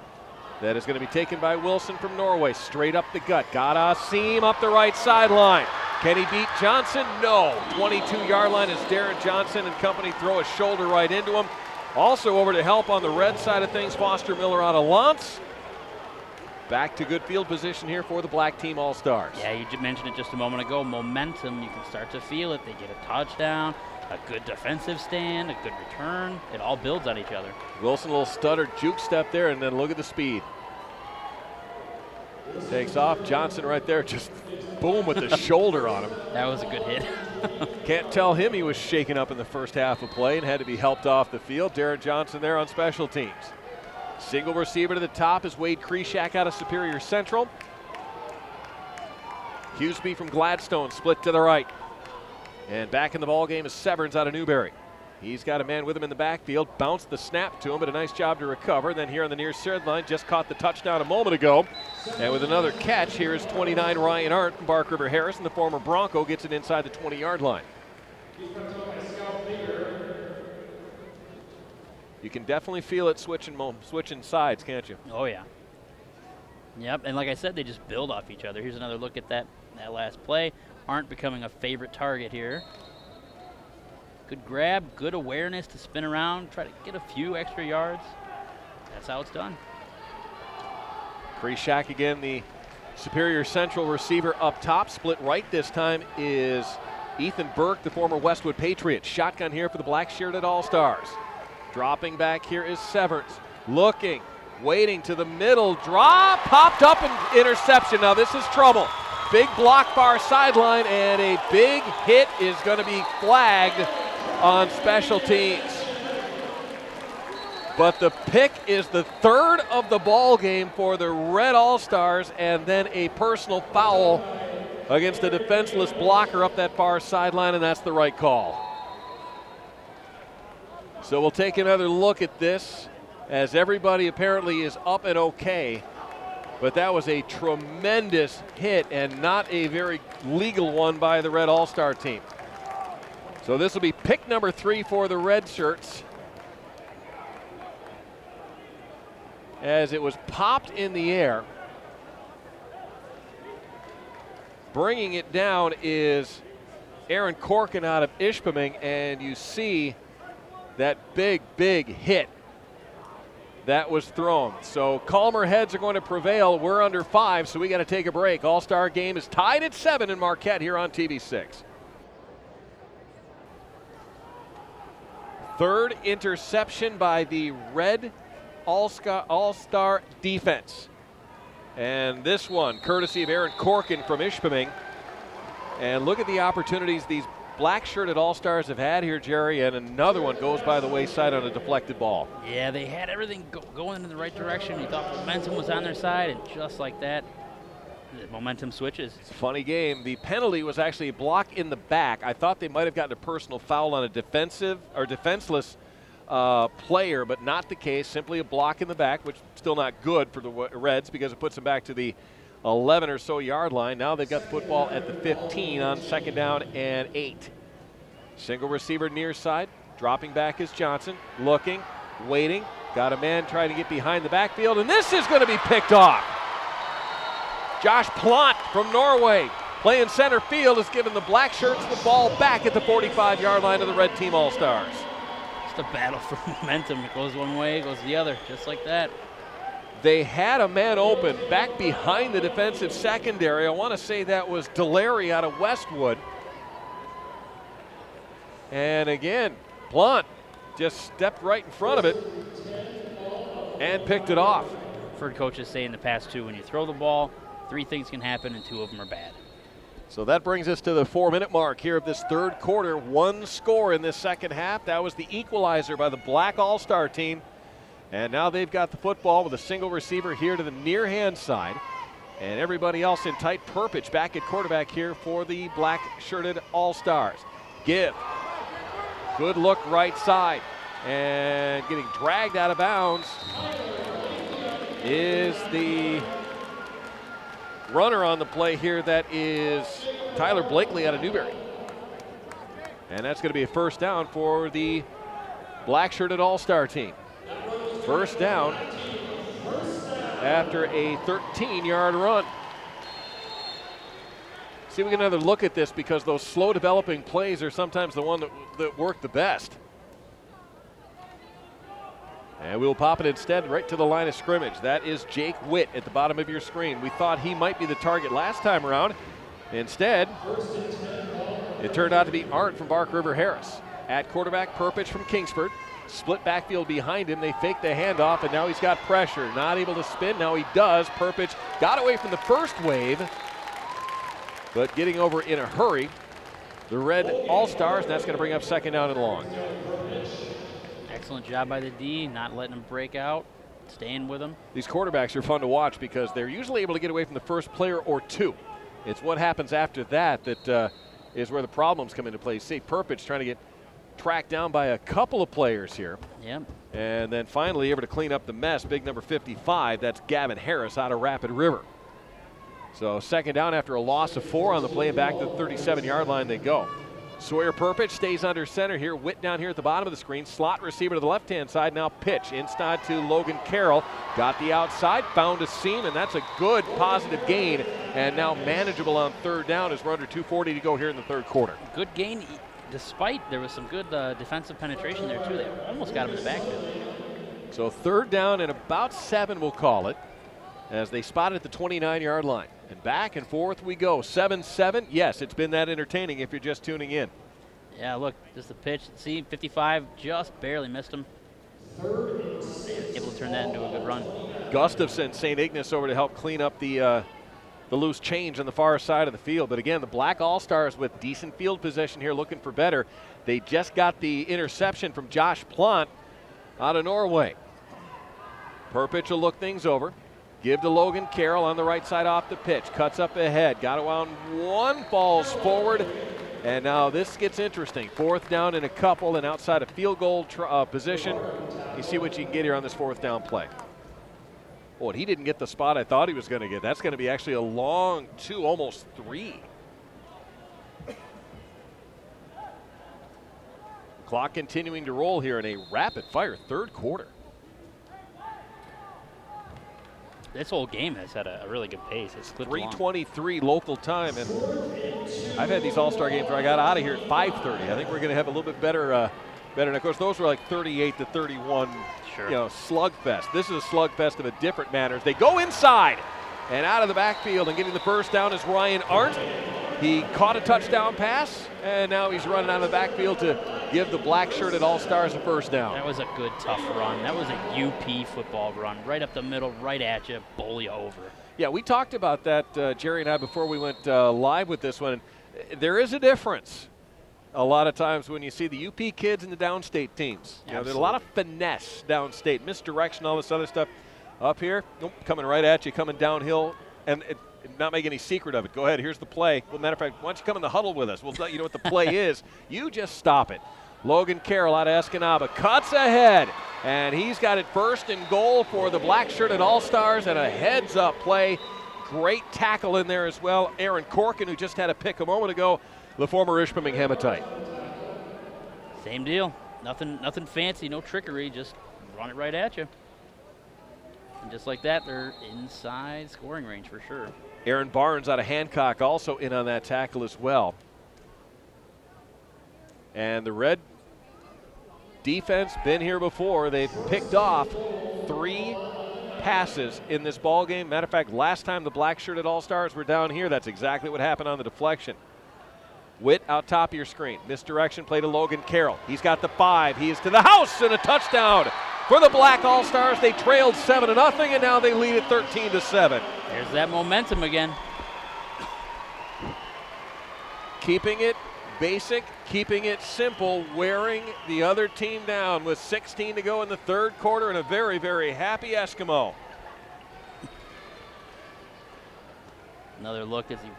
that is going to be taken by Wilson from Norway. Straight up the gut. Got a seam up the right sideline. Can he beat Johnson? No. 22-yard line as Darren Johnson and company throw a shoulder right into him. Also over to help on the red side of things, Foster Miller out of Lance. Back to good field position here for the Black Team All-Stars. Yeah, you mentioned it just a moment ago. Momentum, you can start to feel it. They get a touchdown, a good defensive stand, a good return. It all builds on each other. Wilson, a little stutter juke step there, and then look at the speed. Takes off. Johnson right there, just boom with the shoulder on him. That was a good hit. Can't tell him he was shaken up in the first half of play and had to be helped off the field. Darren Johnson there on special teams. Single receiver to the top is Wade Kreshak out of Superior Central. Hughesby from Gladstone split to the right. And back in the ball game is Severns out of Newberry. He's got a man with him in the backfield. Bounced the snap to him, but a nice job to recover. Then here on the near sideline, just caught the touchdown a moment ago. And with another catch, here is 29 Ryan Arndt from Bark River Harrison. The former Bronco gets it inside the 20-yard line. You can definitely feel it switching sides, can't you? Oh, yeah. Yep, and like I said, they just build off each other. Here's another look at that last play. Arndt becoming a favorite target here. Good grab, good awareness to spin around, try to get a few extra yards. That's how it's done. Kreshak again, the Superior Central receiver up top. Split right this time is Ethan Burke, the former Westwood Patriot. Shotgun here for the black-shirted All-Stars. Dropping back here is Severns. Looking, waiting to the middle, drop, popped up and interception. Now this is trouble. Big block far sideline, and a big hit is going to be flagged on special teams. But the pick is the third of the ball game for the Red All-Stars, and then a personal foul against a defenseless blocker up that far sideline, and that's the right call. So we'll take another look at this as everybody apparently is up and okay. But that was a tremendous hit and not a very legal one by the Red All-Star team. So this will be pick number 3 for the Red Shirts. As it was popped in the air. Bringing it down is Aaron Corkin out of Ishpeming, and you see that big hit that was thrown. So calmer heads are going to prevail. We're under 5, so we got to take a break. All-Star game is tied at 7 in Marquette here on TV6. Third interception by the Red All-Star defense. And this one, courtesy of Aaron Corkin from Ishpeming. And look at the opportunities these black-shirted All-Stars have had here, Jerry, and another one goes by the wayside on a deflected ball. Yeah, they had everything going in the right direction. You thought momentum was on their side, and just like that, the momentum switches. It's a funny game. The penalty was actually a block in the back. I thought they might have gotten a personal foul on a defensive or defenseless player, but not the case. Simply a block in the back, which is still not good for the Reds because it puts them back to the 11 or so yard line. Now they've got the football at the 15 on 2nd down and 8. Single receiver near side. Dropping back is Johnson. Looking, waiting. Got a man trying to get behind the backfield, and this is going to be picked off. Josh Plant from Norway, playing center field, has given the black shirts the ball back at the 45-yard line of the Red Team All-Stars. Just a battle for momentum. It goes one way, it goes the other, just like that. They had a man open back behind the defensive secondary. I want to say that was Delary out of Westwood. And again, Plant just stepped right in front of it and picked it off. heard coaches say in the past too, when you throw the ball, 3 things can happen and 2 of them are bad. So that brings us to the 4-minute mark here of this third quarter. 1 score in this second half. That was the equalizer by the Black All-Star team. And now they've got the football with a single receiver here to the near hand side. And everybody else in tight. Perpich back at quarterback here for the black-shirted All-Stars. Give. Good look right side. And getting dragged out of bounds is the runner on the play here. That is Tyler Blakely out of Newberry. And that's going to be a first down for the black-shirted All-Star team. First down after a 13-yard run. See if we get another look at this, because those slow developing plays are sometimes the one that work the best. And we'll pop it instead right to the line of scrimmage. That is Jake Witt at the bottom of your screen. We thought he might be the target last time around. Instead, it turned out to be Arndt from Bark River Harris. At quarterback, Perpich from Kingsford. Split backfield behind him. They fake the handoff, and now he's got pressure. Not able to spin. Now he does. Perpich got away from the first wave, but getting over in a hurry. The Red All-Stars, and that's going to bring up second down and long. Excellent job by the D, not letting him break out, staying with him. These quarterbacks are fun to watch because they're usually able to get away from the first player or 2. It's what happens after that that is where the problems come into play. See Perpich trying to get tracked down by a couple of players here. Yep. And then finally able to clean up the mess. Big number 55, that's Gavin Harris out of Rapid River. So second down after a loss of 4 on the play, and back to the 37-yard line they go. Sawyer Perpich stays under center here. Witt down here at the bottom of the screen. Slot receiver to the left-hand side. Now pitch inside to Logan Carroll. Got the outside, found a seam, and that's a good positive gain. And now manageable on third down as we're under 2:40 to go here in the third quarter. Good gain, despite there was some good defensive penetration there too. They almost got him in the backfield. So third down and about 7, we'll call it, as they spot it at the 29-yard line. And back and forth we go. 7-7. Yes, it's been that entertaining if you're just tuning in. Yeah, look, just the pitch. See, 55 just barely missed him. Able to turn that into a good run. Gustafson, St. Ignace over to help clean up the loose change on the far side of the field. But again, the Black All-Stars with decent field position here, looking for better. They just got the interception from Josh Plant out of Norway. Perpich will look things over. Give to Logan Carroll on the right side off the pitch. Cuts up ahead. Got around 1, falls forward. And now this gets interesting. Fourth down and a couple, and outside of field goal position. You see what you can get here on this fourth down play. Boy, he didn't get the spot I thought he was going to get. That's going to be actually a long 2, almost 3. Clock continuing to roll here in a rapid-fire third quarter. This whole game has had a really good pace. It's 3:23 local time, and I've had these All-Star games where I got out of here at 5:30. I think we're going to have a little bit better. And of course, those were like 38-31, sure, slugfest. This is a slugfest of a different manner. They go inside and out of the backfield, and getting the first down is Ryan Arndt. He caught a touchdown pass, and now he's running out of the backfield to give the black-shirted All-Stars a first down. That was a good, tough run. That was a UP football run, right up the middle, right at you, bowl you over. Yeah, we talked about that, Jerry and I, before we went live with this one. There is a difference a lot of times when you see the UP kids and the downstate teams. There's a lot of finesse downstate, misdirection, all this other stuff. Up here, coming right at you, coming downhill, and not make any secret of it. Go ahead, here's the play. Well, matter of fact, why don't you come in the huddle with us? We'll let you know what the play is. You just stop it. Logan Carroll out of Escanaba cuts ahead, and he's got it first and goal for the black-shirted All-Stars, and a heads-up play. Great tackle in there as well. Aaron Corkin, who just had a pick a moment ago, the former Ishpeming Hematite. Same deal. Nothing fancy, no trickery, just run it right at you. And just like that, they're inside scoring range for sure. Aaron Barnes out of Hancock also in on that tackle as well. And the Red defense, been here before. They've picked off 3 passes in this ball game. Matter of fact, last time the black-shirted All-Stars were down here, that's exactly what happened on the deflection. Witt out top of your screen. Misdirection play to Logan Carroll. He's got the 5. He is to the house and a touchdown. for the Black All-Stars. They trailed 7-0, and now they lead it 13-7. There's that momentum again. Keeping it basic, keeping it simple, wearing the other team down with 16 to go in the third quarter, and a very, very happy Eskimo. Another look as he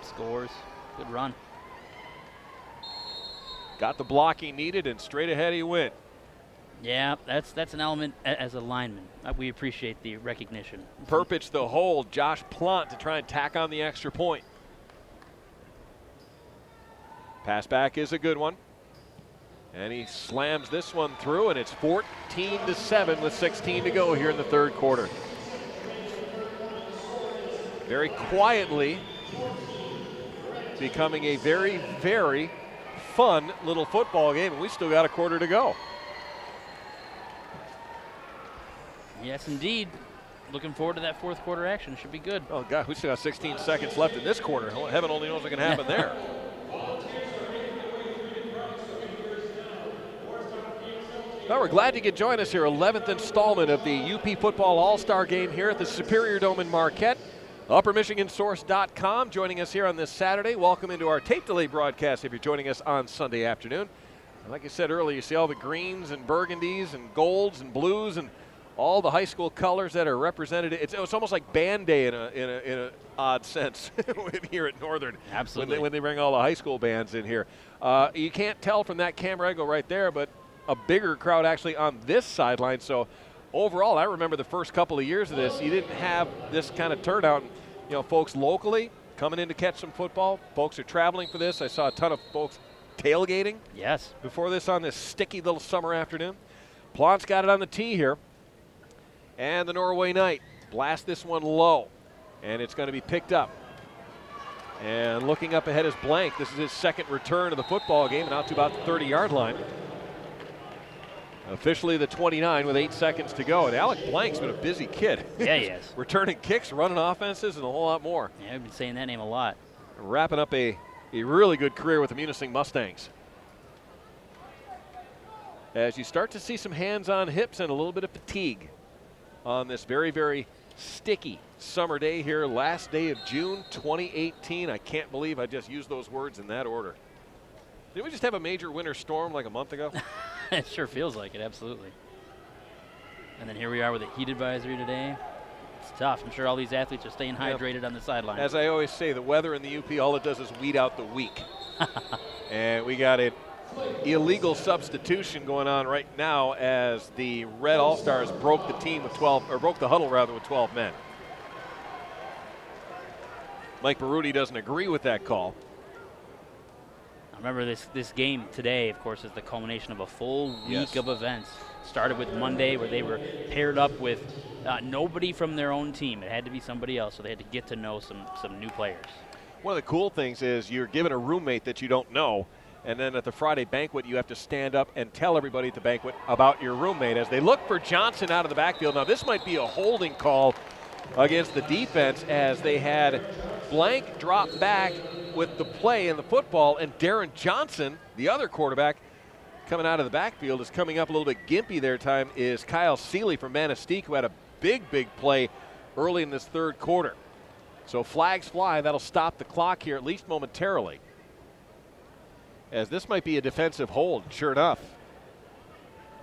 scores. Good run. Got the block he needed, and straight ahead he went. Yeah, that's an element as a lineman. We appreciate the recognition. Perpich the hold, Josh Plant to try and tack on the extra point. Pass back is a good one. And he slams this one through, and it's 14-7 with 16 to go here in the third quarter. Very quietly becoming a very, very fun little football game, and we still got a quarter to go. Yes, indeed. Looking forward to that fourth quarter action. It should be good. Oh, God, we still got 16 seconds left in this quarter. Heaven only knows what can happen there. Well, we're glad you could join us here. 11th installment of the UP Football All-Star Game here at the Superior Dome in Marquette. UpperMichiganSource.com joining us here on this Saturday. Welcome into our tape delay broadcast if you're joining us on Sunday afternoon. And like I said earlier, you see all the greens and burgundies and golds and blues and all the high school colors that are represented. It's almost like band day in a odd sense here at Northern. Absolutely. When they bring all the high school bands in here. You can't tell from that camera angle right there, but a bigger crowd actually on this sideline. So overall, I remember the first couple of years of this, you didn't have this kind of turnout. You know, folks locally coming in to catch some football. Folks are traveling for this. I saw a ton of folks tailgating. Yes. Before this on this sticky little summer afternoon. Plant's got it on the tee here. And the Norway Knight blast this one low. And it's going to be picked up. And looking up ahead is Blank. This is his second return of the football game, and out to about the 30-yard line. Officially the 29 with 8 seconds to go. And Alec Blank's been a busy kid. Yeah, he is. Returning kicks, running offenses, and a whole lot more. Yeah, I've been saying that name a lot. Wrapping up a really good career with the Munising Mustangs. As you start to see some hands on hips and a little bit of fatigue on this very, very sticky summer day here, last day of June 2018. I can't believe I just used those words in that order. Did we just have a major winter storm like a month ago? It sure feels like it, absolutely. And then here we are with a heat advisory today. It's tough. I'm sure all these athletes are staying hydrated on the sideline. As I always say, the weather in the UP, all it does is weed out the weak. And we got an illegal substitution going on right now as the Red All-Stars broke the team with 12, or broke the huddle rather with 12 men. Mike Baruti doesn't agree with that call. Remember, this game today, of course, is the culmination of a full week of events. Started with Monday, where they were paired up with nobody from their own team. It had to be somebody else, so they had to get to know some new players. One of the cool things is you're given a roommate that you don't know, and then at the Friday banquet, you have to stand up and tell everybody at the banquet about your roommate. As they look for Johnson out of the backfield. Now, this might be a holding call against the defense, as they had Blank drop back with the play in the football, and Darren Johnson, the other quarterback, coming out of the backfield, is coming up a little bit gimpy there. Time is Kyle Seeley from Manistee, who had a big play early in this third quarter. So flags fly. That'll stop the clock here, at least momentarily, as this might be a defensive hold. Sure enough,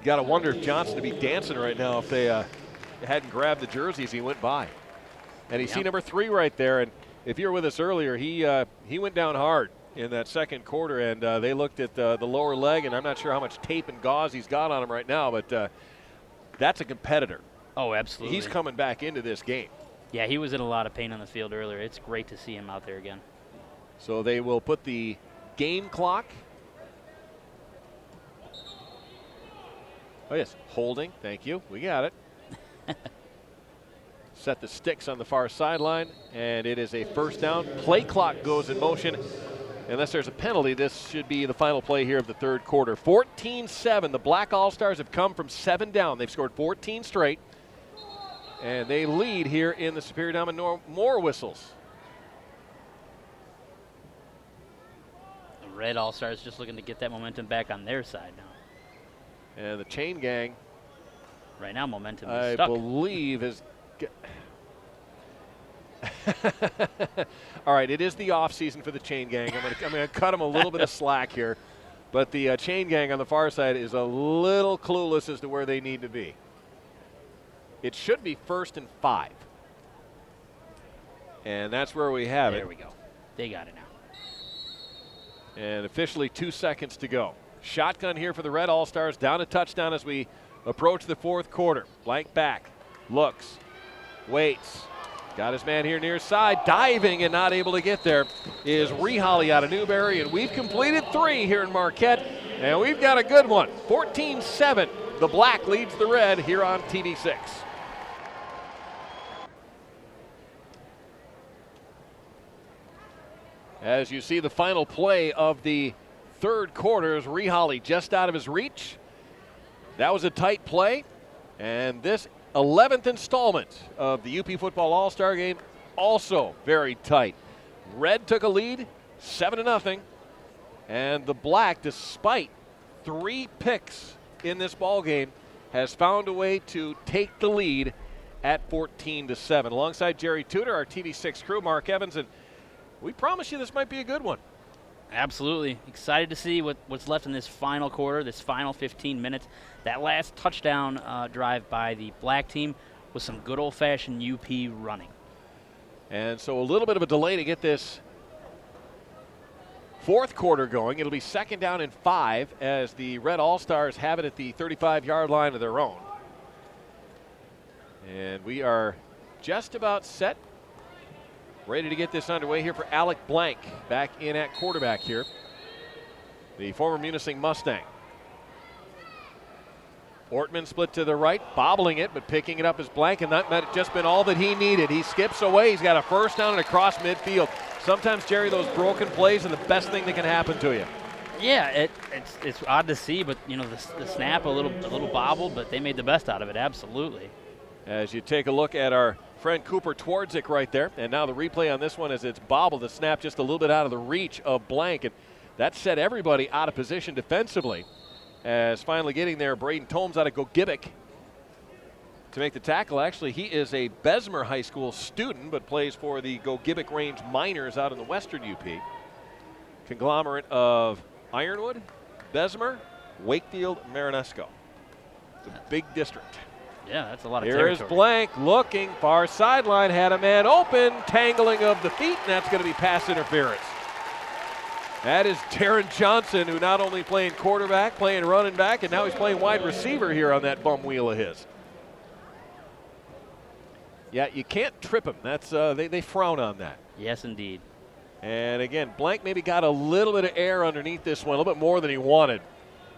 you got to wonder if Johnson would be dancing right now if they hadn't grabbed the jersey as he went by. And you see number 3 right there, and if you were with us earlier, he went down hard in that second quarter, and they looked at the lower leg, and I'm not sure how much tape and gauze he's got on him right now, but that's a competitor. Oh, absolutely. He's coming back into this game. Yeah, he was in a lot of pain on the field earlier. It's great to see him out there again. So they will put the game clock. Oh, yes, holding. Thank you. We got it. Set the sticks on the far sideline, and it is a first down. Play clock goes in motion. Unless there's a penalty, this should be the final play here of the third quarter. 14-7. The Black All-Stars have come from 7 down. They've scored 14 straight, and they lead here in the Superior Dome, and more whistles. The Red All-Stars just looking to get that momentum back on their side now. And the chain gang Right now, momentum is I stuck. believe is. All right, it is the off season for the chain gang. I'm going to cut them a little bit of slack here, but the chain gang on the far side is a little clueless as to where they need to be. It should be 1st and 5, and that's where we have it. There we go. They got it now. And officially 2 seconds to go. Shotgun here for the Red All-Stars, down a touchdown as we approach the 4th quarter. Blank back, looks, waits. Got his man here near side, diving and not able to get there is Reholly out of Newberry, and we've completed 3 here in Marquette, and we've got a good one. 14-7, the Black leads the Red here on TV6. As you see the final play of the 3rd quarter is Reholly just out of his reach. That was a tight play, and this 11th installment of the UP Football All-Star Game, also very tight. Red took a lead, 7-0, and the Black, despite 3 picks in this ball game, has found a way to take the lead at 14-7. Alongside Jerry Tudor, our TV6 crew, Mark Evans, and we promise you this might be a good one. Absolutely. Excited to see what's left in this final quarter, this final 15 minutes. That last touchdown drive by the Black team was some good old-fashioned UP running. And so a little bit of a delay to get this 4th quarter going. It'll be 2nd down and 5 as the Red All-Stars have it at the 35-yard line of their own. And we are just about set. Ready to get this underway here for Alec Blank, back in at quarterback here. The former Munising Mustang. Ortman split to the right, bobbling it, but picking it up is Blank, and that might have just been all that he needed. He skips away. He's got a 1st down and across midfield. Sometimes, Jerry, those broken plays are the best thing that can happen to you. Yeah, it's odd to see, but you know the snap a little bobbled, but they made the best out of it. Absolutely. As you take a look at our friend Cooper Twardzik right there, and now the replay on this one is it's bobbled. The snap just a little bit out of the reach of Blank, and that set everybody out of position defensively. As finally getting there, Braden Tomes out of Gogibic to make the tackle. Actually, he is a Bessemer High School student, but plays for the Gogibic Range Miners out in the Western UP. Conglomerate of Ironwood, Bessemer, Wakefield, Marinesco. It's a big district. Yeah, that's a lot of Here territory. is Blank looking, far sideline, had a man open, tangling of the feet, and that's going to be pass interference. That is Darren Johnson, who not only playing quarterback, playing running back, and now he's playing wide receiver here on that bum wheel of his. Yeah, you can't trip him. That's they frown on that. Yes, indeed. And again, Blank maybe got a little bit of air underneath this one, a little bit more than he wanted.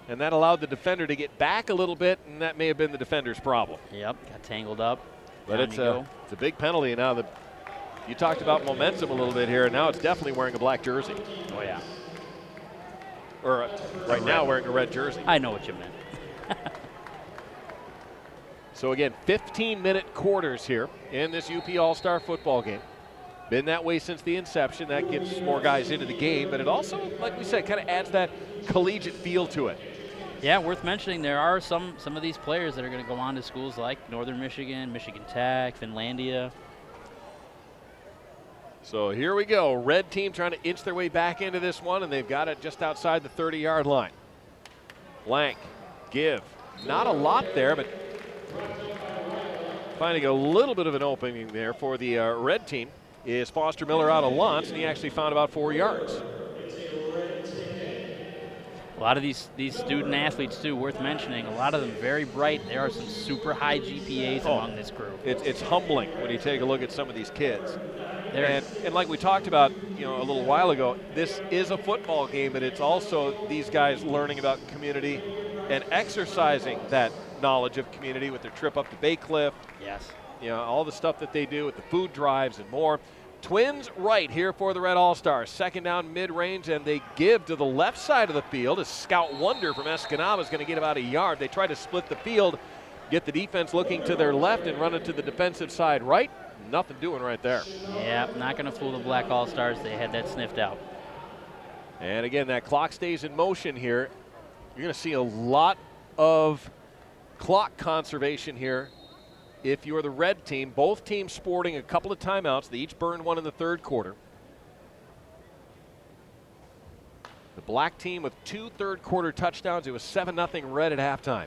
And that allowed the defender to get back a little bit, and that may have been the defender's problem. Yep, got tangled up. But it's a big penalty. Now you talked about momentum a little bit here, and now it's definitely wearing a black jersey. Oh, yeah. Or right now wearing a red jersey. I know what you meant. So again, 15-minute quarters here in this UP All-Star football game. Been that way since the inception. That gets more guys into the game, but it also, like we said, kind of adds that collegiate feel to it. Yeah, worth mentioning, there are some of these players that are going to go on to schools like Northern Michigan, Michigan Tech, Finlandia. So here we go. Red team trying to inch their way back into this one, and they've got it just outside the 30-yard line. Blank, give. Not a lot there, but finding a little bit of an opening there for the red team is Foster Miller out of Lance, and he actually found about 4 yards. A lot of these student athletes, too, worth mentioning. A lot of them very bright. There are some super high GPAs among this crew. It's humbling when you take a look at some of these kids. And like we talked about, a little while ago, this is a football game, but it's also these guys learning about community and exercising that knowledge of community with their trip up to Bay Cliff. Yes. All the stuff that they do with the food drives and more. Twins right here for the Red All-Stars. 2nd down mid-range, and they give to the left side of the field. A scout wonder from Escanaba is going to get about a yard. They try to split the field, get the defense looking to their left and run it to the defensive side right. Nothing doing right there. Yeah, not going to fool the Black All-Stars. They had that sniffed out. And again, that clock stays in motion here. You're going to see a lot of clock conservation here. If you're the red team, both teams sporting a couple of timeouts. They each burned one in the third quarter. The black team with 2 third-quarter touchdowns. It was 7-0 red at halftime.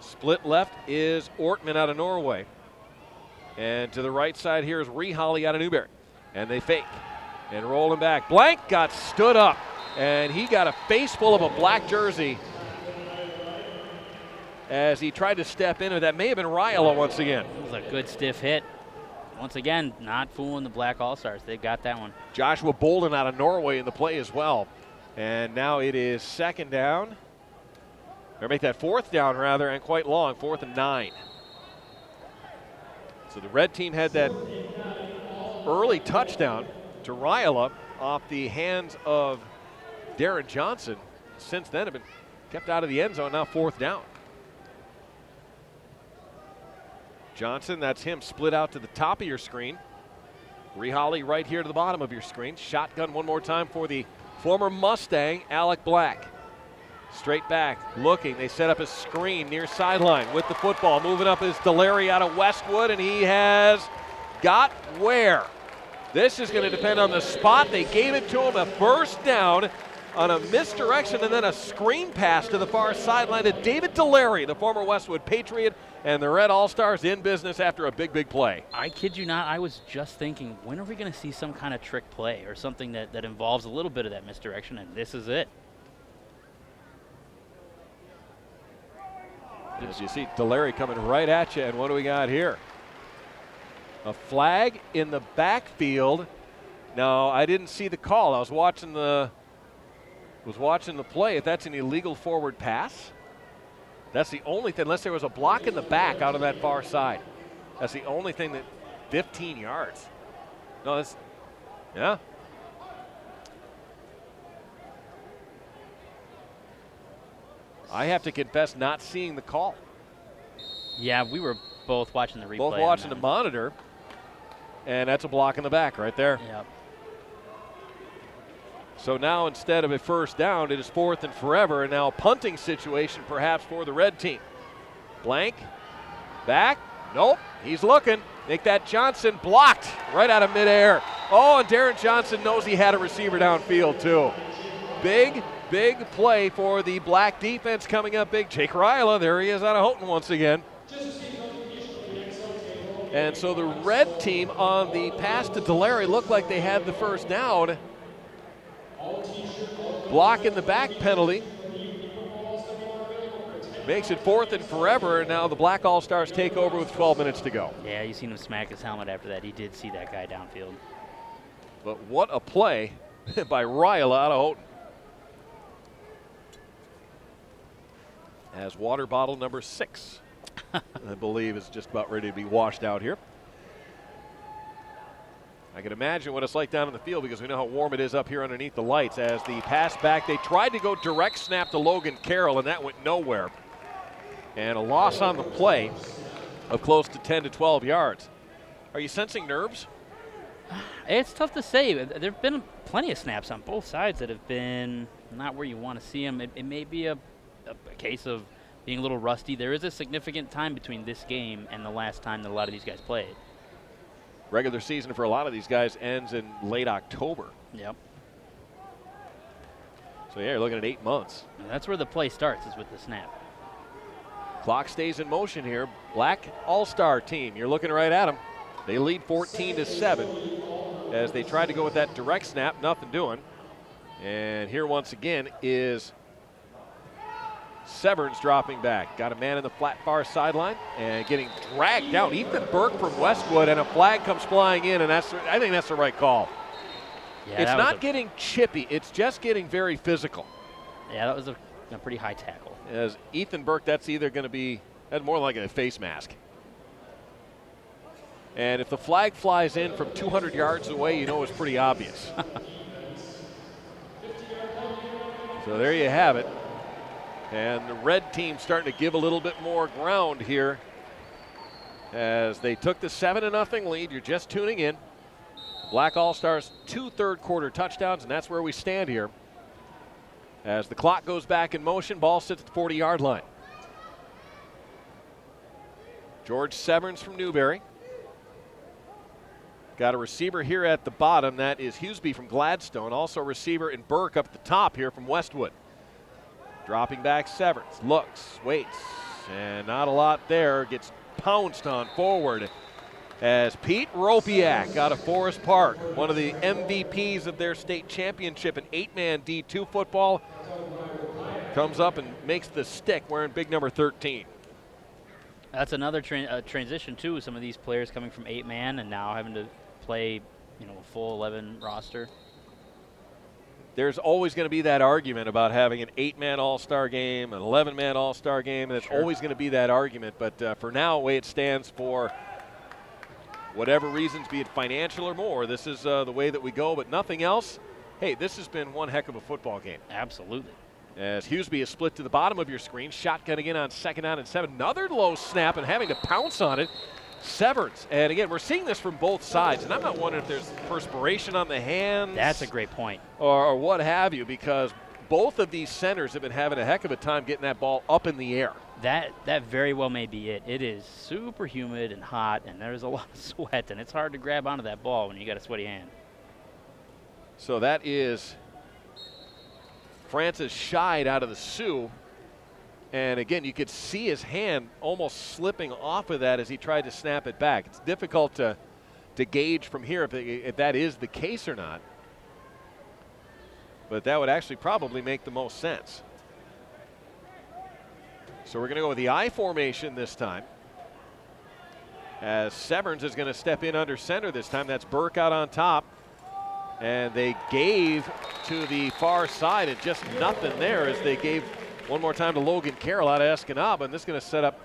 Split left is Ortman out of Norway. And to the right side here is Reholly out of Newberry. And they fake and roll him back. Blank got stood up, and he got a face full of a black jersey as he tried to step in. That may have been Riola once again. It was a good stiff hit. Once again, not fooling the Black All-Stars. They got that one. Joshua Bolden out of Norway in the play as well. And now it is second down. Or make that fourth down, rather, and quite long, 4th and 9. So the red team had that early touchdown to Riola off the hands of Darren Johnson. Since then, have been kept out of the end zone, now 4th down. Johnson, that's him split out to the top of your screen. Reholly right here to the bottom of your screen. Shotgun one more time for the former Mustang, Alec Black. Straight back, looking. They set up a screen near sideline with the football. Moving up is Deleri out of Westwood, and he has got where? This is going to depend on the spot. They gave it to him, a first down on a misdirection, and then a screen pass to the far sideline to David Deleri, the former Westwood Patriot, and the Red All-Stars in business after a big, big play. I kid you not, I was just thinking, when are we going to see some kind of trick play or something that involves a little bit of that misdirection, and this is it. As you see Deleri coming right at you, and what do we got here? A flag in the backfield. No, I didn't see the call. I was watching the play. If that's an illegal forward pass, that's the only thing, unless there was a block in the back out on that far side. That's the only thing that 15 yards. No, that's, yeah. I have to confess not seeing the call. Yeah, we were both watching the replay. Both watching the monitor, and that's a block in the back right there. Yep. So now instead of a first down, it is 4th and forever, and now a punting situation perhaps for the red team. Blank, back, nope, he's looking. Make that Johnson blocked right out of midair. Oh, and Darren Johnson knows he had a receiver downfield too. Big play for the black defense coming up big. Jake Riola, there he is out of Houghton once again. And so the red team on the pass to Deleri looked like they had the first down. Block in the back penalty. Makes it 4th and forever, and now the Black All-Stars take over with 12 minutes to go. Yeah, you seen him smack his helmet after that. He did see that guy downfield. But what a play by Riola out of Houghton. As water bottle number 6, I believe, is just about ready to be washed out here. I can imagine what it's like down in the field because we know how warm it is up here underneath the lights. As the pass back, they tried to go direct snap to Logan Carroll, and that went nowhere. And a loss on the play of close to 10 to 12 yards. Are you sensing nerves? It's tough to say. There have been plenty of snaps on both sides that have been not where you want to see them. It may be a case of being a little rusty. There is a significant time between this game and the last time that a lot of these guys played. Regular season for a lot of these guys ends in late October. Yep. So yeah, you're looking at 8 months. And that's where the play starts, is with the snap. Clock stays in motion here. Black All-Star team, you're looking right at them. They lead 14-7 as they try to go with that direct snap, nothing doing. And here once again is Severns dropping back. Got a man in the flat far sideline and getting dragged down. Ethan Burke from Westwood, and a flag comes flying in, and I think that's the right call. Yeah, it's not getting chippy. It's just getting very physical. Yeah, that was a pretty high tackle. As Ethan Burke, that's either going to be, that's more like a face mask. And if the flag flies in from 200 yards away, you know it's pretty obvious. So there you have it. And the red team starting to give a little bit more ground here as they took the 7-0 lead. You're just tuning in. Black All-Stars 2 third-quarter touchdowns, and that's where we stand here. As the clock goes back in motion, ball sits at the 40-yard line. George Severns from Newberry. Got a receiver here at the bottom. That is Huseby from Gladstone. Also a receiver in Burke up at the top here from Westwood. Dropping back Severns. Looks, waits, and not a lot there. Gets pounced on forward as Pete Ropiak out of Forest Park, one of the MVPs of their state championship in 8-man D2 football, comes up and makes the stick wearing big number 13. That's another transition too. Some of these players coming from 8-man and now having to play, a full 11 roster. There's always going to be that argument about having an 8-man all-star game, an 11-man all-star game, and it's always going to be that argument. But for now, the way it stands, for whatever reasons, be it financial or more, this is the way that we go. But nothing else. Hey, this has been one heck of a football game. Absolutely. As Huseby is split to the bottom of your screen, shotgun again on 2nd down and 7. Another low snap and having to pounce on it. Severns. And again, we're seeing this from both sides, and I'm not wondering if there's perspiration on the hands. That's a great point. Or what have you, because both of these centers have been having a heck of a time getting that ball up in the air. That very well may be it. It is super humid and hot, and there's a lot of sweat, and it's hard to grab onto that ball when you got a sweaty hand. So that is Francis Scheid out of the Sioux. And again, you could see his hand almost slipping off of that as he tried to snap it back. It's difficult to gauge from here if that is the case or not. But that would actually probably make the most sense. So we're going to go with the I formation this time, as Severns is going to step in under center this time. That's Burke out on top. And they gave to the far side, and just nothing there as they gave one more time to Logan Carroll out of Escanaba, and this is going to set up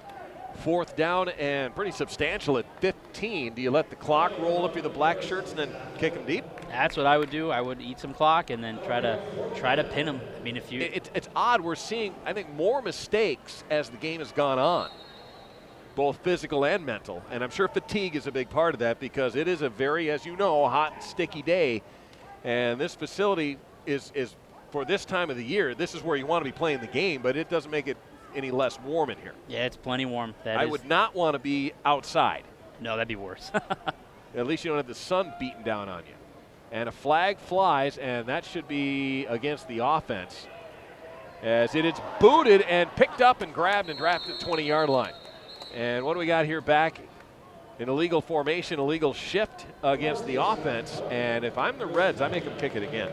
4th down and pretty substantial at 15. Do you let the clock roll if you're the black shirts and then kick them deep? That's what I would do. I would eat some clock and then try to pin them. I mean, if you it's odd. We're seeing, I think, more mistakes as the game has gone on, both physical and mental, and I'm sure fatigue is a big part of that because it is a very, as you know, hot and sticky day, and this facility is for this time of the year, this is where you want to be playing the game, but it doesn't make it any less warm in here. Yeah, it's plenty warm. I would not want to be outside. No, that'd be worse. At least you don't have the sun beating down on you. And a flag flies, and that should be against the offense, as it is booted and picked up and grabbed and drafted at the 20-yard line. And what do we got here back? An illegal formation, illegal shift against the offense. And if I'm the Reds, I make them kick it again.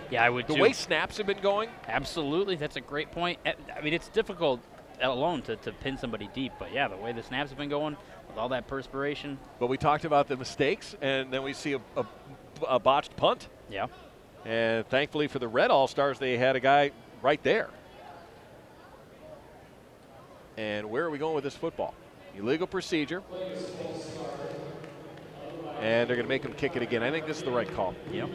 Yeah, I would too. The way snaps have been going? Absolutely. That's a great point. I mean, it's difficult alone to pin somebody deep, but yeah, the way the snaps have been going with all that perspiration. But we talked about the mistakes, and then we see a botched punt. Yeah. And thankfully for the Red All-Stars, they had a guy right there. And where are we going with this football? Illegal procedure. And they're going to make them kick it again. I think this is the right call. Yep.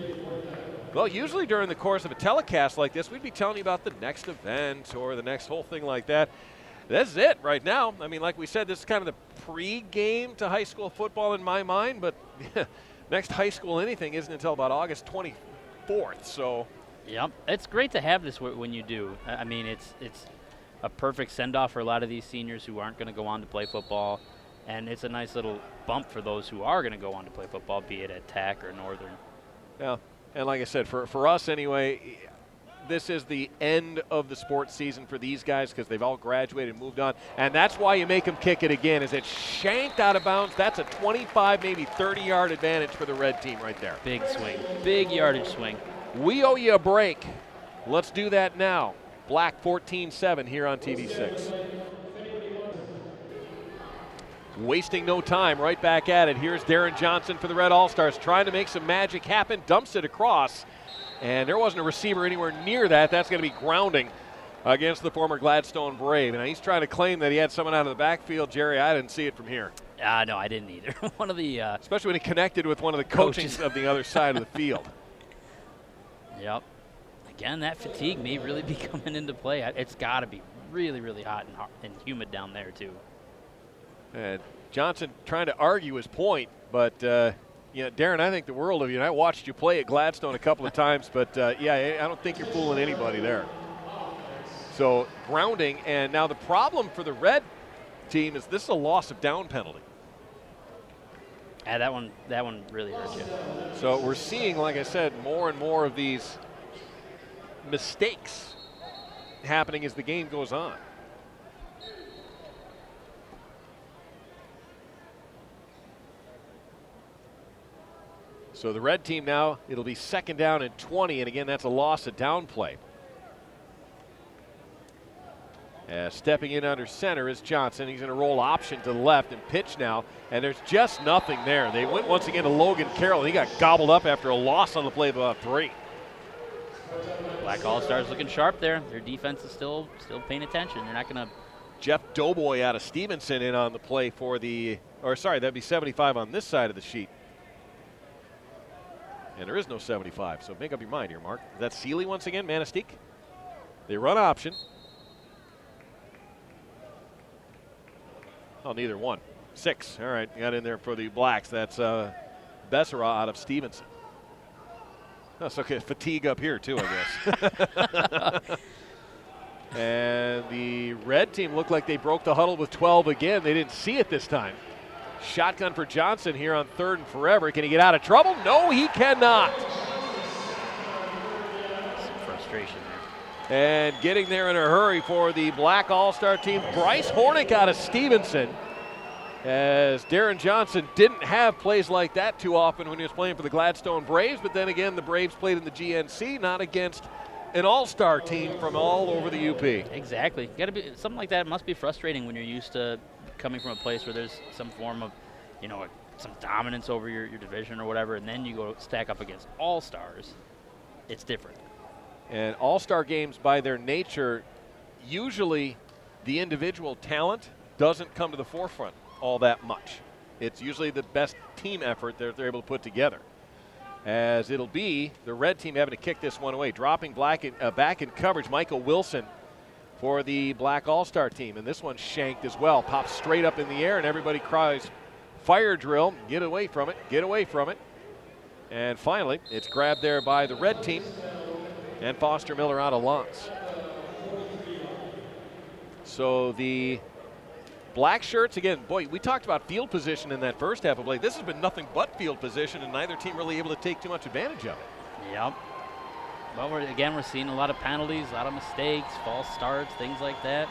Well, usually during the course of a telecast like this, we'd be telling you about the next event or the next whole thing like that. That's it right now. I mean, like we said, this is kind of the pre-game to high school football in my mind, but next high school anything isn't until about August 24th. So, yep, it's great to have this when you do. I mean, it's a perfect send-off for a lot of these seniors who aren't going to go on to play football, and it's a nice little bump for those who are going to go on to play football, be it at Tech or Northern. Yeah. And like I said, for us anyway, this is the end of the sports season for these guys because they've all graduated and moved on. And that's why you make them kick it again. Is it shanked out of bounds? That's a 25, maybe 30-yard advantage for the red team right there. Big swing. Big yardage swing. We owe you a break. Let's do that now. Black 14-7 here on TV6. Wasting no time, right back at it. Here's Darren Johnson for the Red All-Stars trying to make some magic happen, dumps it across, and there wasn't a receiver anywhere near that. That's going to be grounding against the former Gladstone Brave. And he's trying to claim that he had someone out of the backfield. Jerry, I didn't see it from here. No, I didn't either. One of the especially when he connected with one of the coaches of the other side of the field. Yep. Again, that fatigue may really be coming into play. It's got to be really, really hot and humid down there, too. And Johnson trying to argue his point, but Darren, I think the world of you. And I watched you play at Gladstone a couple of times, but I don't think you're fooling anybody there. So grounding, and now the problem for the Red team is this is a loss of down penalty. Yeah, that one really hurt you. So we're seeing, like I said, more and more of these mistakes happening as the game goes on. So the red team now, it'll be 2nd down and 20, and again, that's a loss of down play. Stepping in under center is Johnson. He's going to roll option to the left and pitch now, and there's just nothing there. They went once again to Logan Carroll. He got gobbled up after a loss on the play of about 3. Black All-Stars looking sharp there. Their defense is still paying attention. You're not going to. Jeff Doughboy out of Stevenson in on the play for the, or sorry, that'd be 75 on this side of the sheet. And there is no 75, so make up your mind here, Mark. Is that Seeley once again, Manastique? They run option. Oh, neither one. 6. All right, got in there for the Blacks. That's Bessera out of Stevenson. That's okay. Fatigue up here, too, I guess. And the red team looked like they broke the huddle with 12 again. They didn't see it this time. Shotgun for Johnson here on 3rd and forever. Can he get out of trouble? No, he cannot. Some frustration there. And getting there in a hurry for the Black All-Star team, Bryce Hornick out of Stevenson. As Darren Johnson didn't have plays like that too often when he was playing for the Gladstone Braves, but then again, the Braves played in the GNC, not against an all-star team from all over the UP. Exactly. Got to be something like that. Must be frustrating when you're used to coming from a place where there's some form of, some dominance over your division or whatever, and then you go stack up against all-stars. It's different. And all-star games, by their nature, usually the individual talent doesn't come to the forefront all that much. It's usually the best team effort that they're able to put together. As it'll be the red team having to kick this one away. Dropping back in coverage, Michael Wilson for the Black All-Star team. And this one's shanked as well. Pops straight up in the air, and everybody cries, fire drill. Get away from it. Get away from it. And finally, it's grabbed there by the red team. And Foster Miller out of lines. So the Black shirts, again, boy, we talked about field position in that first half of play. This has been nothing but field position, and neither team really able to take too much advantage of it. Yep. Well, we're seeing a lot of penalties, a lot of mistakes, false starts, things like that.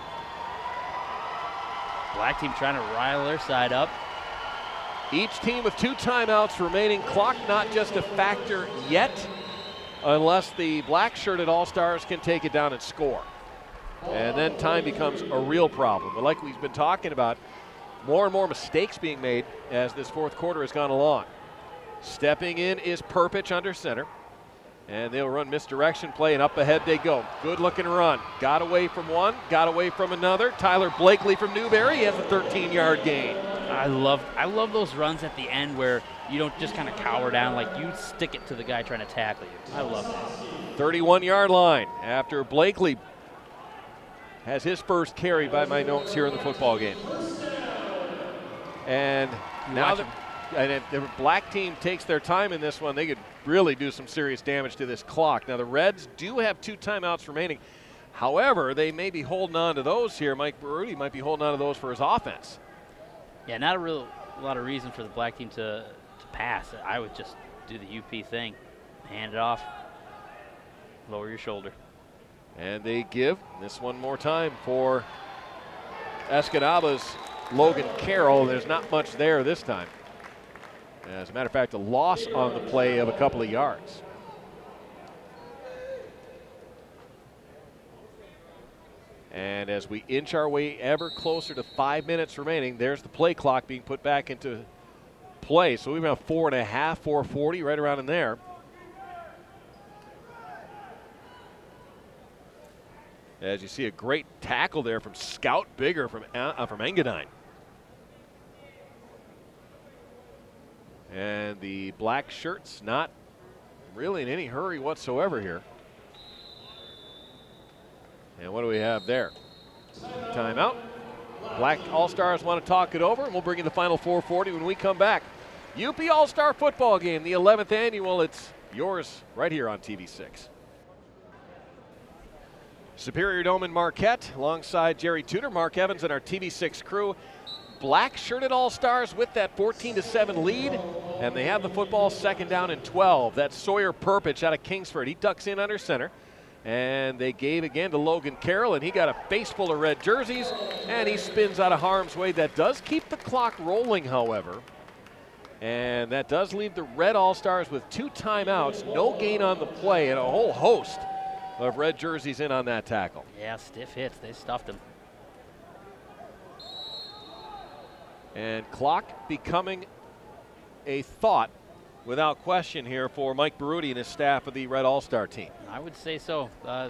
Black team trying to rile their side up. Each team with 2 timeouts remaining. Clock not just a factor yet, unless the black shirted All-Stars can take it down and score. And then time becomes a real problem. But like we've been talking about, more and more mistakes being made as this 4th quarter has gone along. Stepping in is Perpich under center. And they'll run misdirection play, and up ahead they go. Good looking run. Got away from one, got away from another. Tyler Blakely from Newberry has a 13-yard gain. I love those runs at the end where you don't just kind of cower down, like you stick it to the guy trying to tackle you. I love that. 31-yard line after Blakely has his first carry by my notes here in the football game. And now if the black team takes their time in this one, they could really do some serious damage to this clock. Now the Reds do have 2 timeouts remaining. However, they may be holding on to those here. Mike Baruti might be holding on to those for his offense. Yeah, not a lot of reason for the black team to pass. I would just do the UP thing. Hand it off. Lower your shoulder. And they give this one more time for Escanaba's Logan Carroll. There's not much there this time. As a matter of fact, a loss on the play of a couple of yards. And as we inch our way ever closer to 5 minutes remaining, there's the play clock being put back into play. So we've got 4.5, 4:40, right around in there. As you see, a great tackle there from Scout Bigger from Engadine. And the black shirts not really in any hurry whatsoever here. And what do we have there? Timeout. Black All-Stars want to talk it over, and we'll bring you the final 4:40 when we come back. UP All-Star Football Game, the 11th annual. It's yours right here on TV6. Superior Dome in Marquette, alongside Jerry Tudor, Mark Evans, and our TV6 crew. Black shirted All-Stars with that 14-7 lead, and they have the football 2nd down and 12. That's Sawyer Perpich out of Kingsford. He ducks in under center, and they gave again to Logan Carroll, and he got a face full of red jerseys, and he spins out of harm's way. That does keep the clock rolling, however, and that does leave the red All-Stars with 2 timeouts, no gain on the play, and a whole host of red jerseys in on that tackle. Yeah, stiff hits. They stuffed him. And clock becoming a thought without question here for Mike Baruti and his staff of the Red All-Star team. I would say so.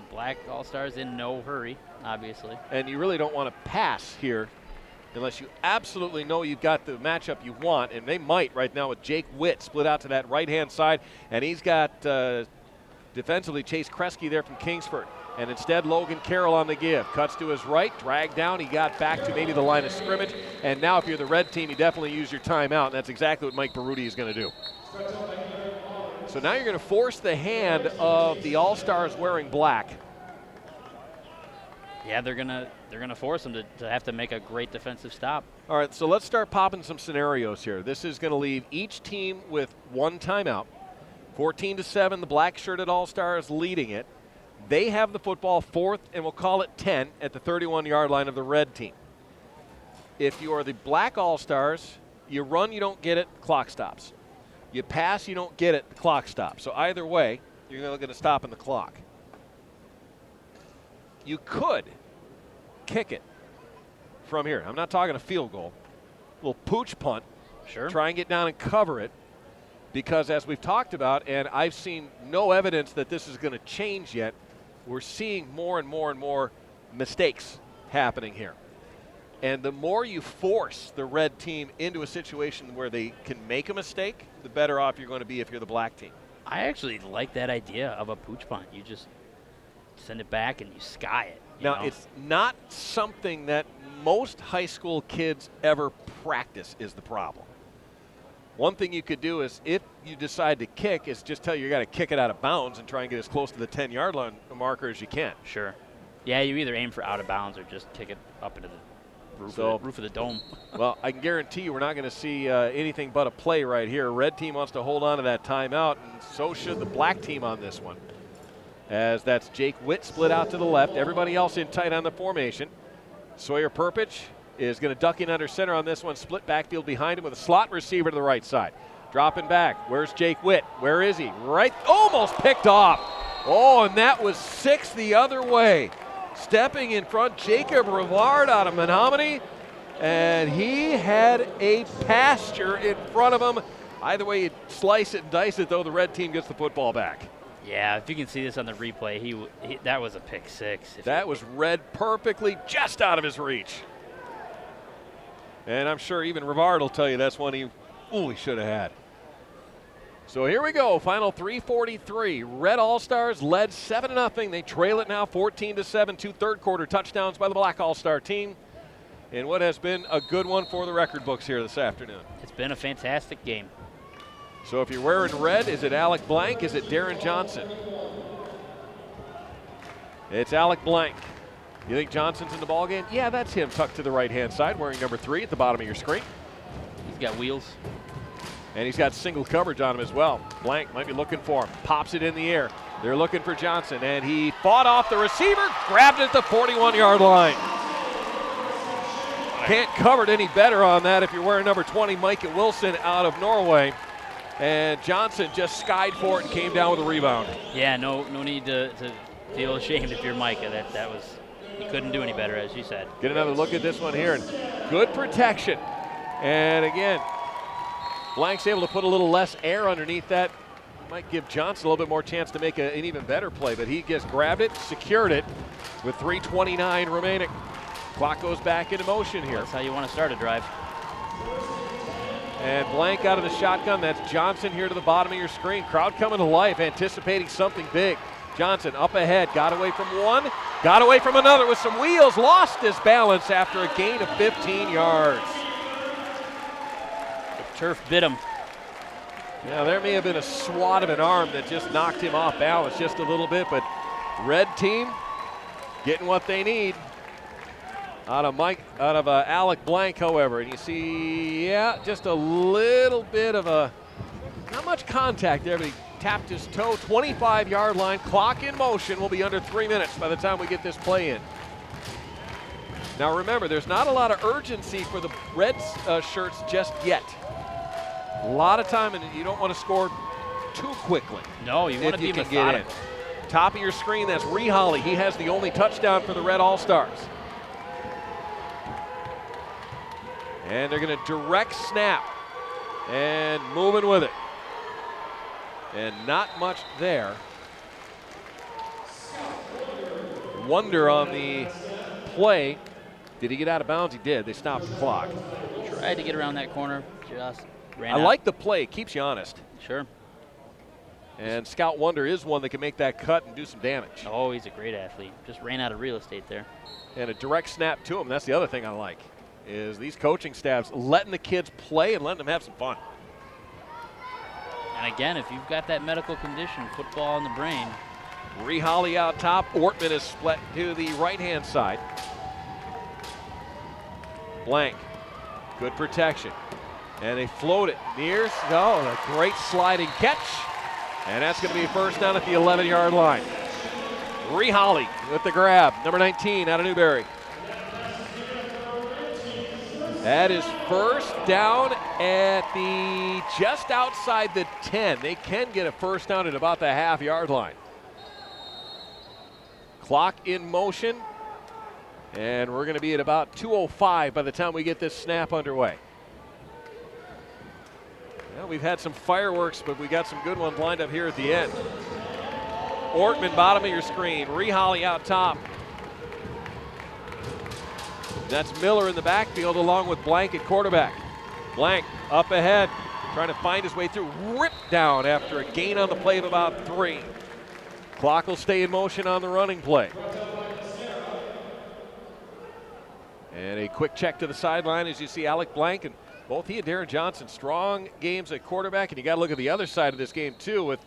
Black All-Stars in no hurry, obviously. And you really don't want to pass here unless you absolutely know you've got the matchup you want, and they might right now with Jake Witt split out to that right-hand side, and he's got defensively Chase Kresge there from Kingsford. And instead, Logan Carroll on the give. Cuts to his right, dragged down. He got back to maybe the line of scrimmage. And now if you're the red team, you definitely use your timeout, and that's exactly what Mike Baruti is going to do. So now you're going to force the hand of the All-Stars wearing black. Yeah, they're gonna force them to have to make a great defensive stop. All right, so let's start popping some scenarios here. This is going to leave each team with 1 timeout. 14-7, the black-shirted All-Stars leading it. They have the football 4th, and we'll call it 10, at the 31-yard line of the red team. If you are the black All-Stars, you run, you don't get it, clock stops. You pass, you don't get it, the clock stops. So either way, you're going to stop in the clock. You could kick it from here. I'm not talking a field goal. A little pooch punt. Sure. Try and get down and cover it. Because as we've talked about, and I've seen no evidence that this is going to change yet, we're seeing more and more and more mistakes happening here. And the more you force the red team into a situation where they can make a mistake, the better off you're going to be if you're the black team. I actually like that idea of a pooch punt. You just send it back and you sky it. Now, it's not something that most high school kids ever practice is the problem. One thing you could do is, if you decide to kick, is just tell you got to kick it out of bounds and try and get as close to the 10-yard line marker as you can. Sure. Yeah, you either aim for out of bounds or just kick it up into the roof of the dome. Well, I can guarantee you we're not going to see anything but a play right here. Red team wants to hold on to that timeout, and so should the black team on this one. As that's Jake Witt split out to the left. Everybody else in tight on the formation. Sawyer Perpich is going to duck in under center on this one. Split backfield behind him with a slot receiver to the right side. Dropping back. Where's Jake Witt? Where is he? Right. Almost picked off. Oh, and that was 6 the other way. Stepping in front, Jacob Rivard out of Menominee. And he had a pasture in front of him. Either way you slice it and dice it, though, the red team gets the football back. Yeah, if you can see this on the replay, that was a pick 6. That was read perfectly, just out of his reach. And I'm sure even Rivard will tell you that's one he should have had. So here we go, final 3:43. Red All-Stars led 7-0. They trail it now 14-7, 2 third-quarter touchdowns by the Black All-Star team in what has been a good one for the record books here this afternoon. It's been a fantastic game. So if you're wearing red, is it Alec Blank? Is it Darren Johnson? It's Alec Blank. You think Johnson's in the ballgame? Yeah, that's him tucked to the right-hand side, wearing number 3 at the bottom of your screen. He's got wheels. And he's got single coverage on him as well. Blank might be looking for him. Pops it in the air. They're looking for Johnson, and he fought off the receiver, grabbed it at the 41-yard line. Can't cover it any better on that if you're wearing number 20, Micah Wilson out of Norway. And Johnson just skied for it and came down with a rebound. Yeah, no need to feel ashamed if you're Micah. That was, he couldn't do any better, as you said. Get another look at this one here, and good protection. And again, Blank's able to put a little less air underneath that. Might give Johnson a little bit more chance to make an even better play, but he just grabbed it, secured it with 3:29 remaining. Clock goes back into motion here. That's how you want to start a drive. And Blank out of the shotgun. That's Johnson here to the bottom of your screen. Crowd coming to life, anticipating something big. Johnson up ahead, got away from one, got away from another with some wheels, lost his balance after a gain of 15 yards. The turf bit him. Yeah, there may have been a swat of an arm that just knocked him off balance just a little bit, but red team getting what they need out of Alec Blank, however. And you see, just a little bit of not much contact there, but he tapped his toe. 25-yard line, clock in motion. Will be under 3 minutes by the time we get this play in. Now remember, there's not a lot of urgency for the red shirts just yet. A lot of time, and you don't want to score too quickly. No, you want to be methodical. Top of your screen, that's Reholly. He has the only touchdown for the Red All-Stars. And they're going to direct snap and moving with it. And not much there. Wonder on the play. Did he get out of bounds? He did. They stopped the clock. Tried to get around that corner, just ran I out. like the play. It keeps you honest. Sure. And Scout Wonder is one that can make that cut and do some damage. Oh, he's a great athlete. Just ran out of real estate there. And a direct snap to him. That's the other thing I like, is these coaching staffs letting the kids play and letting them have some fun. And again, if you've got that medical condition, football in the brain. Reholly out top. Ortman is split to the right-hand side. Blank. Good protection. And they float it. Nears. Oh, a great sliding catch. And that's going to be a first down at the 11-yard line. Reholly with the grab. Number 19 out of Newberry. That is first down at the just outside the 10. They can get a first down at about the half-yard line. Clock in motion. And we're going to be at about 2:05 by the time we get this snap underway. Well, we've had some fireworks, but we got some good ones lined up here at the end. Ortman, bottom of your screen. Reholly out top. That's Miller in the backfield along with Blank at quarterback. Blank up ahead, trying to find his way through. Ripped down after a gain on the play of about 3. Clock will stay in motion on the running play. And a quick check to the sideline as you see Alec Blank, and both he and Darren Johnson, strong games at quarterback. And you got to look at the other side of this game too, with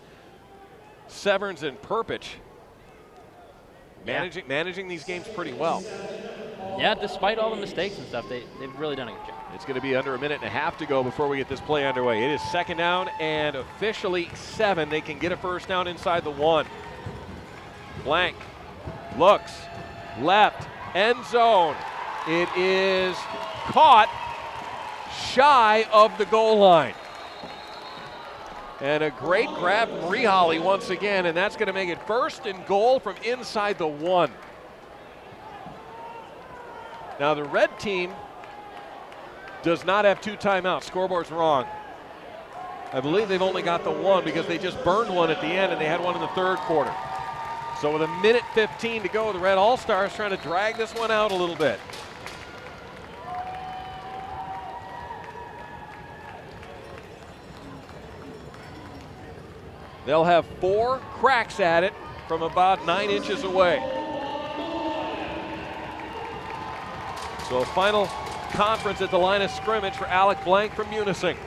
Severns and Perpich managing these games pretty well. Yeah, despite all the mistakes and stuff, they've really done a good job. It's going to be under a minute and a half to go before we get this play underway. It is second down and officially 7. They can get a first down inside the 1. Blank looks left, end zone. It is caught shy of the goal line. And a great grab from Reholly once again, and that's going to make it first and goal from inside the 1. Now the red team does not have 2 timeouts. Scoreboard's wrong. I believe they've only got the 1 because they just burned one at the end and they had one in the 3rd quarter. So with 1:15 to go, the Red All-Stars trying to drag this one out a little bit. They'll have 4 cracks at it from about 9 inches away. So a final conference at the line of scrimmage for Alec Blank from Munising.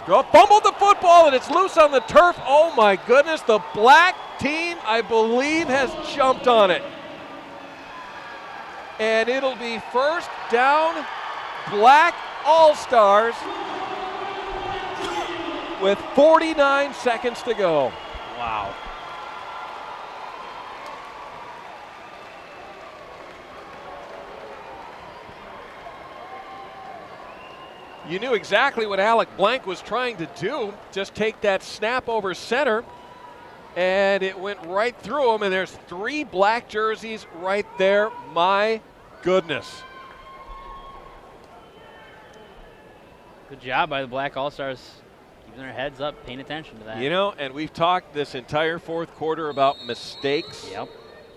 Fumbled the football and it's loose on the turf. Oh my goodness, the black team, I believe, has jumped on it. And it'll be first down, Black All-Stars, with 49 seconds to go. Wow. You knew exactly what Alec Blank was trying to do. Just take that snap over center, and it went right through him, and there's 3 black jerseys right there. My goodness. Good job by the Black All-Stars, keeping their heads up, paying attention to that. You know, and we've talked this entire 4th quarter about mistakes. Yep.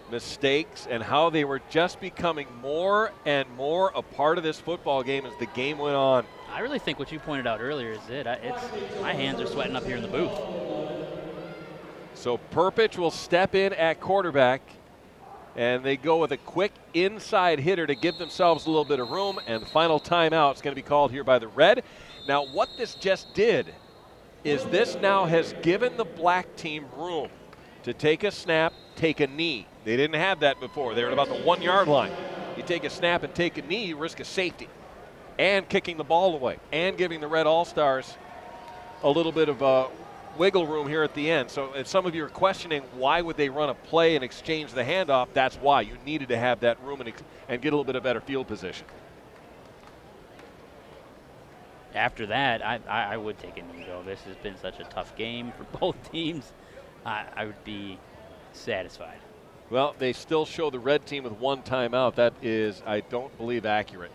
Mistakes and how they were just becoming more and more a part of this football game as the game went on. I really think what you pointed out earlier is it. My hands are sweating up here in the booth. So Perpich will step in at quarterback, and they go with a quick inside hitter to give themselves a little bit of room, and the final timeout is going to be called here by the Red. Now what this just did is this now has given the black team room to take a snap, take a knee. They didn't have that before. They were at about the 1 yard line. You take a snap and take a knee, you risk a safety. And kicking the ball away. And giving the Red All-Stars a little bit of wiggle room here at the end. So if some of you are questioning why would they run a play and exchange the handoff, that's why. You needed to have that room and get a little bit of better field position. After that, I would take a knee, though. This has been such a tough game for both teams. I would be satisfied. Well, they still show the red team with 1 timeout. That is, I don't believe, accurate.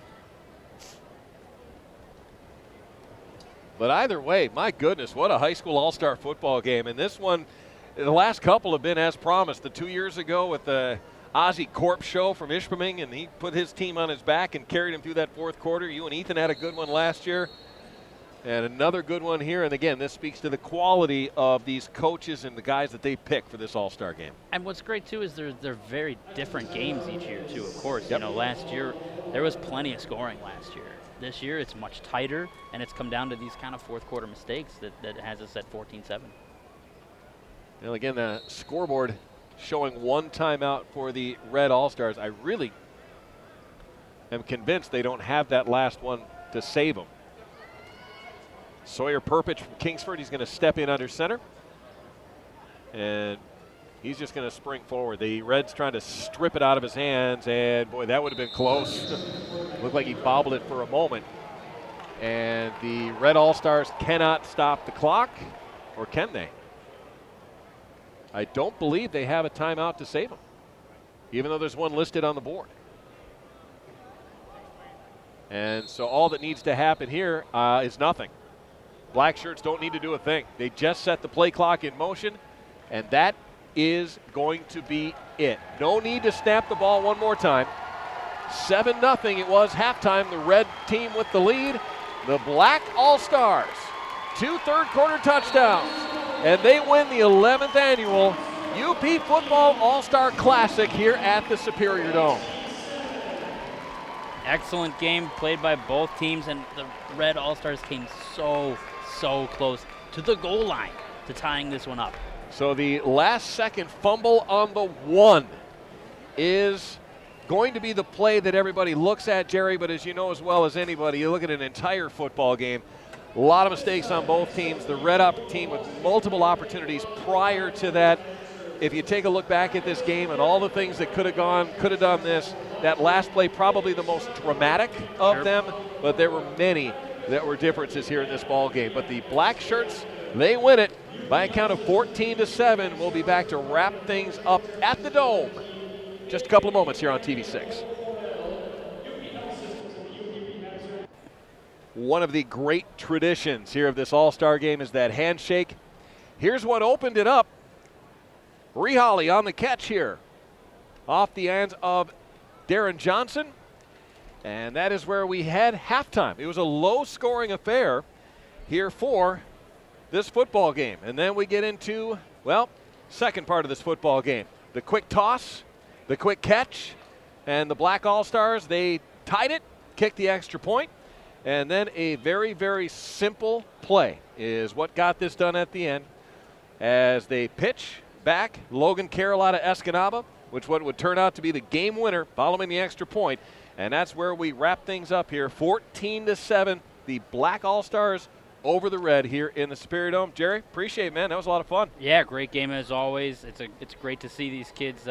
But either way, my goodness, what a high school all-star football game. And this one, the last couple have been as promised. The 2 years ago with the Ozzie Corp show from Ishpeming, and he put his team on his back and carried him through that 4th quarter. You and Ethan had a good one last year. And another good one here. And again, this speaks to the quality of these coaches and the guys that they pick for this all-star game. And what's great, too, is they're very different games each year, too, of course. Yep. You know, last year, there was plenty of scoring last year. This year, it's much tighter, and it's come down to these kind of 4th quarter mistakes that has us at 14-7. Well, again, the scoreboard showing 1 timeout for the Red All-Stars. I really am convinced they don't have that last one to save them. Sawyer Perpich from Kingsford, he's going to step in under center. And he's just going to spring forward. The Reds trying to strip it out of his hands, and boy, that would have been close. Looked like he bobbled it for a moment. And the Red All-Stars cannot stop the clock, or can they? I don't believe they have a timeout to save them, even though there's one listed on the board. And so all that needs to happen here is nothing. Black shirts don't need to do a thing. They just set the play clock in motion, and that is going to be it. No need to snap the ball one more time. 7-0 it was halftime. The red team with the lead. The Black All-Stars, 2 third-quarter touchdowns, and they win the 11th annual UP Football All-Star Classic here at the Superior Dome. Excellent game played by both teams, and the Red All-Stars came so close to the goal line to tying this one up. So the last-second fumble on the 1 is going to be the play that everybody looks at, Jerry, but as you know as well as anybody, you look at an entire football game, a lot of mistakes on both teams. The Red Up team with multiple opportunities prior to that. If you take a look back at this game and all the things that could have done this, that last play probably the most dramatic of them, but there were many that were differences here in this ball game. But the Black Shirts, they win it by a count of 14-7. We'll be back to wrap things up at the Dome just a couple of moments here on TV6. One of the great traditions here of this All-Star game is that handshake. Here's what opened it up. Reholly on the catch here off the hands of Darren Johnson. And that is where we had halftime. It was a low-scoring affair here for this football game. And then we get into, well, second part of this football game. The quick toss, the quick catch, and the Black All-Stars, they tied it, kicked the extra point, and then a very, very simple play is what got this done at the end as they pitch back Logan Carroll out of Escanaba, which would turn out to be the game winner following the extra point. And that's where we wrap things up here. 14-7, the Black All-Stars over the Red here in the Superior Dome. Jerry, appreciate it, man. That was a lot of fun. Yeah, great game as always. It's great to see these kids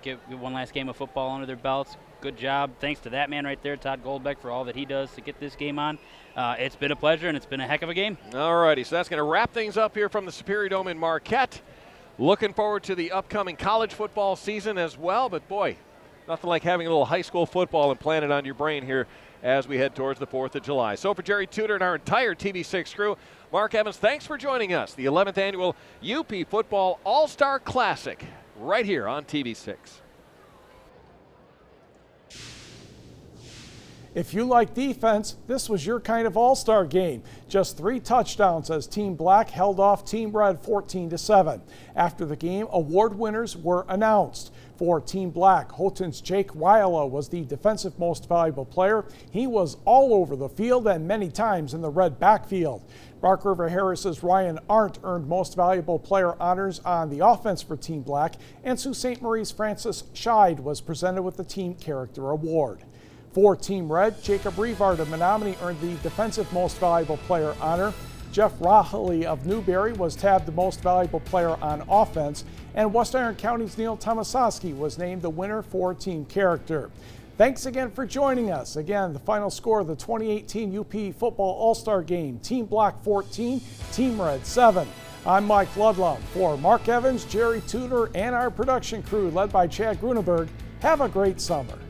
get one last game of football under their belts. Good job. Thanks to that man right there, Todd Goldbeck, for all that he does to get this game on. It's been a pleasure, and it's been a heck of a game. All righty, so that's going to wrap things up here from the Superior Dome in Marquette. Looking forward to the upcoming college football season as well, but boy, nothing like having a little high school football implanted on your brain here as we head towards the 4th of July. So for Jerry Tudor and our entire TV6 crew, Mark Evans, thanks for joining us. The 11th annual UP Football All-Star Classic right here on TV6. If you like defense, this was your kind of all-star game. Just 3 touchdowns as Team Black held off Team Red 14-7. After the game, award winners were announced. For Team Black, Houghton's Jake Wyala was the defensive most valuable player. He was all over the field and many times in the red backfield. Rock River Harris's Ryan Arndt earned most valuable player honors on the offense for Team Black, and Sault Ste. Marie's Francis Scheid was presented with the Team Character Award. For Team Red, Jacob Revard of Menominee earned the defensive most valuable player honor. Jeff Rahley of Newberry was tabbed the most valuable player on offense, and West Iron County's Neil Tomasowski was named the winner for Team Character. Thanks again for joining us. Again, the final score of the 2018 UP Football All-Star Game, Team Black 14, Team Red 7. I'm Mike Ludlum. For Mark Evans, Jerry Tudor, and our production crew led by Chad Grunenberg, have a great summer.